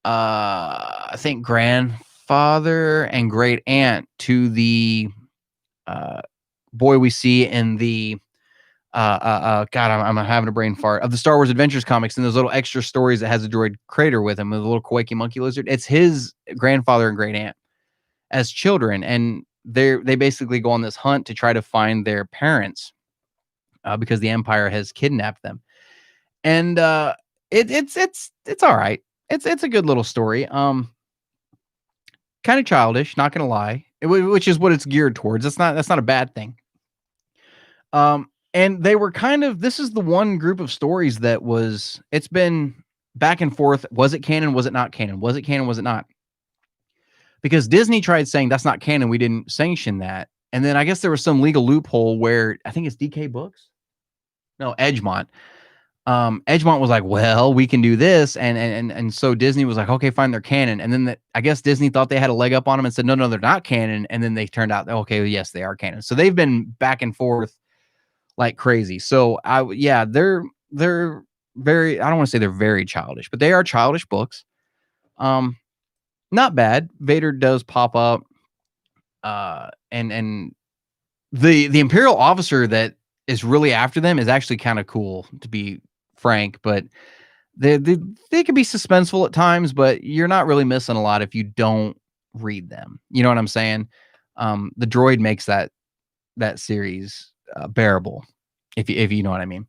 I think, grandfather and great aunt to the boy we see in the God, I'm having a brain fart, of the Star Wars Adventures comics, and those little extra stories that has a droid Crater with him, with a little quaky monkey lizard. It's his grandfather and great aunt as children, and they basically go on this hunt to try to find their parents because the Empire has kidnapped them. And it's all right. It's a good little story. Kind of childish, not gonna lie, which is what it's geared towards. That's not a bad thing. And they were this is the one group of stories that it's been back and forth. Was it canon? Was it not canon? Was it canon? Was it not? Because Disney tried saying that's not canon. We didn't sanction that. And then I guess there was some legal loophole where I think it's DK Books. No, Edgemont. Edgemont was like, well, we can do this. And so Disney was like, okay, fine, they're canon. And then I guess Disney thought they had a leg up on them and said, no, they're not canon. And then they turned out, okay, well, yes, they are canon. So they've been back and forth like crazy. So they're very, I don't want to say they're very childish, but they are childish books. Not bad. Vader does pop up. And the Imperial officer that is really after them is actually kind of cool, to be frank, but they can be suspenseful at times, but you're not really missing a lot if you don't read them. You know what I'm saying? The droid makes that series bearable, if you know what I mean.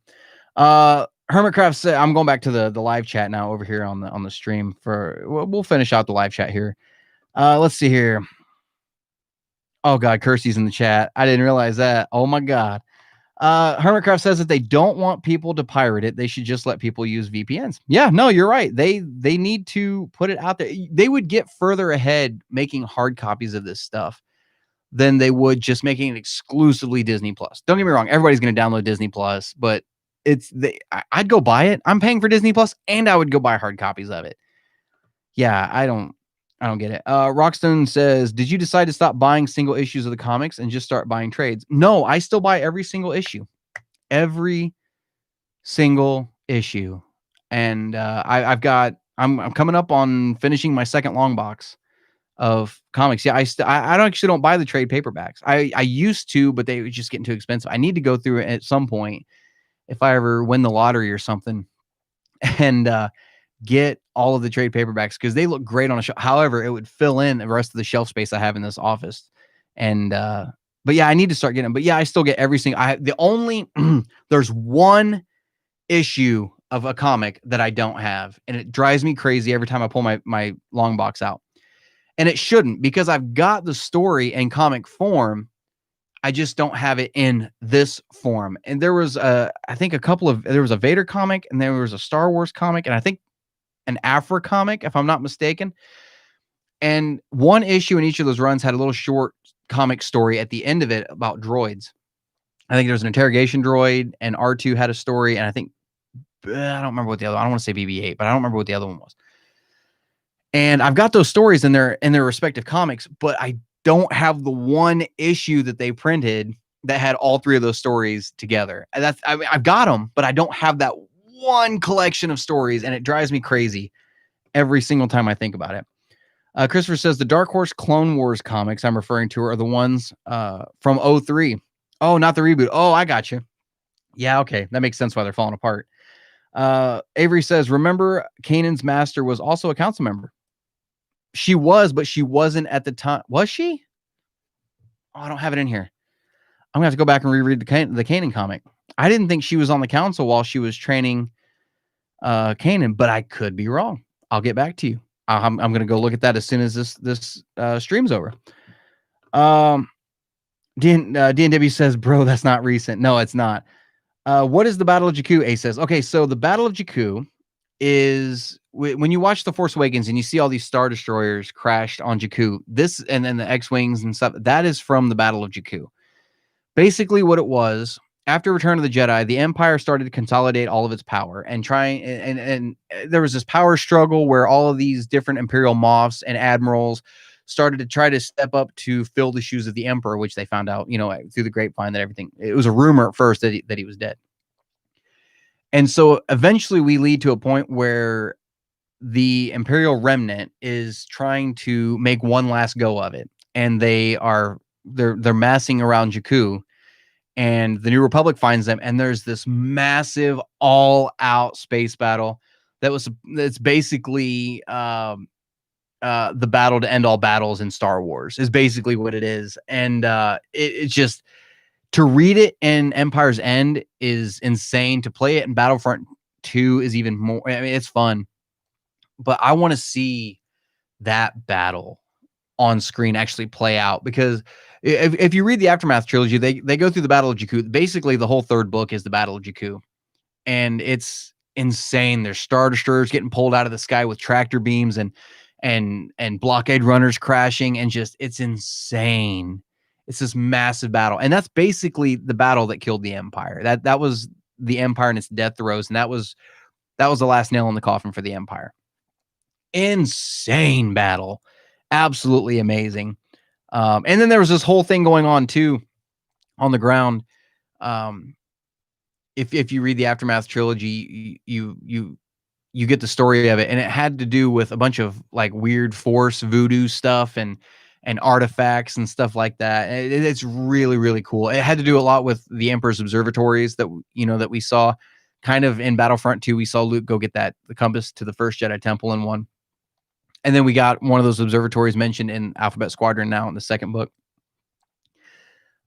Hermitcraft said, I'm going back to the live chat now over here on the stream for we'll finish out the live chat here. Let's see here. Oh god, Kirsty's in the chat. I didn't realize that. Oh my god. Hermitcraft says that they don't want people to pirate it. They should just let people use VPNs. Yeah, no, you're right. They need to put it out there. They would get further ahead making hard copies of this stuff than they would just making it exclusively Disney Plus. Don't get me wrong, everybody's going to download Disney Plus, but I'd go buy it. I'm paying for Disney Plus, and I would go buy hard copies of it. Yeah, I don't get it. Rockstone says, did you decide to stop buying single issues of the comics and just start buying trades? No, I still buy every single issue. Every single issue. And I'm coming up on finishing my second long box of comics. Yeah, I actually don't buy the trade paperbacks. I used to, but they were just getting too expensive. I need to go through it at some point if I ever win the lottery or something and get all of the trade paperbacks because they look great on a shelf. However, it would fill in the rest of the shelf space I have in this office. And but yeah, I need to start getting them. But yeah, I still get every single. There's one issue of a comic that I don't have, and it drives me crazy every time I pull my long box out. And it shouldn't, because I've got the story in comic form. I just don't have it in this form. And there was I think there was a Vader comic, and there was a Star Wars comic, and I think an Afra comic, if I'm not mistaken. And one issue in each of those runs had a little short comic story at the end of it about droids. I think there's an interrogation droid, and R2 had a story, and I think I don't remember what the other. I don't want to say BB-8, but I don't remember what the other one was. And I've got those stories in their respective comics, but I don't have the one issue that they printed that had all three of those stories together. And I've got them, but I don't have that one collection of stories, and it drives me crazy every single time I think about it. Christopher says the Dark Horse Clone Wars comics I'm referring to are the ones from 03. Oh, not the reboot. Oh, I got you. Yeah, okay. That makes sense why they're falling apart. Avery says, remember Kanan's master was also a council member. She was, but she wasn't at the time. Was she? Oh, I don't have it in here. I'm going to have to go back and reread the Kanan comic. I didn't think she was on the council while she was training Kanan, but I could be wrong. I'll get back to you. I'm going to go look at that as soon as this stream's over. DNW says, bro, that's not recent. No, it's not. What is the Battle of Jakku? A says, okay, so the Battle of Jakku is when you watch The Force Awakens and you see all these Star Destroyers crashed on Jakku, this and then the X-Wings and stuff, that is from the Battle of Jakku. Basically what it was, after Return of the Jedi, the Empire started to consolidate all of its power and and there was this power struggle where all of these different Imperial Moffs and admirals started to try to step up to fill the shoes of the Emperor, which they found out, through the grapevine that it was a rumor at first that he was dead. And so eventually we lead to a point where the Imperial remnant is trying to make one last go of it. And they're massing around Jakku, and the New Republic finds them. And there's this massive all out space battle that's basically, the battle to end all battles in Star Wars is basically what it is. And it's just, to read it in Empire's End is insane. To play it in Battlefront 2 is even more. I mean, it's fun, but I want to see that battle on screen actually play out, because if you read the Aftermath trilogy, they go through the Battle of Jakku. Basically, the whole third book is the Battle of Jakku, and it's insane. There's Star Destroyers getting pulled out of the sky with tractor beams and blockade runners crashing, and just, it's insane. It's this massive battle, and that's basically the battle that killed the Empire. That was the Empire in its death throes, and that was the last nail in the coffin for the Empire. Insane battle, absolutely amazing. And then there was this whole thing going on too on the ground. If you read the Aftermath trilogy, you get the story of it, and it had to do with a bunch of like weird Force voodoo stuff and artifacts and stuff like that. It's really, really cool. It had to do a lot with the Emperor's observatories that we saw kind of in Battlefront 2, we saw Luke go get the compass to the first Jedi Temple in one. And then we got one of those observatories mentioned in Alphabet Squadron now in the second book.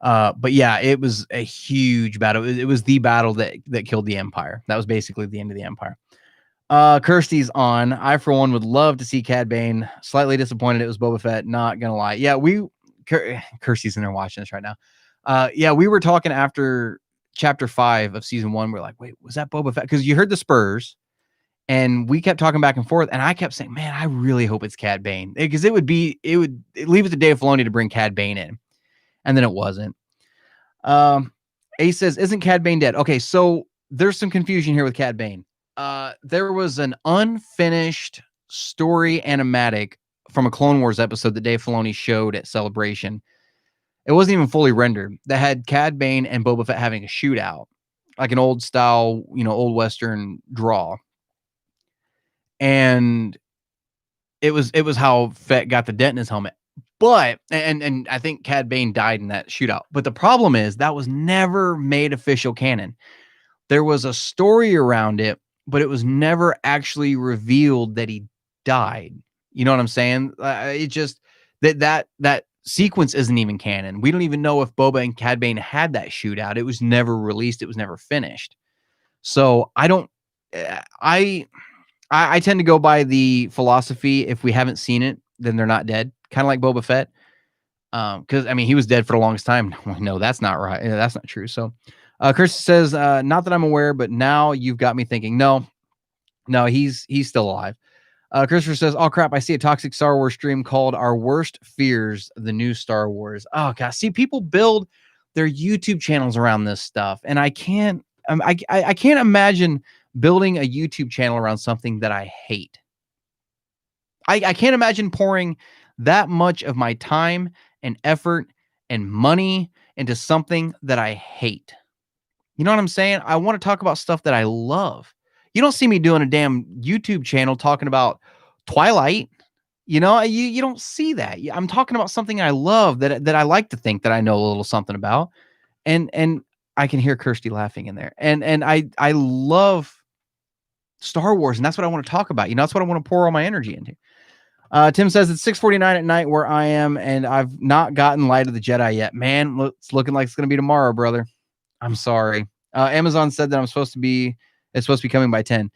But yeah, it was a huge battle. It was the battle that killed the Empire. That was basically the end of the Empire. Kirsty's on. I, for one, would love to see Cad Bane. Slightly disappointed it was Boba Fett. Not gonna lie. Yeah, Kirsty's in there watching this right now. Yeah, we were talking after chapter 5 of season 1. We're like, wait, was that Boba Fett? Because you heard the spurs, and we kept talking back and forth, and I kept saying, man, I really hope it's Cad Bane, because it would leave it to Dave Filoni to bring Cad Bane in, and then it wasn't. Ace says, isn't Cad Bane dead? Okay, so there's some confusion here with Cad Bane. There was an unfinished story animatic from a Clone Wars episode that Dave Filoni showed at Celebration. It wasn't even fully rendered. That had Cad Bane and Boba Fett having a shootout, like an old style, old Western draw. And it was how Fett got the dent in his helmet. But, and I think Cad Bane died in that shootout. But the problem is that was never made official canon. There was a story around it, but it was never actually revealed that he died. You know what I'm saying? It just, that sequence isn't even canon. We don't even know if Boba and Cad Bane had that shootout. It was never released. It was never finished. So I tend to go by the philosophy, if we haven't seen it, then they're not dead. Kind of like Boba Fett. Because, I mean, he was dead for the longest time. No, that's not right. That's not true. So, Chris says, not that I'm aware, but now you've got me thinking. No, he's still alive. Christopher says, oh, crap, I see a toxic Star Wars stream called Our Worst Fears, the new Star Wars. Oh, God. See, people build their YouTube channels around this stuff, and I can't imagine building a YouTube channel around something that I hate. I can't imagine pouring that much of my time and effort and money into something that I hate. You know what I'm saying? I want to talk about stuff that I love. You don't see me doing a damn YouTube channel talking about Twilight. You don't see that. I'm talking about something I love that I like to think that I know a little something about. And I can hear Kirsty laughing in there. And I love Star Wars, and that's what I want to talk about. That's what I want to pour all my energy into. Tim says it's 6:49 at night where I am, and I've not gotten Light of the Jedi yet. Man, it's looking like it's going to be tomorrow, brother. I'm sorry. Amazon said that it's supposed to be coming by 10.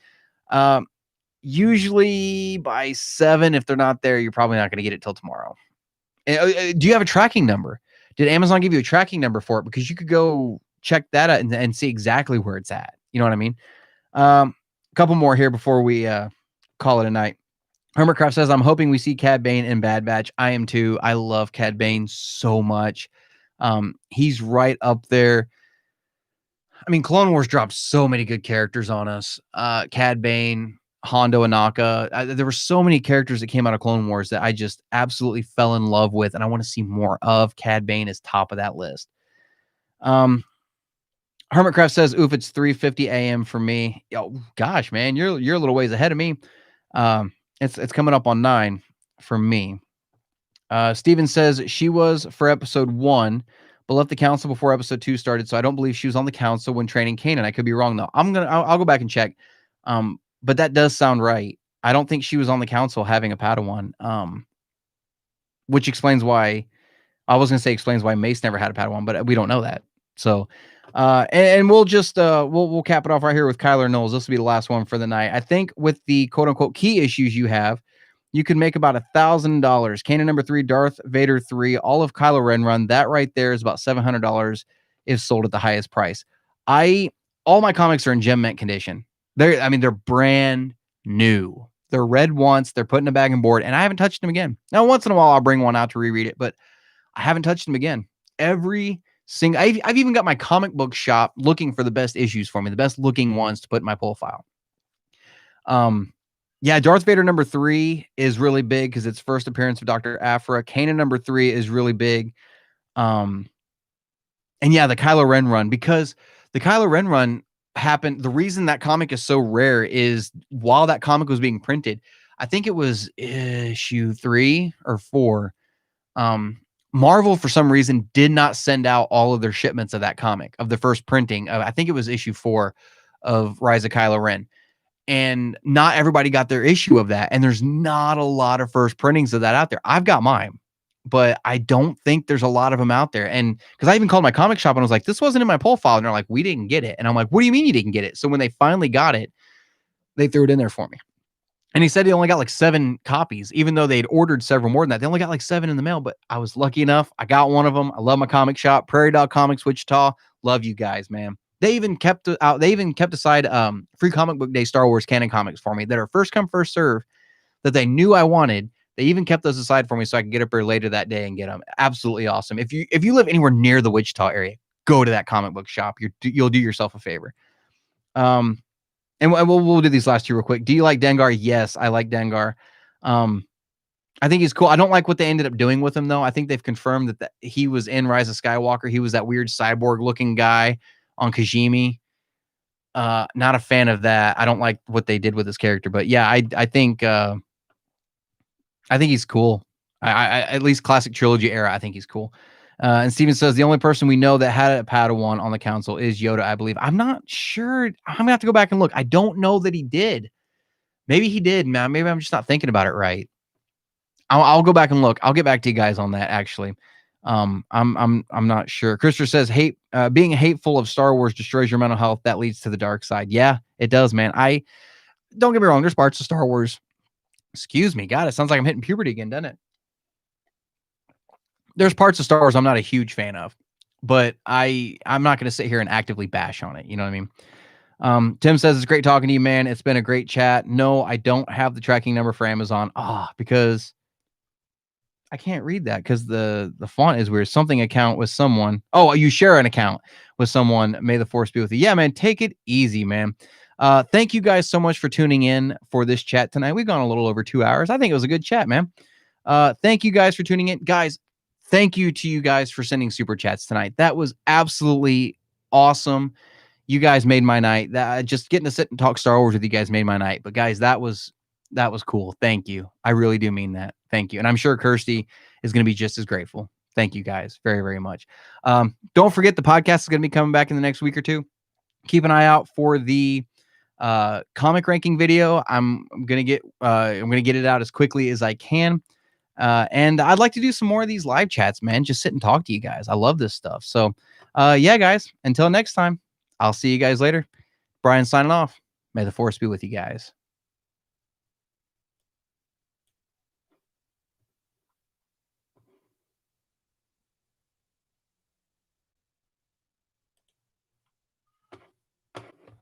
Usually by 7. If they're not there, you're probably not going to get it till tomorrow. Do you have a tracking number? Did Amazon give you a tracking number for it? Because you could go check that out and see exactly where it's at. You know what I mean? A couple more here before we call it a night. Hermitcraft says, I'm hoping we see Cad Bane in Bad Batch. I am too. I love Cad Bane so much. He's right up there. I mean, Clone Wars dropped so many good characters on us. Cad Bane, Hondo Anaka. There were so many characters that came out of Clone Wars that I just absolutely fell in love with, and I want to see more of. Cad Bane is top of that list. Hermitcraft says, oof, it's 3:50 a.m. for me. Oh, gosh, man, you're a little ways ahead of me. It's coming up on 9 for me. Steven says she was for episode 1, but left the council before episode 2 started, so I don't believe she was on the council when training Kanan. I could be wrong though. I'll go back and check. But that does sound right. I don't think she was on the council having a Padawan. Which explains why explains why Mace never had a Padawan, but we don't know that. So, and we'll just we'll cap it off right here with Kyler Knowles. This will be the last one for the night. I think with the quote unquote key issues you have, you can make about $1,000. Kanan number 3, Darth Vader 3, all of Kylo Ren run. That right there is about $700 if sold at the highest price. All my comics are in gem mint condition. They're brand new. They're read once, they're put in a bag and board, and I haven't touched them again. Now, once in a while, I'll bring one out to reread it, but I haven't touched them again. I've even got my comic book shop looking for the best issues for me, the best looking ones to put in my pull file. Yeah, Darth Vader number 3 is really big because it's first appearance of Dr. Aphra. Kanan number 3 is really big. And yeah, the Kylo Ren run, because the Kylo Ren run happened. The reason that comic is so rare is while that comic was being printed, I think it was issue 3 or 4. Marvel, for some reason, did not send out all of their shipments of that comic, of the first printing. I think it was issue 4 of Rise of Kylo Ren. And not everybody got their issue of that. And there's not a lot of first printings of that out there. I've got mine, but I don't think there's a lot of them out there. And because I even called my comic shop and I was like, this wasn't in my pull file. And they're like, we didn't get it. And I'm like, what do you mean you didn't get it? So when they finally got it, they threw it in there for me. And he said he only got like 7 copies, even though they'd ordered several more than that. They only got like 7 in the mail, but I was lucky enough. I got one of them. I love my comic shop, Prairie Dog Comics, Wichita. Love you guys, man. They even kept out. They even kept aside free comic book day Star Wars canon comics for me that are first come first serve that they knew I wanted. They even kept those aside for me so I could get up there later that day and get them. Absolutely awesome. If you live anywhere near the Wichita area, go to that comic book shop. You'll do yourself a favor. And we'll do these last 2 real quick. Do you like Dengar? Yes, I like Dengar. I think he's cool. I don't like what they ended up doing with him, though. I think they've confirmed that he was in Rise of Skywalker. He was that weird cyborg-looking guy on Kijimi. Not a fan of that. I don't like what they did with his character, but yeah, I think he's cool. I at least classic trilogy era, I think he's cool. And Steven says the only person we know that had a Padawan on the council is Yoda, I believe. I'm not sure. I'm gonna have to go back and look. I don't know that he did. Maybe he did, man. Maybe I'm just not thinking about it right. I'll go back and look. I'll get back to you guys on that. Actually, I'm not sure. Christopher says being hateful of Star Wars destroys your mental health. That leads to the dark side. Yeah, it does, man. Don't get me wrong. There's parts of Star Wars. Excuse me, God. It sounds like I'm hitting puberty again, doesn't it? There's parts of Star Wars I'm not a huge fan of, but I'm not going to sit here and actively bash on it. You know what I mean? Tim says it's great talking to you, man. It's been a great chat. No, I don't have the tracking number for Amazon. Because I can't read that because the font is weird. Something account with someone. Oh, you share an account with someone. May the force be with you. Yeah, man. Take it easy, man. Thank you guys so much for tuning in for this chat tonight. We've gone a little over 2 hours. I think it was a good chat, man. Thank you guys for tuning in. Guys, thank you to you guys for sending super chats tonight. That was absolutely awesome. You guys made my night. That just getting to sit and talk Star Wars with you guys made my night. But guys, that was cool. Thank you. I really do mean that. Thank you. And I'm sure Kirsty is going to be just as grateful. Thank you guys very, very much. Don't forget the podcast is going to be coming back in the next week or 2. Keep an eye out for the comic ranking video. I'm going to get it out as quickly as I can. And I'd like to do some more of these live chats, man. Just sit and talk to you guys. I love this stuff. So, yeah, guys, until next time, I'll see you guys later. Brian signing off. May the force be with you guys.